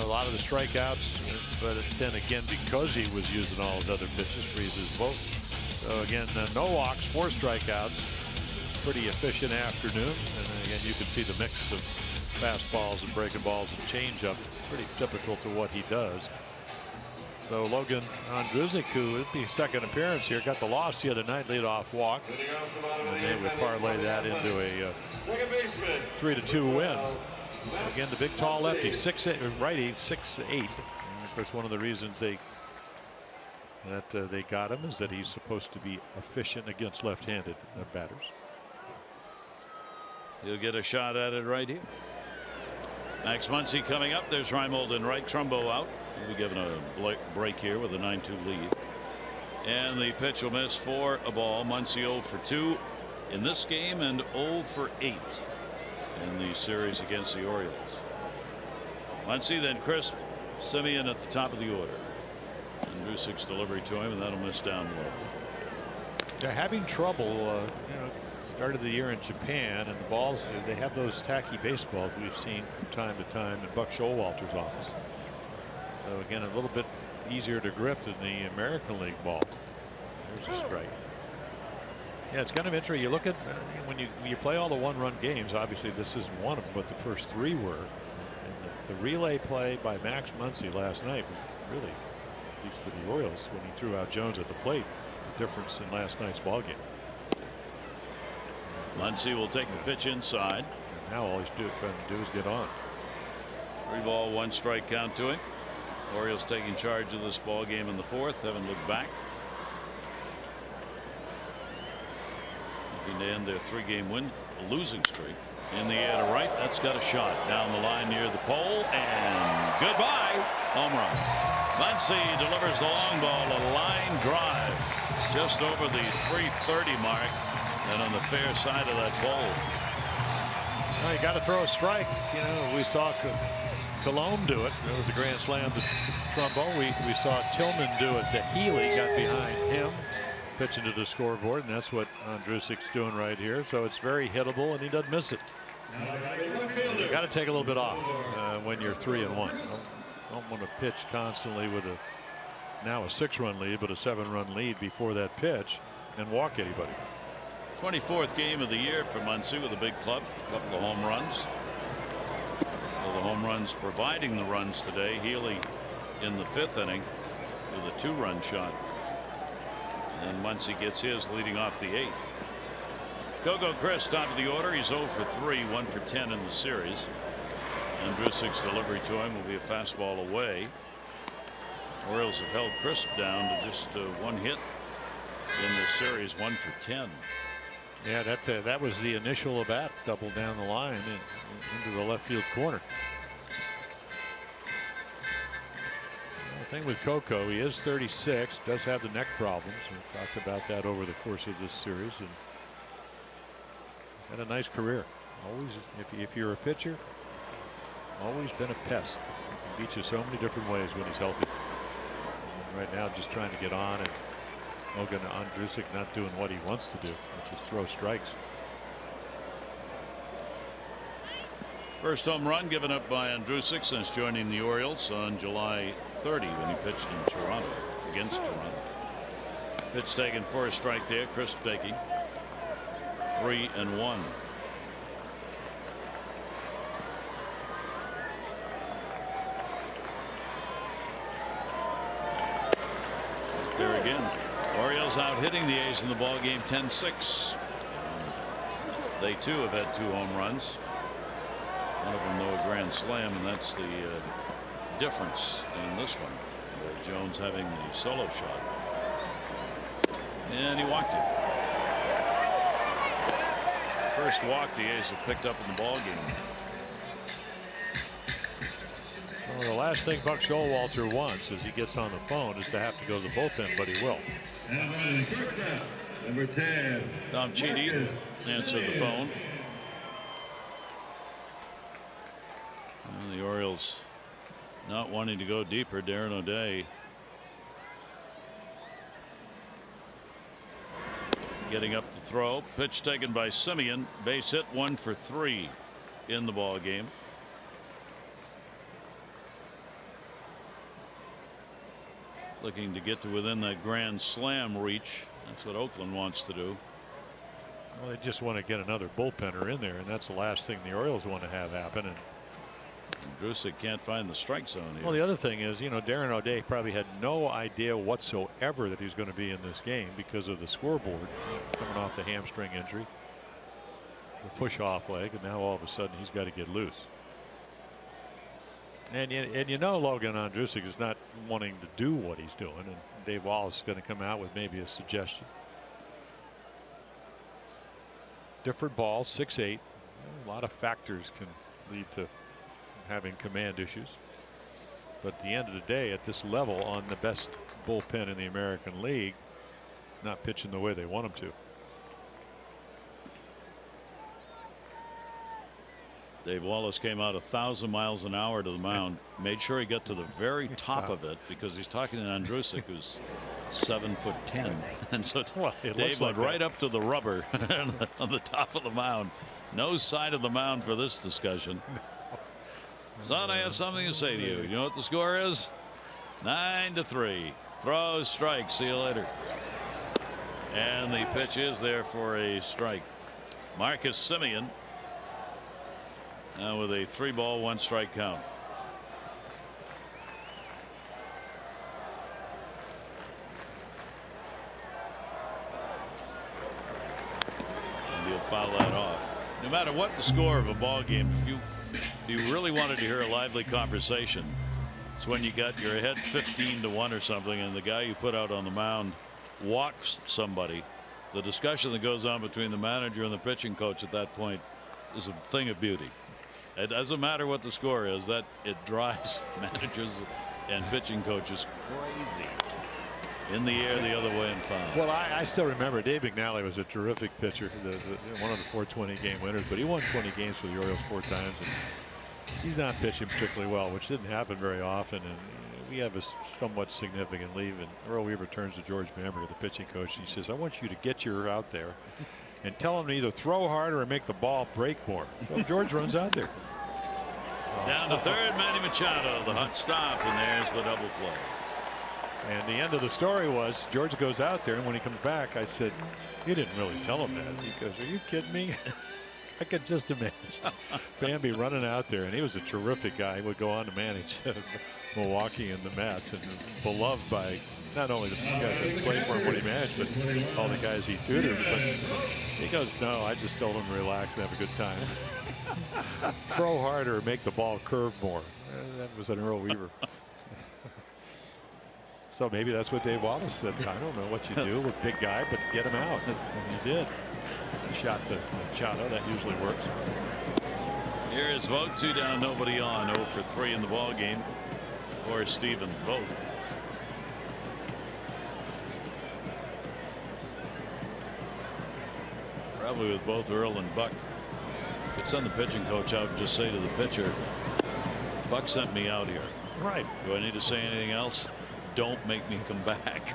a lot of the strikeouts. But then again, because he was using all his other pitches, freezes both. So again, no walks, 4 strikeouts. Pretty efficient afternoon. And then again, you can see the mix of fastballs and breaking balls and changeup. Pretty typical to what he does. So Logan Ondrusek, who would be second appearance here, got the loss the other night, leadoff walk, and they would parlay that into a 3-2 win. Again, the big tall lefty, 6'8", righty, 6'8". And of course, one of the reasons they got him is that he's supposed to be efficient against left-handed batters. He'll get a shot at it right here. Max Muncy coming up. There's Reimold in right, Trumbo out. He'll be given a break here with a 9-2 lead. And the pitch will miss for a ball. Muncy 0 for 2 in this game and 0 for 8 in the series against the Orioles. Muncy, then Chris Semien at the top of the order. And Ondrusek's delivery to him, and that'll miss down low. They're having trouble. Started the year in Japan, and the balls, they have those tacky baseballs we've seen from time to time in Buck Showalter's office. So again, a little bit easier to grip than the American League ball. There's a strike. Yeah, it's kind of interesting. You look at when you play all the 1-run games. Obviously, this isn't one of them, but the first 3 were. And the relay play by Max Muncy last night was really, at least for the Orioles, when he threw out Jones at the plate, the difference in last night's ball game. Muncy will take the pitch inside. And now all he's trying to do is get on. 3 ball, 1 strike count to him. Orioles taking charge of this ball game in the 4th. Haven't looked back. Looking to end their 3-game losing streak. In the air to right. That's got a shot down the line near the pole, and goodbye. Home run. Muncy delivers the long ball, a line drive just over the 330 mark. And on the fair side of that pole. Well, you got to throw a strike. We saw Colomb do it. It was a grand slam to Trumbo. We saw Tillman do it to Healy. Got behind him, pitching to the scoreboard, and that's what Ondrusek's doing right here. So it's very hittable, and he doesn't miss it. You got to take a little bit off when you're 3-1. Don't want to pitch constantly with now a 6-run lead, but a 7-run lead before that pitch, and walk anybody. 24th game of the year for Muncy with a big club. A couple of home runs. Well, the home runs providing the runs today. Healy in the 5th inning with a 2-run shot. And Muncy gets his leading off the 8th. Coco Chris top of the order. He's 0 for 3, 1 for 10 in the series. Ondrusek's delivery to him will be a fastball away. Orioles have held Crisp down to just 1 hit in this series, 1 for 10. Yeah, that was the initial at bat, double down the line into the left field corner. The thing with Coco, he is 36, does have the neck problems. We talked about that over the course of this series, and had a nice career. Always, if you're a pitcher, always been a pest. He can beat you so many different ways when he's healthy. And right now, just trying to get on, and Logan Ondrusek not doing what he wants to do, which is throw strikes. First home run given up by Ondrusek since joining the Orioles on July 30 when he pitched in Toronto against Toronto. Pitch taken for a strike there. Chris taking 3-1. There again. Orioles out hitting the A's in the ball game 10-6. They too have had 2 home runs. One of them though a grand slam, and that's the difference in this one. Jones having the solo shot, and he walked it. First walk the A's have picked up in the ball game. Well, the last thing Buck Showalter wants as he gets on the phone is to have to go to the bullpen, but he will. Number 10. Tom Cheedy answered the phone. And the Orioles not wanting to go deeper. Darren O'Day getting up the throw. Pitch taken by Simeon. Base hit, 1 for 3 in the ball game. Looking to get to within that grand slam reach. That's what Oakland wants to do. Well, they just want to get another bullpenner in there, and that's the last thing the Orioles want to have happen. And Andrusik can't find the strike zone here. well, the other thing is, you know, Darren O'Day probably had no idea whatsoever that he was going to be in this game because of the scoreboard coming off the hamstring injury, the push off leg, and now all of a sudden he's got to get loose. And you know Logan Andrusik is not wanting to do what he's doing, and Dave Wallace is going to come out with maybe a suggestion. Different ball, 6'8". A lot of factors can lead to having command issues. But at the end of the day, at this level, on the best bullpen in the American League, not pitching the way they want them to. Dave Wallace came out 1,000 miles an hour to the mound, made sure he got to the very top of it because he's talking to Andrusik, who's 7'10", and so Dave went right up to the rubber on the top of the mound. No side of the mound for this discussion. Son, I have something to say to you. You know what the score is? 9-3. Throw, strike. See you later. And the pitch is there for a strike. Marcus Simeon. Now with a 3-ball, 1-strike count. And he'll foul that off. No matter what the score of a ball game, if you really wanted to hear a lively conversation, it's when you got your head 15-1 or something, and the guy you put out on the mound walks somebody. The discussion that goes on between the manager and the pitching coach at that point is a thing of beauty. It doesn't matter what the score is, that it drives managers and pitching coaches crazy. In the air the other way and foul. Well, I still remember Dave McNally was a terrific pitcher, one of the 420 game winners, but he won 20 games for the Orioles 4 times, and he's not pitching particularly well, which didn't happen very often. And we have a somewhat significant lead, and Earl Weaver turns to George Bamber, the pitching coach, and he says, I want you to get your out there and tell him to either throw harder or make the ball break more. So George runs out there. Down to third, Manny Machado, the hot stop, and there's the double play. And the end of the story was George goes out there, and when he comes back, I said, you didn't really tell him that. He goes, are you kidding me? I could just imagine Bambi running out there, and he was a terrific guy. He would go on to manage Milwaukee and the Mets, and beloved by not only the guys that played for him when he managed, but all the guys he tutored. But he goes, no, I just told him to relax and have a good time. Throw harder, make the ball curve more. That was an Earl Weaver. So maybe that's what Dave Wallace said. I don't know what you do with big guy, but get him out. And he did. Shot to Machado. That usually works. Here is Vogt, 2 down, nobody on. 0 for 3 in the ball game for Stephen Vogt. Probably with both Earl and Buck. Could send the pitching coach out and just say to the pitcher, Buck sent me out here. Right. Do I need to say anything else? Don't make me come back.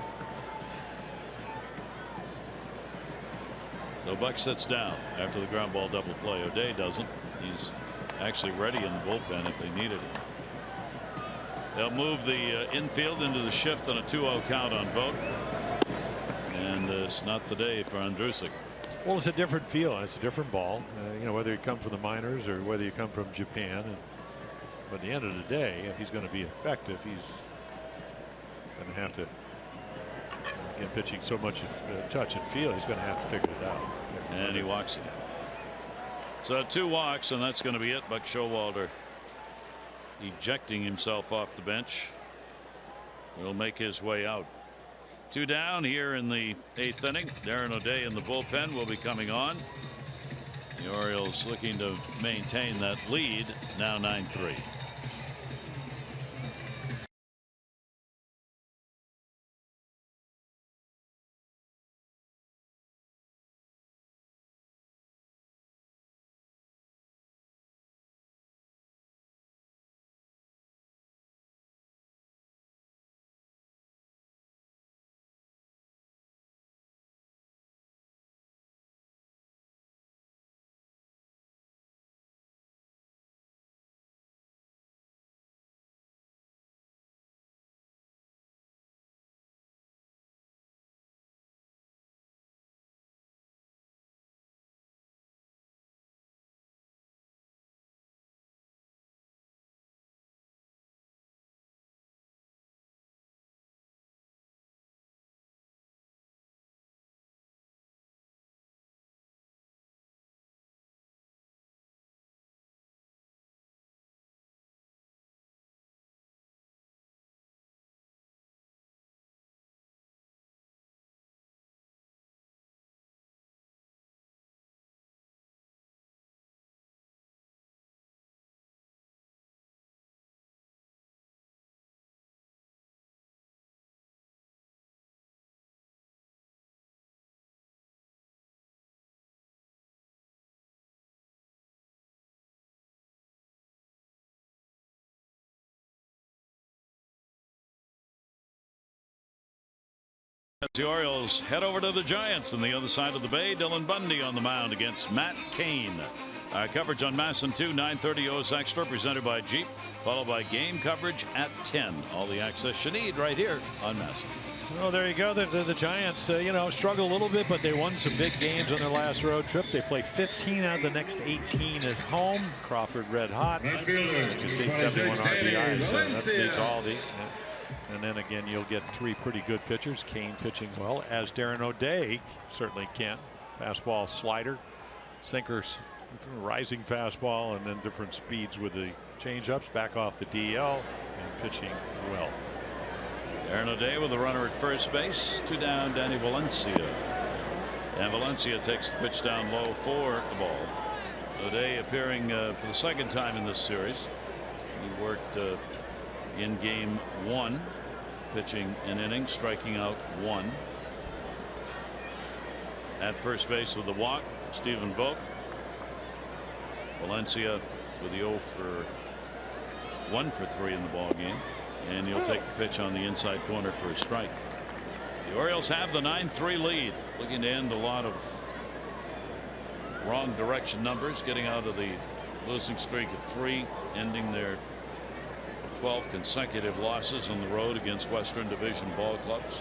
So Buck sits down after the ground ball double play. O'Day doesn't. He's actually ready in the bullpen if they needed it. They'll move the infield into the shift on a 2-0 count on Vogt. And it's not the day for Andrusik. Well, it's a different feel and it's a different ball. You know, whether you come from the minors or whether you come from Japan. But at the end of the day, if he's going to be effective, he's going to have to, again, pitching so much touch and feel, he's going to have to figure it out. And he walks it. So 2 walks, and that's going to be it. Buck Showalter ejecting himself off the bench. Will make his way out. 2 down here in the 8th inning. Darren O'Day in the bullpen will be coming on. The Orioles looking to maintain that lead, now 9-3. As the Orioles head over to the Giants on the other side of the bay, Dylan Bundy on the mound against Matt Cain. Coverage on MASN 2, 9:30 O's Extra, presented by Jeep, followed by game coverage at 10. All the access you need right here on MASN. Well, there you go. The Giants, struggle a little bit, but they won some big games on their last road trip. They play 15 out of the next 18 at home. Crawford red hot. Right fielder, You see 71 RBIs. So that beats Aldi. And then again, you'll get three pretty good pitchers. Cain pitching well, as Darren O'Day certainly can. Fastball, slider, sinkers, rising fastball, and then different speeds with the changeups. Back off the DL and pitching well. Darren O'Day with a runner at first base. 2 down, Danny Valencia. And Valencia takes the pitch down low for the ball. O'Day appearing for the second time in this series. He worked in game 1, pitching an inning, striking out 1. At first base with the walk, Stephen Vogt. Valencia with the 1 for 3 in the ball game. And he'll take the pitch on the inside corner for a strike. The Orioles have the 9-3 lead, looking to end a lot of wrong direction numbers, getting out of the losing streak of 3, ending their 12 consecutive losses on the road against Western Division ball clubs.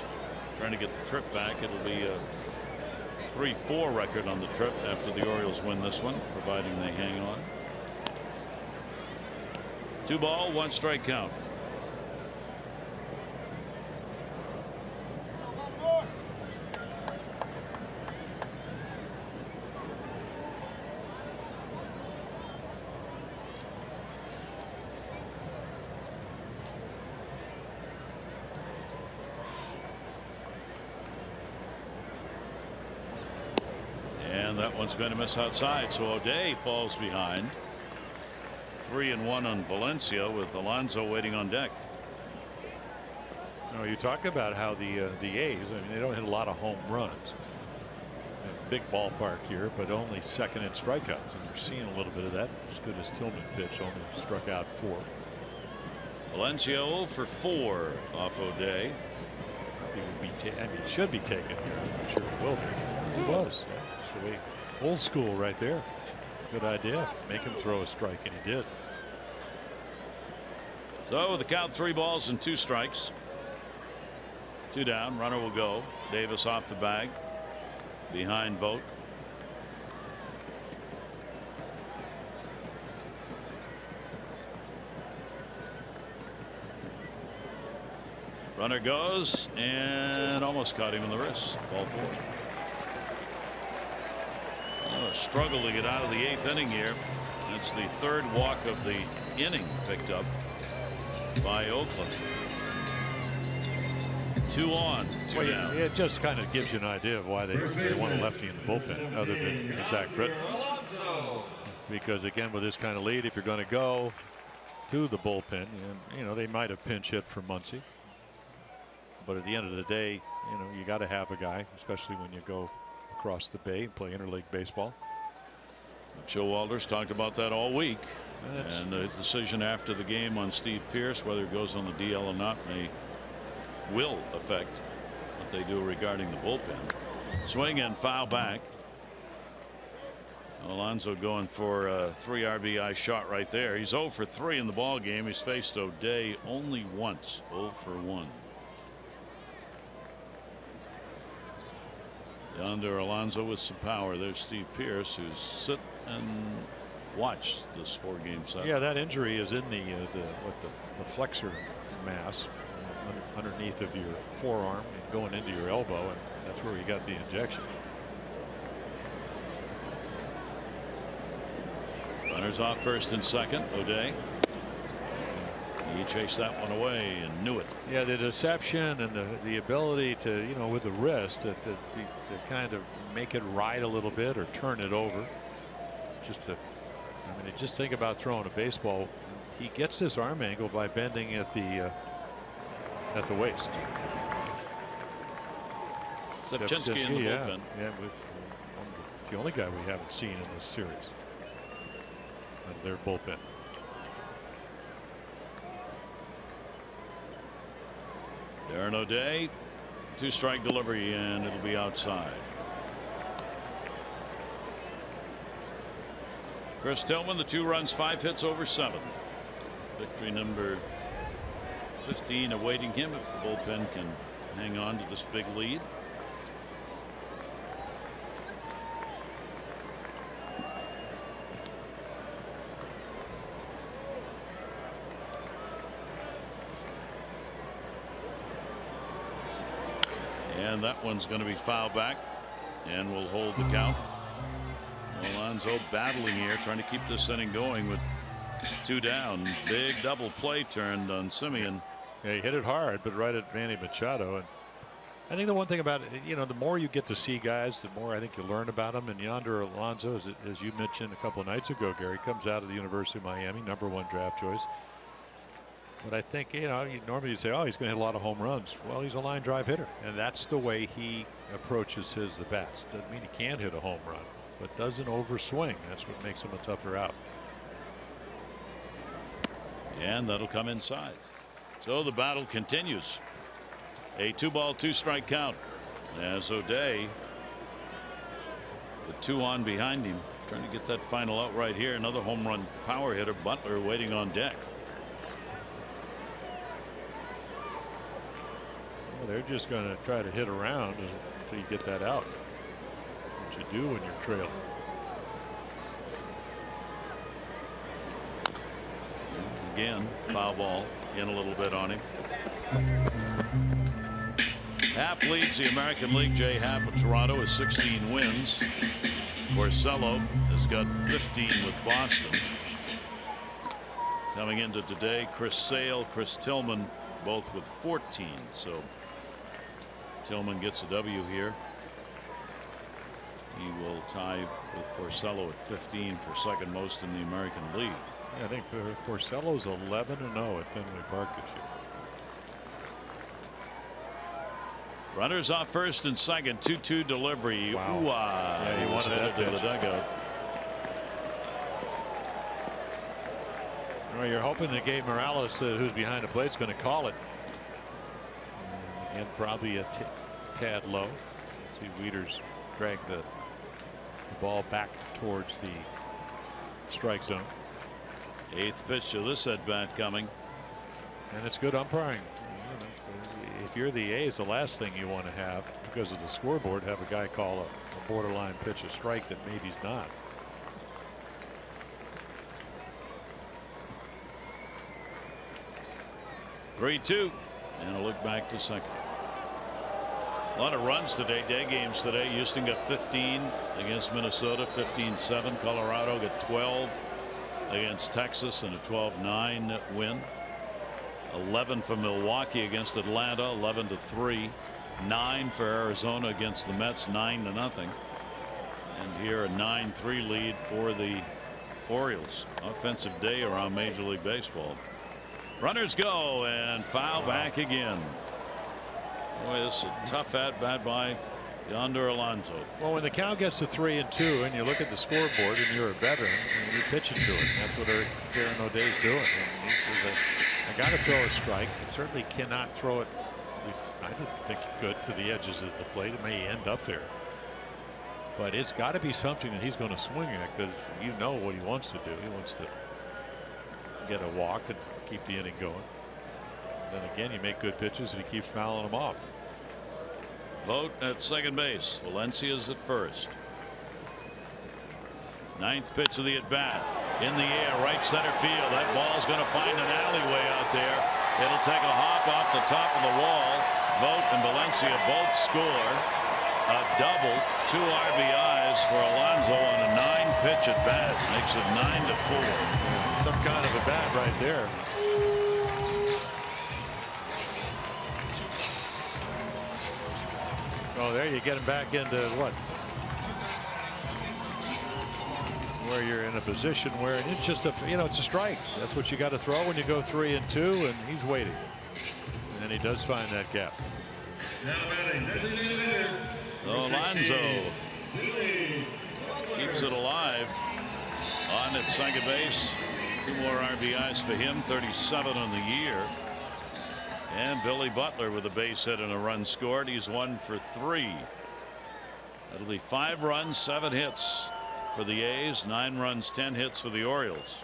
Trying to get the trip back. It'll be a 3-4 record on the trip after the Orioles win this one, providing they hang on. 2 ball, 1 strike count. That one's going to miss outside, so O'Day falls behind. 3-1 on Valencia with Alonso waiting on deck. You talk about how the A's, I mean, they don't hit a lot of home runs. Big ballpark here, but only second in strikeouts, and you're seeing a little bit of that. As good as Tillman pitched, only struck out 4. Valencia 0 for 4 off O'Day. He should be taken here. I'm sure he will be. He was. So old school right there. Good idea. Make him throw a strike, and he did. So with the count, 3 balls and 2 strikes. 2 down. Runner will go. Davis off the bag. Behind Vogt. Runner goes and almost caught him in the wrist. Ball 4. A struggle to get out of the 8th inning here. That's the 3rd walk of the inning picked up by Oakland. 2 on, 2 down. It just kind of gives you an idea of why they want a lefty in the bullpen other than Zach Britton. Because again, with this kind of lead, if you're going to go to the bullpen, they might have pinch hit for Muncy. But at the end of the day, you got to have a guy, especially when you go across the bay and play interleague baseball. Joe Walters talked about that all week, and the decision after the game on Steve Pearce, whether it goes on the DL or not, will affect what they do regarding the bullpen. Swing and foul back. Alonso going for a 3 RBI shot right there. He's 0 for 3 in the ball game. He's faced O'Day only once. 0 for 1. Down to Alonso with some power. There's Steve Pearce, who's sit and watch this 4-game set. Yeah, that injury is in the flexor mass underneath of your forearm and going into your elbow, and that's where you got the injection. Runners off first and second. O'Day. He chased that one away and knew it. Yeah, the deception and the ability to, with the wrist, to kind of make it ride a little bit or turn it over. Just think about throwing a baseball. He gets this arm angle by bending at the waist. Szepczynski in the bullpen. Yeah, with the only guy we haven't seen in this series. And their bullpen. Darren O'Day 2-strike delivery, and it'll be outside. Chris Tillman, the 2 runs, 5 hits over 7. Victory number 15 awaiting him if the bullpen can hang on to this big lead. And that one's going to be fouled back, and will hold the count. Alonso battling here, trying to keep this inning going with 2 down. Big double play turned on Semien. Yeah, he hit it hard, but right at Manny Machado. And I think the one thing about it, you know, the more you get to see guys, the more I think you learn about them. And Yonder Alonso, as you mentioned a couple of nights ago, Gary, comes out of the University of Miami, #1 draft choice. But I think, you know, normally you say, oh, he's going to hit a lot of home runs. Well, he's a line drive hitter, and that's the way he approaches his at-bats. Doesn't mean he can't hit a home run, but doesn't overswing. That's what makes him a tougher out. And that'll come inside. So the battle continues. A 2-ball, 2-strike count as O'Day, the 2 on behind him, trying to get that final out right here. Another home run power hitter, Butler, waiting on deck. Well, they're just going to try to hit around until you get that out. That's what you do when you're trailing. Again, foul ball in a little bit on him. Happ leads the American League. Jay Happ of Toronto with 16 wins. Porcello has got 15 with Boston. Coming into today, Chris Sale, Chris Tillman, both with 14. So Tillman gets a W here. He will tie with Porcello at 15 for second most in the American League. Yeah, I think Porcello's 11-0 at Fenway Park this year. Runners off first and second. 2-2 delivery. Wow. Yeah, he wanted it to the dugout. Well, you're hoping that Gabe Morales, who's behind the plate, is going to call it. And probably a tad low. See Wieters drag the ball back towards the strike zone. 8th pitch to this at bat coming. And it's good umpiring. If you're the A's, the last thing you want to have, because of the scoreboard, have a guy call a borderline pitch a strike that maybe he's not. (3-2) and a look back to second. A lot of runs today, day games today. Houston got 15 against Minnesota, 15-7. Colorado got 12 against Texas and a 12-9 win. 11 for Milwaukee against Atlanta, 11-3. 9 for Arizona against the Mets, 9-0. And here a 9-3 lead for the Orioles. Offensive day around Major League Baseball. Runners go, and foul back again. Boy, this is a tough at bat by Yonder Alonso. Well, when the count gets to 3-2 and you look at the scoreboard and you're a veteran and you're pitching to it, and that's what Aaron O'Day's doing. And he says, I got to throw a strike. I certainly cannot throw it. At least I didn't think he could to the edges of the plate. It may end up there, but it's got to be something that he's going to swing at, because you know what he wants to do. He wants to get a walk and keep the inning going. Then again, you make good pitches and he keeps fouling them off. Vogt at second base. Valencia's at first. 9th pitch of the at bat. In the air, right center field. That ball's going to find an alleyway out there. It'll take a hop off the top of the wall. Vogt and Valencia both score. A double, 2 RBIs for Alonso on a 9-pitch at bat. Makes it 9-4. Some kind of a bat right there. Oh, there you get him back into what? Where you're in a position where it's just it's a strike. That's what you got to throw when you go 3-2, and he's waiting. And he does find that gap. Alonso keeps it alive on at second base. 2 more RBIs for him, 37 on the year. And Billy Butler with a base hit and a run scored. He's 1 for 3. That'll be 5 runs, 7 hits for the A's, 9 runs, 10 hits for the Orioles.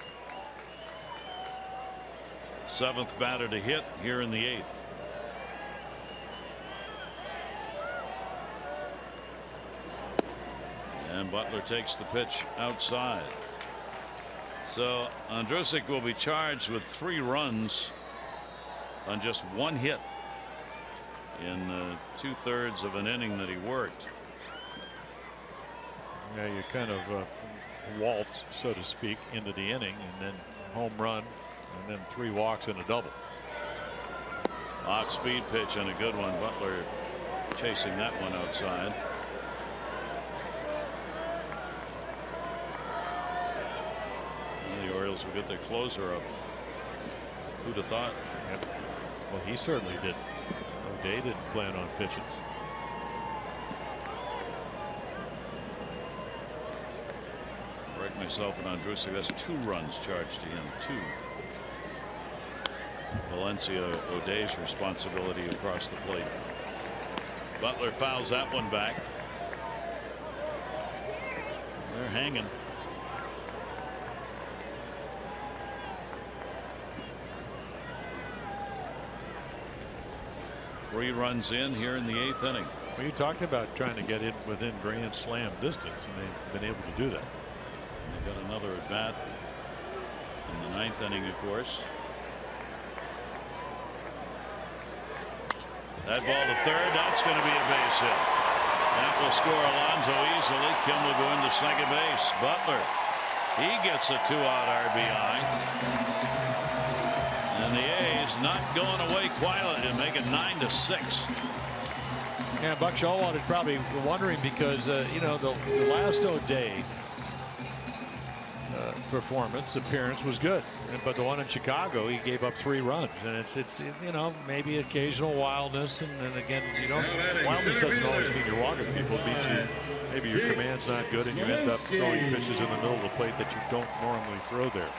7th batter to hit here in the 8th. And Butler takes the pitch outside. So Ondrusek will be charged with 3 runs on just 1 hit in 2/3 of an inning that he worked. Yeah, you kind of waltz, so to speak, into the inning, and then home run, and then 3 walks and a double. Off speed pitch and a good one. Butler chasing that one outside. And the Orioles will get their closer up. Who'd have thought? Yep. Well, he certainly didn't. O'Day didn't plan on pitching. Correct myself, and Ondrusek, that's 2 runs charged to him. 2. Valencia O'Day's responsibility across the plate. Butler fouls that one back. They're hanging. Three runs in here in the 8th inning. Well, you talked about trying to get in within grand slam distance, and they've been able to do that. They got another at bat in the 9th inning, of course. That ball to third, that's going to be a base hit. That will score Alonso easily. Kim will go into second base. Butler, he gets a 2-out RBI. And the A's not going away quietly and make it 9-6. Yeah, Buck Showalter is probably wondering because you know the last O'Day appearance was good, but the one in Chicago he gave up 3 runs, and it's you know, maybe occasional wildness, and then again, you know, wildness doesn't always mean you're walking people. It means maybe your command's not good and you end up throwing pitches in the middle of the plate that you don't normally throw there.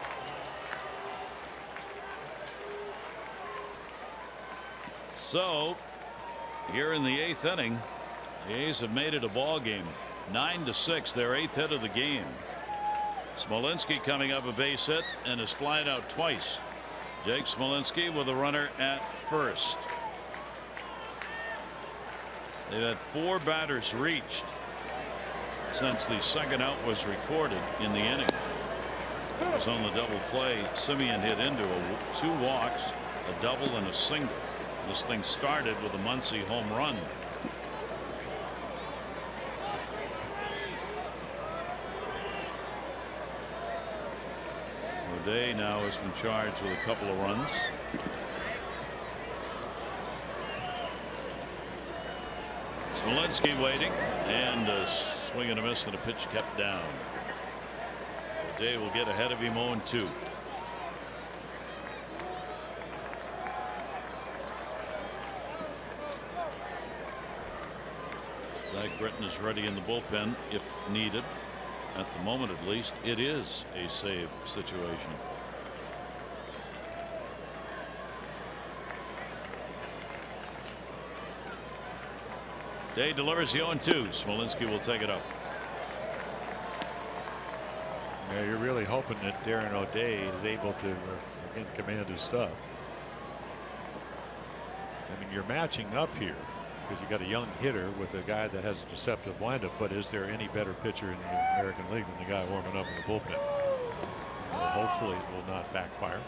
So here in the 8th inning, the A's have made it a ball game. 9-6, their 8th hit of the game. Smolinski coming up a base hit and is flied out twice. Jake Smolinski with a runner at first. They've had 4 batters reached since the second out was recorded in the inning. It was on the double play. Simeon hit into 2 walks, a double, and a single. This thing started with a Muncy home run. O'Day now has been charged with a couple of runs. Smolinski waiting, and a swing and a miss, and a pitch kept down. O'Day will get ahead of him 0-2. Zach Britton is ready in the bullpen if needed. At the moment, at least, it is a save situation. Day delivers the 0-2. Smolinski will take it up. Yeah, you're really hoping that Darren O'Day is able to again command his stuff. I mean, you're matching up here because you got a young hitter with a guy that has a deceptive windup, but is there any better pitcher in the American League than the guy warming up in the bullpen? So hopefully it will not backfire.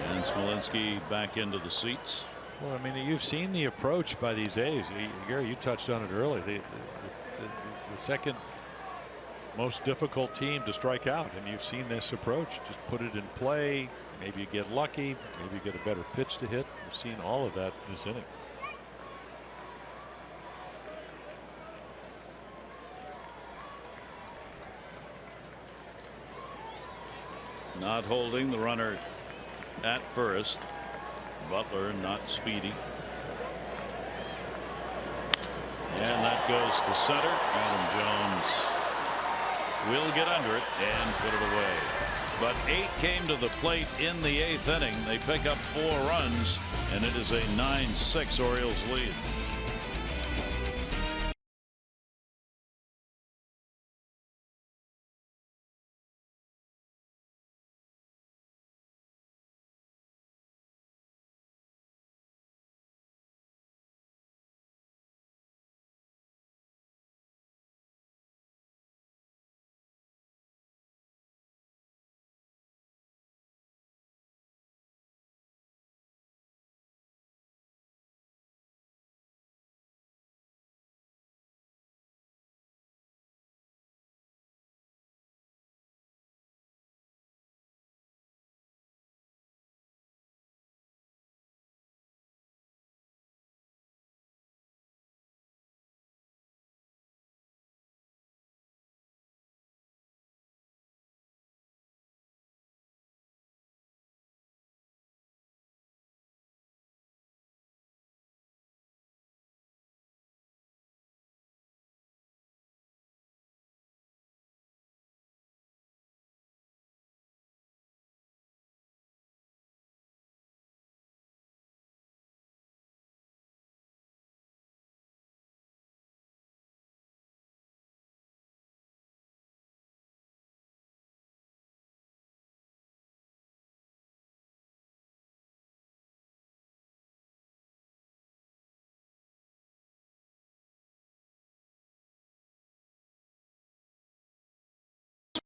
And Smolinski back into the seats. Well, I mean, you've seen the approach by these A's. Gary, you touched on it earlier. The second most difficult team to strike out, and you've seen this approach. Just put it in play. Maybe you get lucky. Maybe you get a better pitch to hit. We've seen all of that this inning. Not holding the runner at first. Butler not speedy. And that goes to center. Adam Jones will get under it and put it away. But 8 came to the plate in the 8th inning. They pick up 4 runs, and it is a 9-6 Orioles lead.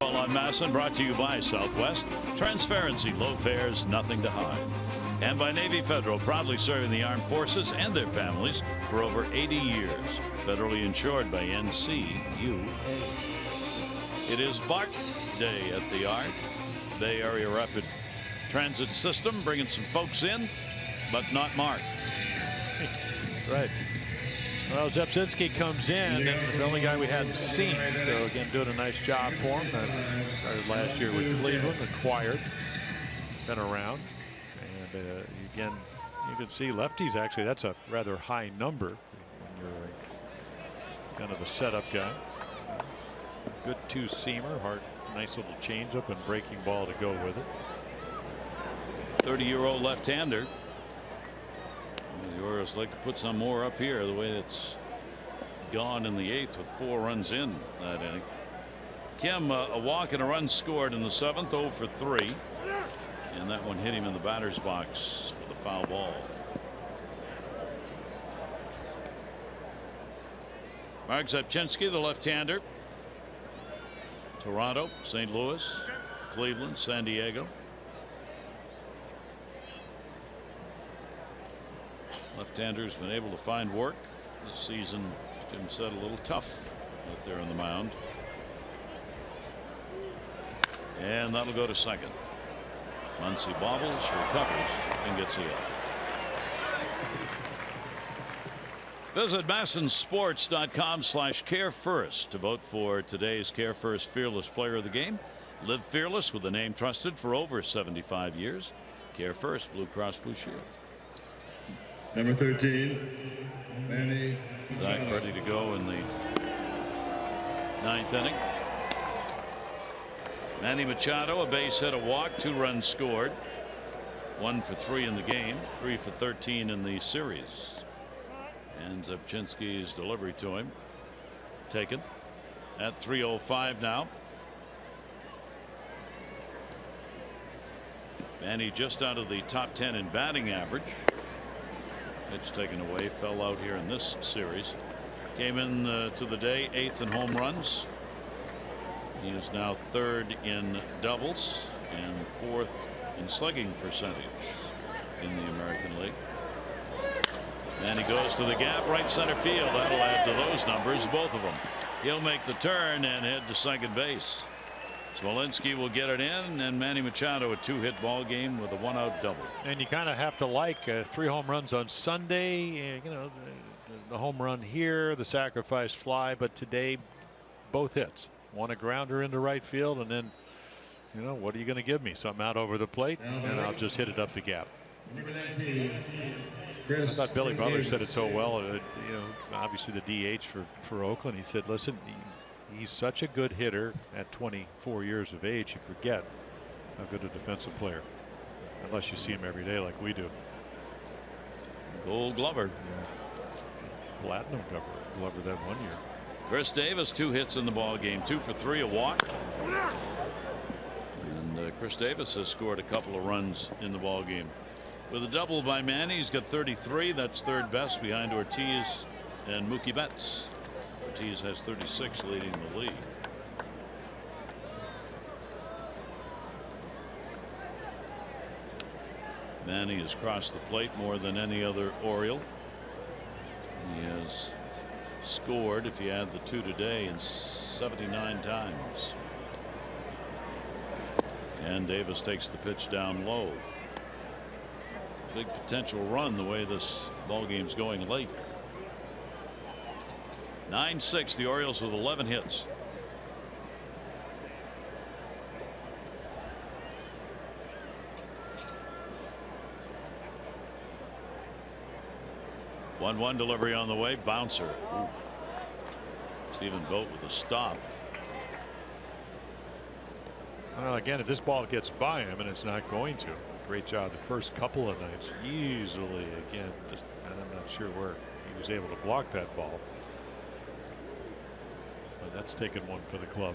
On Masson, brought to you by Southwest. Transparency, low fares, nothing to hide. And by Navy Federal, proudly serving the armed forces and their families for over 80 years. Federally insured by NCUA. It is BART Day at the Art. Bay Area Rapid Transit System bringing some folks in, but not Mark. Right. Well, Zepsinski comes in, and the only guy we hadn't seen. So again, doing a nice job for him. Started last year with Cleveland, acquired, been around, and again, you can see lefties. Actually, that's a rather high number when you're kind of a setup guy. Good 2-seamer, hard, nice little changeup and breaking ball to go with it. 30-year-old left-hander. The Orioles like to put some more up here, the way it's gone in the 8th with 4 runs in that inning. Kim, a walk and a run scored in the 7th, 0 for 3, and that one hit him in the batter's box for the foul ball. Mark Zepchinski, the left-hander. Toronto, St. Louis, Cleveland, San Diego. Left-hander's been able to find work this season. Jim said a little tough out there on the mound. And that'll go to second. Muncy bobbles, recovers, and gets the out. Visit MassonSports.com/CareFirst to vote for today's CareFirst Fearless Player of the Game. Live fearless with a name trusted for over 75 years. CareFirst, Blue Cross Blue Shield. Number 13, Manny. Zach ready to go in the 9th inning. Manny Machado, a base hit, a walk, 2 runs scored. 1 for 3 in the game, 3 for 13 in the series. And Zepchinski's delivery to him taken at 3:05 now. Manny just out of the top 10 in batting average. Pitch taken away, fell out here in this series. Came in to the day 8th in home runs. He is now 3rd in doubles and 4th in slugging percentage in the American League. And he goes to the gap, right center field. That'll add to those numbers, both of them. He'll make the turn and head to second base. Smolinski will get it in, and Manny Machado a 2-hit ball game with a 1-out double. And you kind of have to like 3 home runs on Sunday. You know, the home run here, the sacrifice fly, but today both hits. One a grounder into right field, and then, you know, what are you going to give me? Something out over the plate, and I'll just hit it up the gap. I thought Billy Butler said it so well. You know, obviously the DH for Oakland. He said, listen, he's such a good hitter at 24 years of age. You forget how good a defensive player, unless you see him every day like we do. Gold Glover. Platinum Glover that 1 year. Chris Davis, 2 hits in the ball game, 2 for 3, a walk. And Chris Davis has scored a couple of runs in the ball game. With a double by Manny, he's got 33. That's third best behind Ortiz and Mookie Betts. Ortiz has 36, leading the league. Manny has crossed the plate more than any other Oriole. He has scored, if you add the 2 today, in 79 times. And Davis takes the pitch down low. Big potential run the way this ball game's going late. 9-6, the Orioles with 11 hits. One delivery on the way, bouncer. Ooh. Stephen Vogt with a stop. Well, again, if this ball gets by him, and it's not going to, great job the first couple of nights. Easily, again, just I'm not sure where he was able to block that ball. But that's taken one for the club.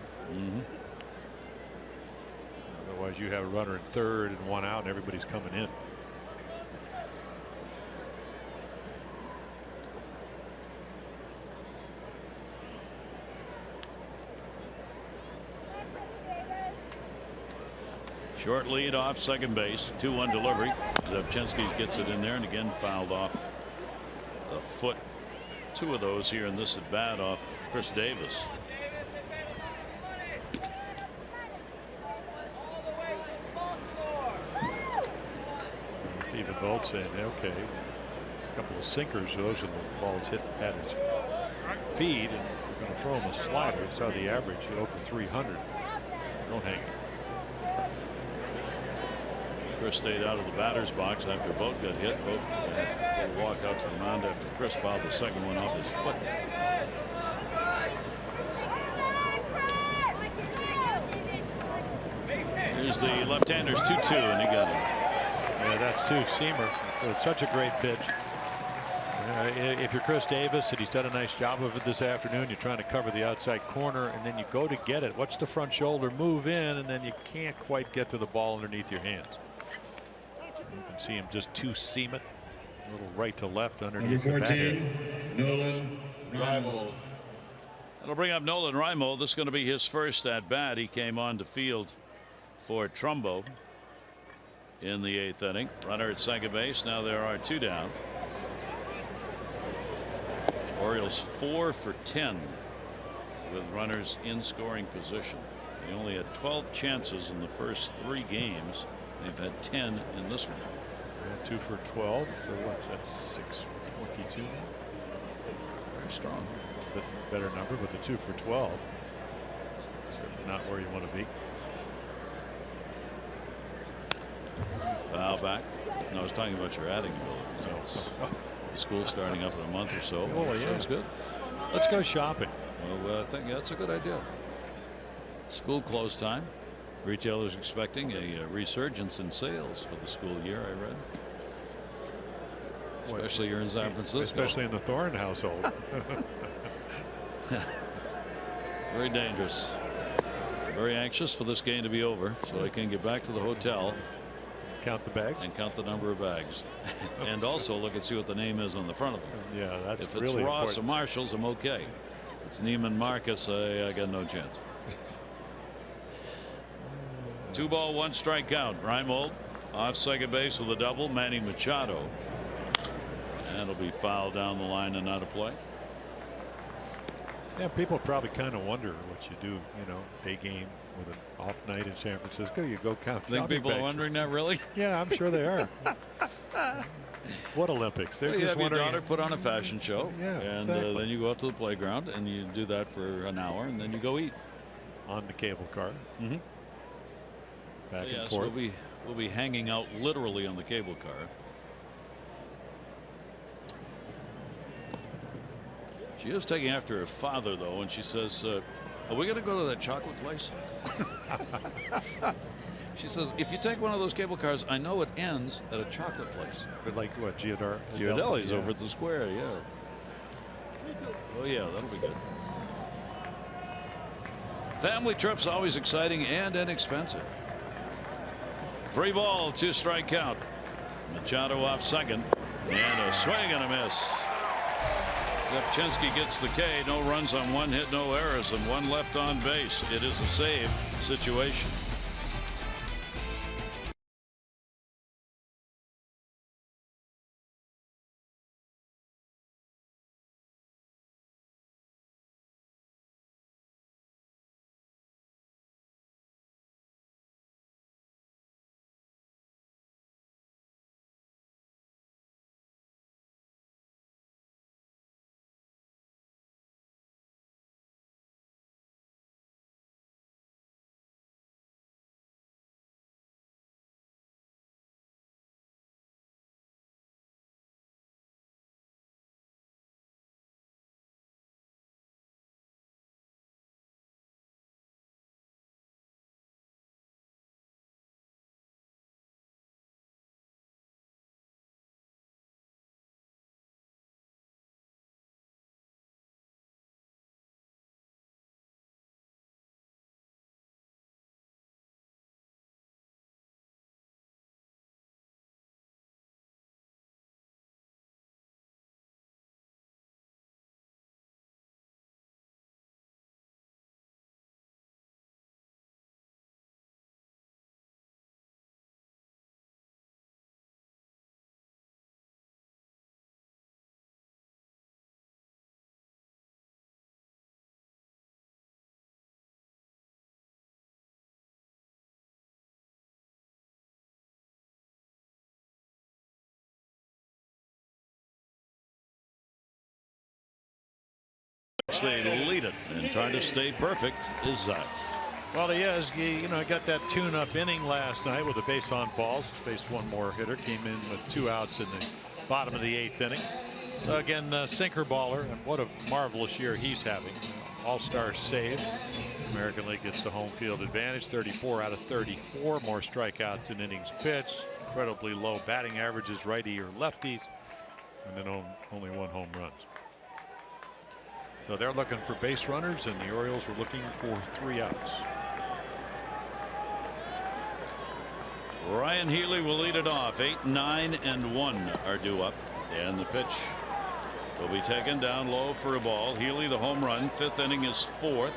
Otherwise, you have a runner in third and 1 out, and everybody's coming in. Short lead off second base, 2-1 delivery. Zubchinski gets it in there and again fouled off the foot. 2 of those here in this at bat off Chris Davis. Stephen Vogt saying, okay, a couple of sinkers. Those are the balls hit at his feet, and we're going to throw him a slider. Saw the average over 300. Don't hang it. Chris stayed out of the batter's box after Vogt got hit. Vogt had a walk out to the mound after Chris fouled the second one off his foot. Here's the left-hander's 2-2, and he got it. Yeah, that's 2-seamer. So it's such a great pitch. If you're Chris Davis and he's done a nice job of it this afternoon, you're trying to cover the outside corner and then you go to get it. Watch the front shoulder move in, and then you can't quite get to the ball underneath your hands. You can see him just 2-seam it, a little right to left underneath the Number bat head. 14, Nolan Reimold. That'll bring up Nolan Reimold. This is going to be his first at bat. He came on to field for Trumbo in the 8th inning. Runner at second base. Now there are 2 down. Orioles 4 for 10 with runners in scoring position. They only had 12 chances in the first 3 games. They've had 10 in this one. 2 for 12. So what's that? 6 for 22. Very strong. A bit better number, but the 2 for 12. Certainly not where you want to be. Foul back. No, I was talking about your adding ability. So the school starting up in a month or so. Oh, yeah. Sounds good. Let's go shopping. Well, I think that's a good idea. School close time. Retailers expecting a resurgence in sales for the school year, I read. Especially here in San Francisco. Especially in the Thorne household. Very dangerous. Very anxious for this game to be over so I can get back to the hotel. Count the bags. And count the number of bags. And also look and see what the name is on the front of them. Yeah, that's if it's really Ross important. or Marshalls, I'm okay. If it's Neiman Marcus, I got no chance. 2 ball, 1 strikeout. Reimold off second base with a double. Manny Machado. And it'll be fouled down the line and out of play. Yeah, people probably kind of wonder what you do, you know, day game with an off night in San Francisco. You go count. I think people are wondering that, really? Yeah, I'm sure they are. What Olympics? They're Well, you just have your wondering. daughter put on a fashion show. Yeah, and exactly. then you go out to the playground and you do that for an hour and then you go eat. On the cable car. Mm-hmm. Back and Yes, forth. we'll be hanging out literally on the cable car. She is taking after her father, though, and she says Are we going to go to that chocolate place? She says, if you take one of those cable cars, I know it ends at a chocolate place. But like what, Giardelli's over at the square, yeah. Oh, yeah, that'll be good. Family trips always exciting and inexpensive. 3 ball, 2 strike count. Machado off second. And a swing and a miss. Lepchinsky gets the K. No runs on 1 hit, no errors, and 1 left on base. It is a save situation. They lead it, and trying to stay perfect is Zach. Well, he is. He, got that tune-up inning last night with a base on balls. Faced one more hitter. Came in with 2 outs in the bottom of the 8th inning. Again, sinker baller, and what a marvelous year he's having. All-star save. American League gets the home field advantage. 34 out of 34. More strikeouts in innings pitched. Incredibly low batting averages, righty or lefties, and then only 1 home run. So they're looking for base runners, and the Orioles were looking for 3 outs. Ryan Healy will lead it off. 8, 9, and 1 are due up, and the pitch will be taken down low for a ball. Healy, the home run. 5th inning is 4th.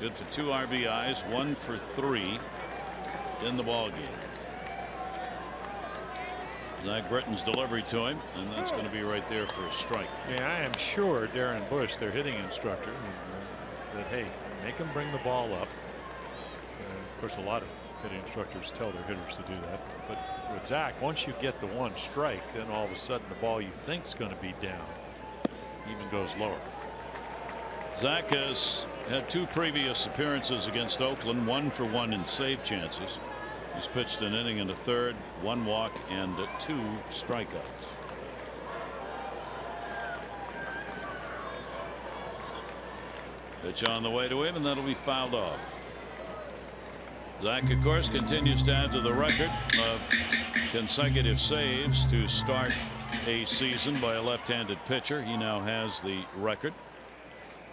Good for 2 RBIs, 1 for 3 in the ball game. Zach Britton's delivery to him, and that's going to be right there for a strike. Yeah, I am sure Darren Bush, their hitting instructor, said, hey, make them bring the ball up. Of course, a lot of hitting instructors tell their hitters to do that. But with Zach, once you get the 1 strike, then all of a sudden the ball you think is going to be down even goes lower. Zach has had 2 previous appearances against Oakland, 1 for 1 in save chances. He's pitched an inning and a third, 1 walk, and 2 strikeouts. Pitch on the way to him, and that'll be fouled off. Zach, of course, continues to add to the record of consecutive saves to start a season by a left-handed pitcher. He now has the record.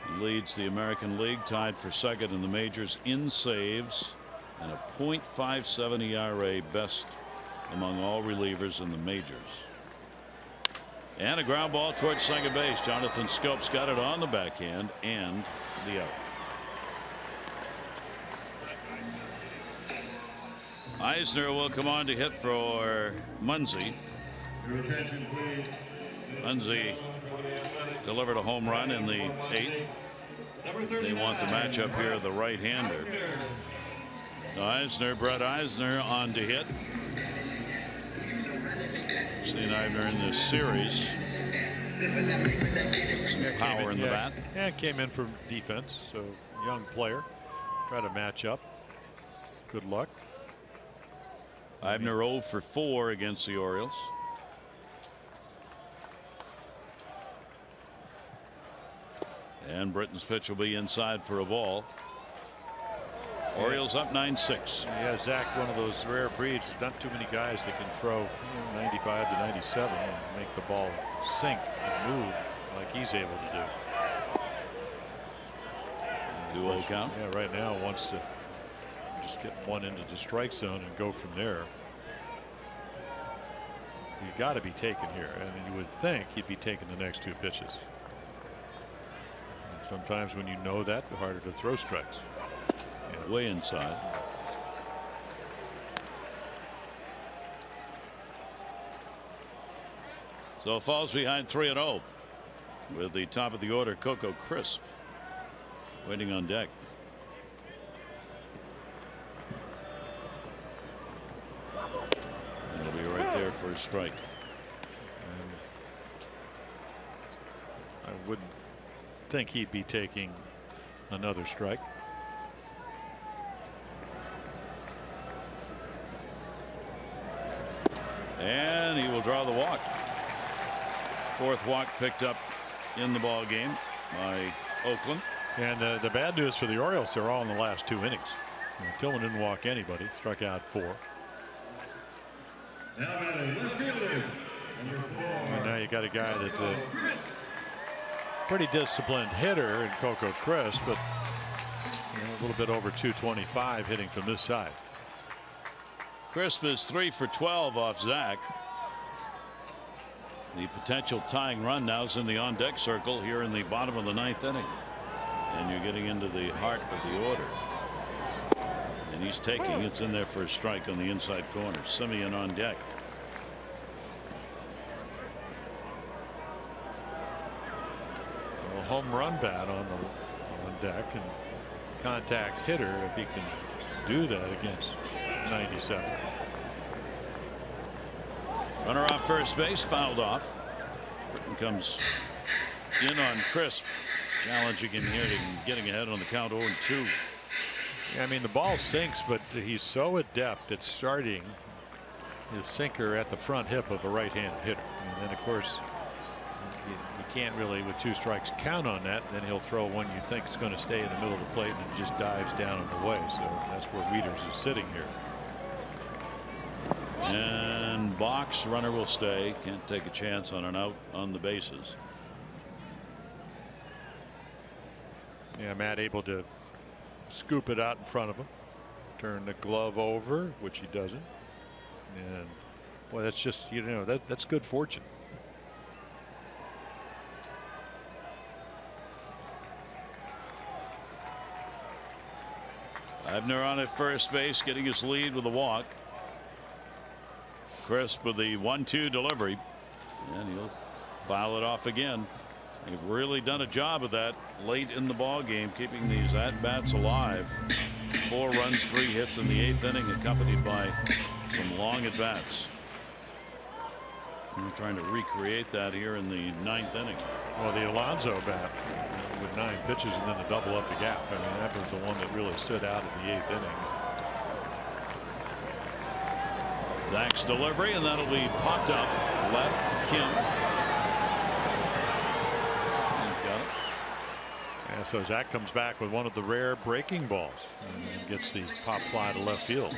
He leads the American League, tied for 2nd in the majors in saves, and a .57 ERA, best among all relievers in the majors. And a ground ball towards second base. Jonathan Scopes got it on the backhand and the out. Eisner will come on to hit for Muncy. Muncy delivered a home run in the 8th. They want the matchup here, the right-hander. Eisner, Brett Eisner on to hit. Seen Eisner in this series. Some power in the bat. Yeah, came in from defense, so young player. Try to match up. Good luck. Eisner 0 for 4 against the Orioles. And Britton's pitch will be inside for a ball. Orioles up 9-6. Yeah, Zach, one of those rare breeds. Not too many guys that can throw 95 to 97 and make the ball sink and move like he's able to do. 2-0 count. Yeah, right now wants to just get one into the strike zone and go from there. He's got to be taken here. I mean, you would think he'd be taking the next 2 pitches. And sometimes when you know that, the harder to throw strikes. Yeah. Way inside. So falls behind 3-0 with the top of the order Coco Crisp waiting on deck. And it'll be right there for a strike. I wouldn't think he'd be taking another strike. And he will draw the walk. 4th walk picked up in the ball game by Oakland. And the bad news for the Orioles, they're all in the last 2 innings. Tillman didn't walk anybody, struck out 4. Now batting left fielder, number 4. And now you got a guy that's a pretty disciplined hitter in Coco Crisp, but a little bit over 225 hitting from this side. Crisp is 3 for 12 off Zach. The potential tying run now is in the on deck circle here in the bottom of the 9th inning. And you're getting into the heart of the order. And he's taking it's in there for a strike on the inside corner. Semien on deck. A home run bat on deck and contact hitter if he can do that against 97. Runner off first base, fouled off. Britton comes in on Crisp, challenging him here to getting ahead on the count 0-2. I mean, the ball sinks, but he's so adept at starting his sinker at the front hip of a right-handed hitter. And then, of course, you can't really, with 2 strikes, count on that. Then he'll throw one you think is going to stay in the middle of the plate and it just dives down and away. So that's where Wieters is sitting here. And box runner will stay. Can't take a chance on an out on the bases. Yeah, Matt able to scoop it out in front of him, turn the glove over, which he doesn't. And boy, that's just, you know, that's good fortune. Eibner on at first base, getting his lead with a walk. Crisp with the 1-2 delivery, and he'll foul it off again. They've really done a job of that late in the ball game, keeping these at-bats alive. 4 runs, 3 hits in the 8th inning, accompanied by some long at-bats. We're trying to recreate that here in the 9th inning. Well, the Alonso bat with 9 pitches and then the double up the gap. I mean, that was the one that really stood out in the 8th inning. Zach's delivery, and that'll be popped up left to Kim. He's got it. Yeah, so Zach comes back with one of the rare breaking balls and gets the pop fly to left field.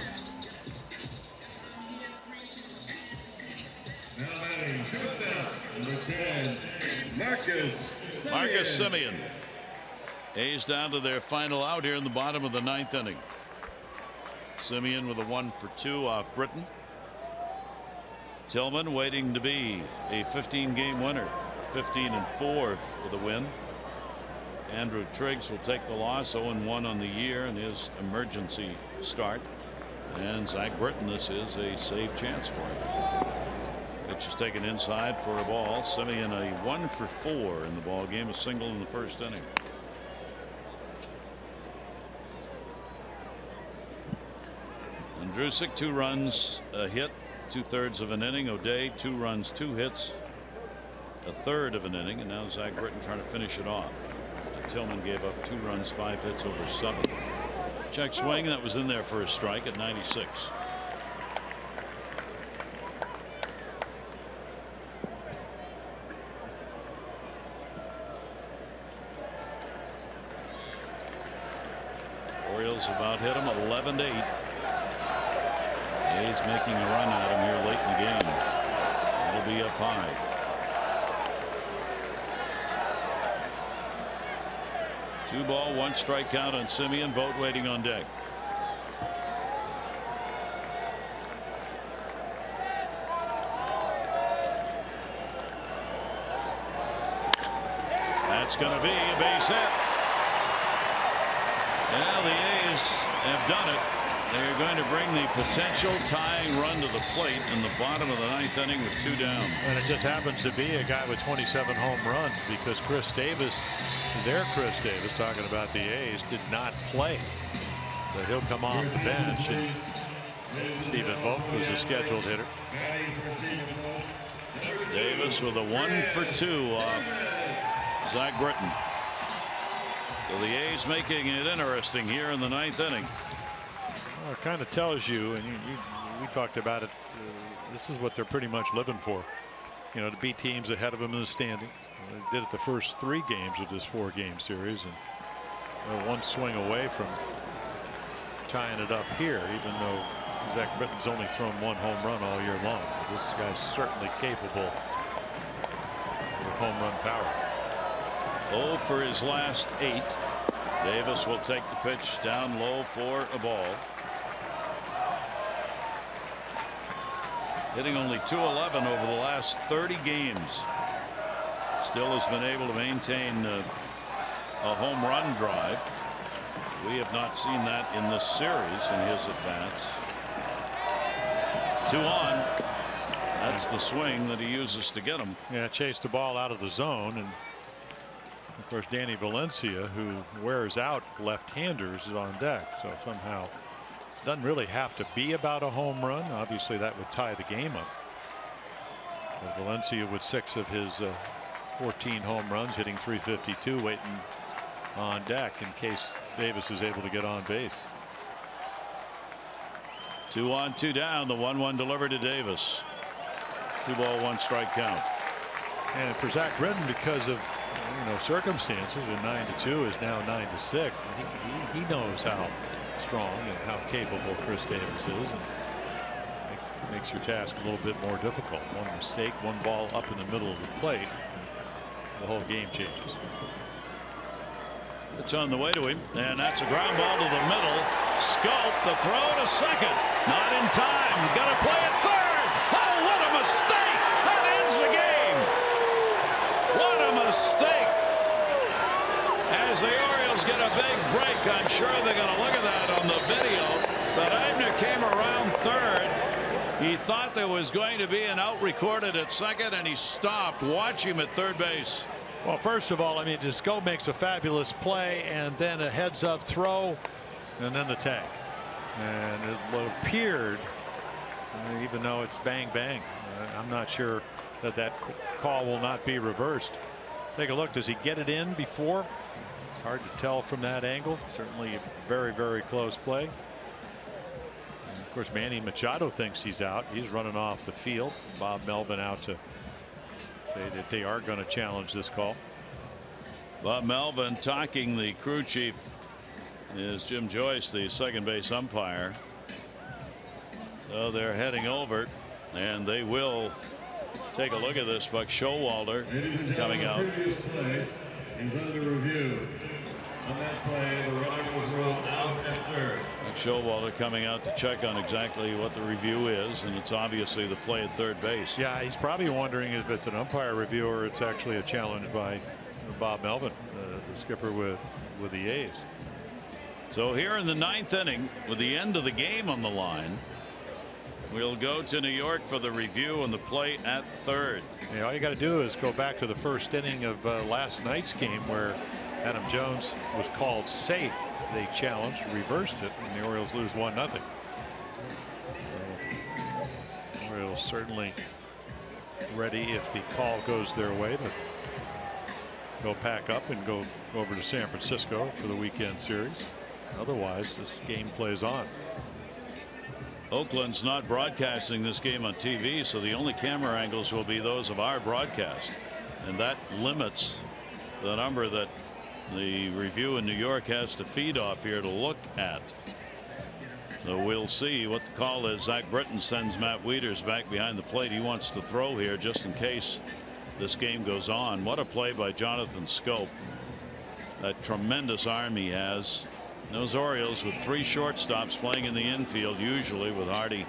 Now batting shortstop, number 10, Marcus Semien. A's down to their final out here in the bottom of the 9th inning. Semien with a 1 for 2 off Britton. Tillman waiting to be a 15-game winner, 15-4 for the win. Andrew Triggs will take the loss, 0-1 on the year in his emergency start. And Zach Britton, this is a safe chance for him. Pitch is taken inside for a ball. Semien a 1 for 4 in the ball game, a single in the 1st inning. Andrusik 2 runs, a hit, 2/3 of an inning. O'Day 2 runs, 2 hits, a third of an inning, and now Zach Britton trying to finish it off. Tillman gave up 2 runs, 5 hits over 7. Check swing, that was in there for a strike at 96. Royals about hit him 11-8. A's making a run at him here late in the game. It'll be up high. Two ball, one strikeout on Simeon. Vogt waiting on deck. That's going to be a base hit. Well, the A's have done it. They're going to bring the potential tying run to the plate in the bottom of the ninth inning with 2 down. And it just happens to be a guy with 27 home runs because Chris Davis, talking about the A's, did not play. So he'll come off the bench. And Stephen Vogt was a scheduled hitter. Davis with a 1-for-2 off Zach Britton. So the A's making it interesting here in the ninth inning. Well, it kind of tells you, and we talked about it. This is what they're pretty much living for. You know, to beat teams ahead of them in the standings. They did it the first 3 games of this 4-game series, and one swing away from tying it up here, even though Zach Britton's only thrown 1 home run all year long. This guy's certainly capable with home run power. 0 for his last 8. Davis will take the pitch down low for a ball. Hitting only .211 over the last 30 games. Still has been able to maintain a home run drive. We have not seen that in this series in his at-bats. 2 on. That's the swing that he uses to get him. Yeah, chased the ball out of the zone, and of course Danny Valencia, who wears out left-handers, is on deck. So somehow it doesn't really have to be about a home run. Obviously that would tie the game up. But Valencia with 6 of his 14 home runs, hitting .352, waiting on deck in case Davis is able to get on base. 2 on, 2 down. The 1-1 delivered to Davis. 2 ball, 1 strike count. And for Zach Britton, because of circumstances, a 9-2 is now 9-6. He knows how strong and how capable Chris Davis is, and makes your task a little bit more difficult. One mistake, 1 ball up in the middle of the plate, the whole game changes. It's on the way to him, and that's a ground ball to the middle. Scope, the throw to second. Not in time. Got to play at third. Oh, what a mistake! That ends the game. What a mistake! As the Orioles get a big break, I'm sure they're going to look at that on the video. But Eibner came around third. He thought there was going to be an out recorded at second, and he stopped. Watch him at third base. Well, first of all, I mean, Scope makes a fabulous play, and then a heads-up throw, and then the tag. And it appeared, even though it's bang bang, I'm not sure that call will not be reversed. Take a look. Does he get it in before? It's hard to tell from that angle. Certainly a very, very close play. And of course, Manny Machado thinks he's out. He's running off the field. Bob Melvin out to say that they are going to challenge this call. Bob Melvin talking. The crew chief is Jim Joyce, the second base umpire. So they're heading over, and they will take a look at this. Buck Showalter coming out. Previous play is under review. On that play, the runner was ruled out at third. Buck Showalter coming out to check on exactly what the review is, and it's obviously the play at third base. Yeah, he's probably wondering if it's an umpire review or it's actually a challenge by Bob Melvin, the skipper with the A's. So here in the ninth inning, with the end of the game on the line, we'll go to New York for the review and the play at third. Yeah, all you got to do is go back to the first inning of last night's game where Adam Jones was called safe. They challenged, reversed it, and the Orioles lose 1-0. So, the Orioles certainly ready if the call goes their way to go pack up and go over to San Francisco for the weekend series. Otherwise, this game plays on. Oakland's not broadcasting this game on TV, so the only camera angles will be those of our broadcast, and that limits the number that the review in New York has to feed off here to look at. So we'll see what the call is. Zach Britton sends Matt Wieters back behind the plate. He wants to throw here just in case this game goes on. What a play by Jonathan Schoop. That tremendous arm he has. Those Orioles with 3 shortstops playing in the infield, usually with Hardy,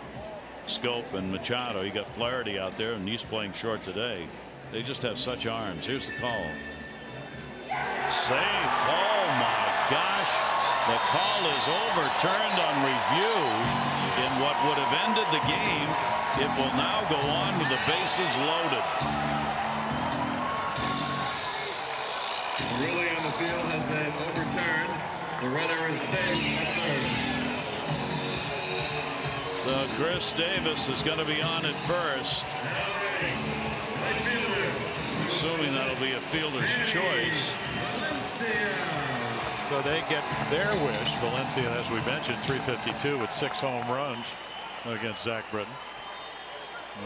Schoop, and Machado. You got Flaherty out there, and he's playing short today. They just have such arms. Here's the call. Safe. Oh my gosh. The call is overturned on review in what would have ended the game. It will now go on with the bases loaded. The ruling on the field has been overturned. The runner is safe at third. So Chris Davis is going to be on at first. Assuming that'll be a fielder's choice. So they get their wish. Valencia, as we mentioned, 352 with 6 home runs against Zach Britton.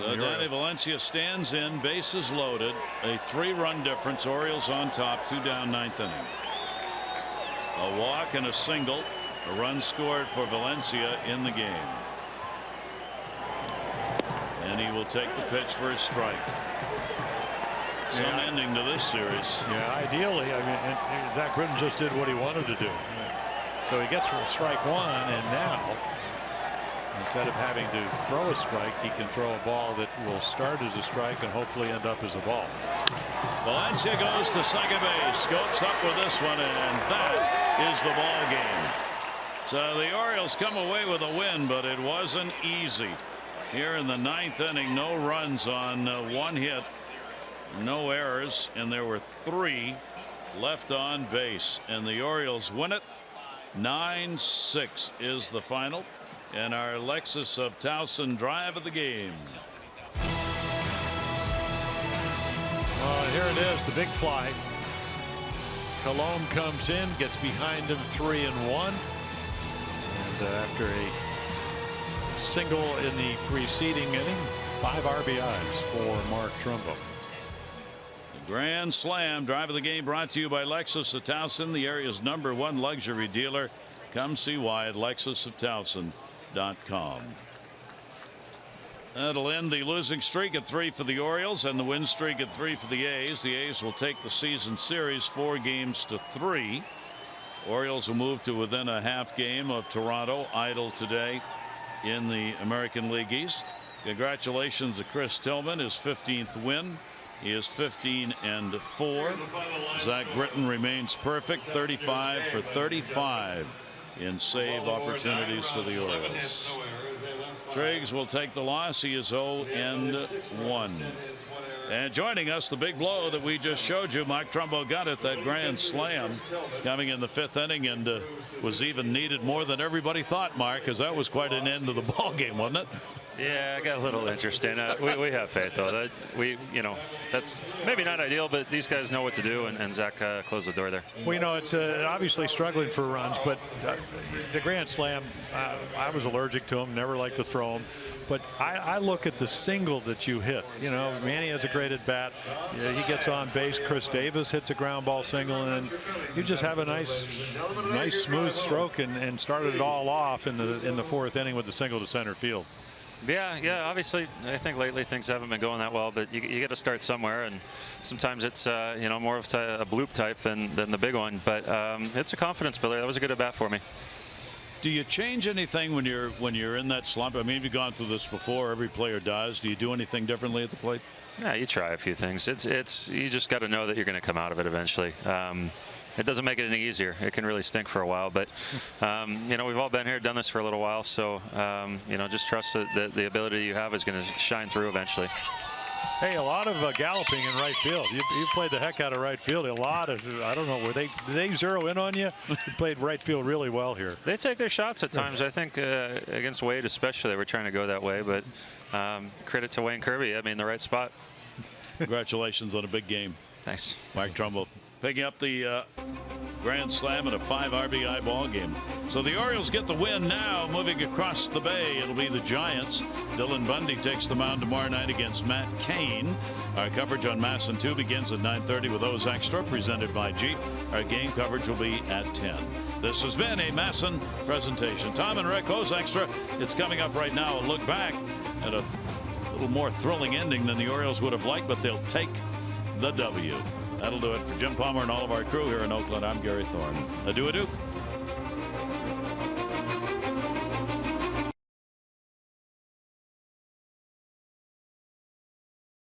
Danny Valencia stands in, bases loaded, a 3-run difference. Orioles on top, 2 down, 9th inning. A walk and a single, a run scored for Valencia in the game. And he will take the pitch for a strike. Some ending to this series. Yeah, ideally, I mean, Zach Britton just did what he wanted to do. So he gets for strike 1, and now, instead of having to throw a strike, he can throw a ball that will start as a strike and hopefully end up as a ball. Valencia goes to second base. Scopes up with this one, and that is the ball game. So the Orioles come away with a win, but it wasn't easy. Here in the 9th inning, no runs on 1 hit. No errors, and there were 3 left on base, and the Orioles win it. 9-6 is the final, and our Lexus of Towson drive of the game. Here it is, the big fly. Colomé comes in, gets behind him 3-1, and after a single in the preceding inning, 5 RBIs for Mark Trumbo. Grand Slam drive of the game brought to you by Lexus of Towson, the area's #1 luxury dealer. Come see why at lexusoftowson.com. That'll end the losing streak at 3 for the Orioles and the win streak at 3 for the A's. The A's will take the season series 4 games to 3. Orioles will move to within a half game of Toronto, idle today in the American League East. Congratulations to Chris Tillman, his 15th win. He is 15-4. Zach Britton remains perfect, 35 for 35 in save opportunities for the Orioles. Triggs will take the loss. He is 0-1. And joining us, the big blow that we just showed you, Mike Trumbo got it, that grand slam coming in the 5th inning, and was even needed more than everybody thought, Mark, because that was quite an end to the ball game, wasn't it? Yeah, I got a little interesting. We have faith, though. That that's maybe not ideal, but these guys know what to do, and Zach closed the door there. Well, it's obviously struggling for runs, but the grand slam, I was allergic to him, never liked to throw him. But I look at the single that you hit. Manny has a great at bat. He gets on base. Chris Davis hits a ground ball single, and you just have a nice smooth stroke, and started it all off in the 4th inning with the single to center field. Yeah. Obviously, I think lately things haven't been going that well, but you got to start somewhere, and sometimes it's more of a bloop type than the big one. But it's a confidence builder. That was a good at bat for me. Do you change anything when you're in that slump? I mean, you've gone through this before. Every player does. Do you do anything differently at the plate? Yeah, you try a few things. You just got to know that you're going to come out of it eventually. It doesn't make it any easier. It can really stink for a while, but we've all been here, done this for a little while, so just trust that the ability you have is going to shine through eventually. Hey, a lot of galloping in right field. You played the heck out of right field. A lot of, I don't know, did they zero in on you? You played right field really well here. They take their shots at times. I think against Wade especially, they were trying to go that way, but credit to Wayne Kirby. I mean, the right spot. Congratulations on a big game. Thanks. Mike Trumbo. picking up the grand slam in a 5 RBI ball game. So the Orioles get the win now. Moving across the bay, it'll be the Giants. Dylan Bundy takes the mound tomorrow night against Matt Cain. Our coverage on MASN 2 begins at 9:30 with O's Extra, presented by Jeep. Our game coverage will be at 10. This has been a MASN presentation. Tom and Rick, O's Extra. It's coming up right now. A look back at a little more thrilling ending than the Orioles would have liked, but they'll take the W. That'll do it for Jim Palmer and all of our crew here in Oakland. I'm Gary Thorne. Adieu, adieu.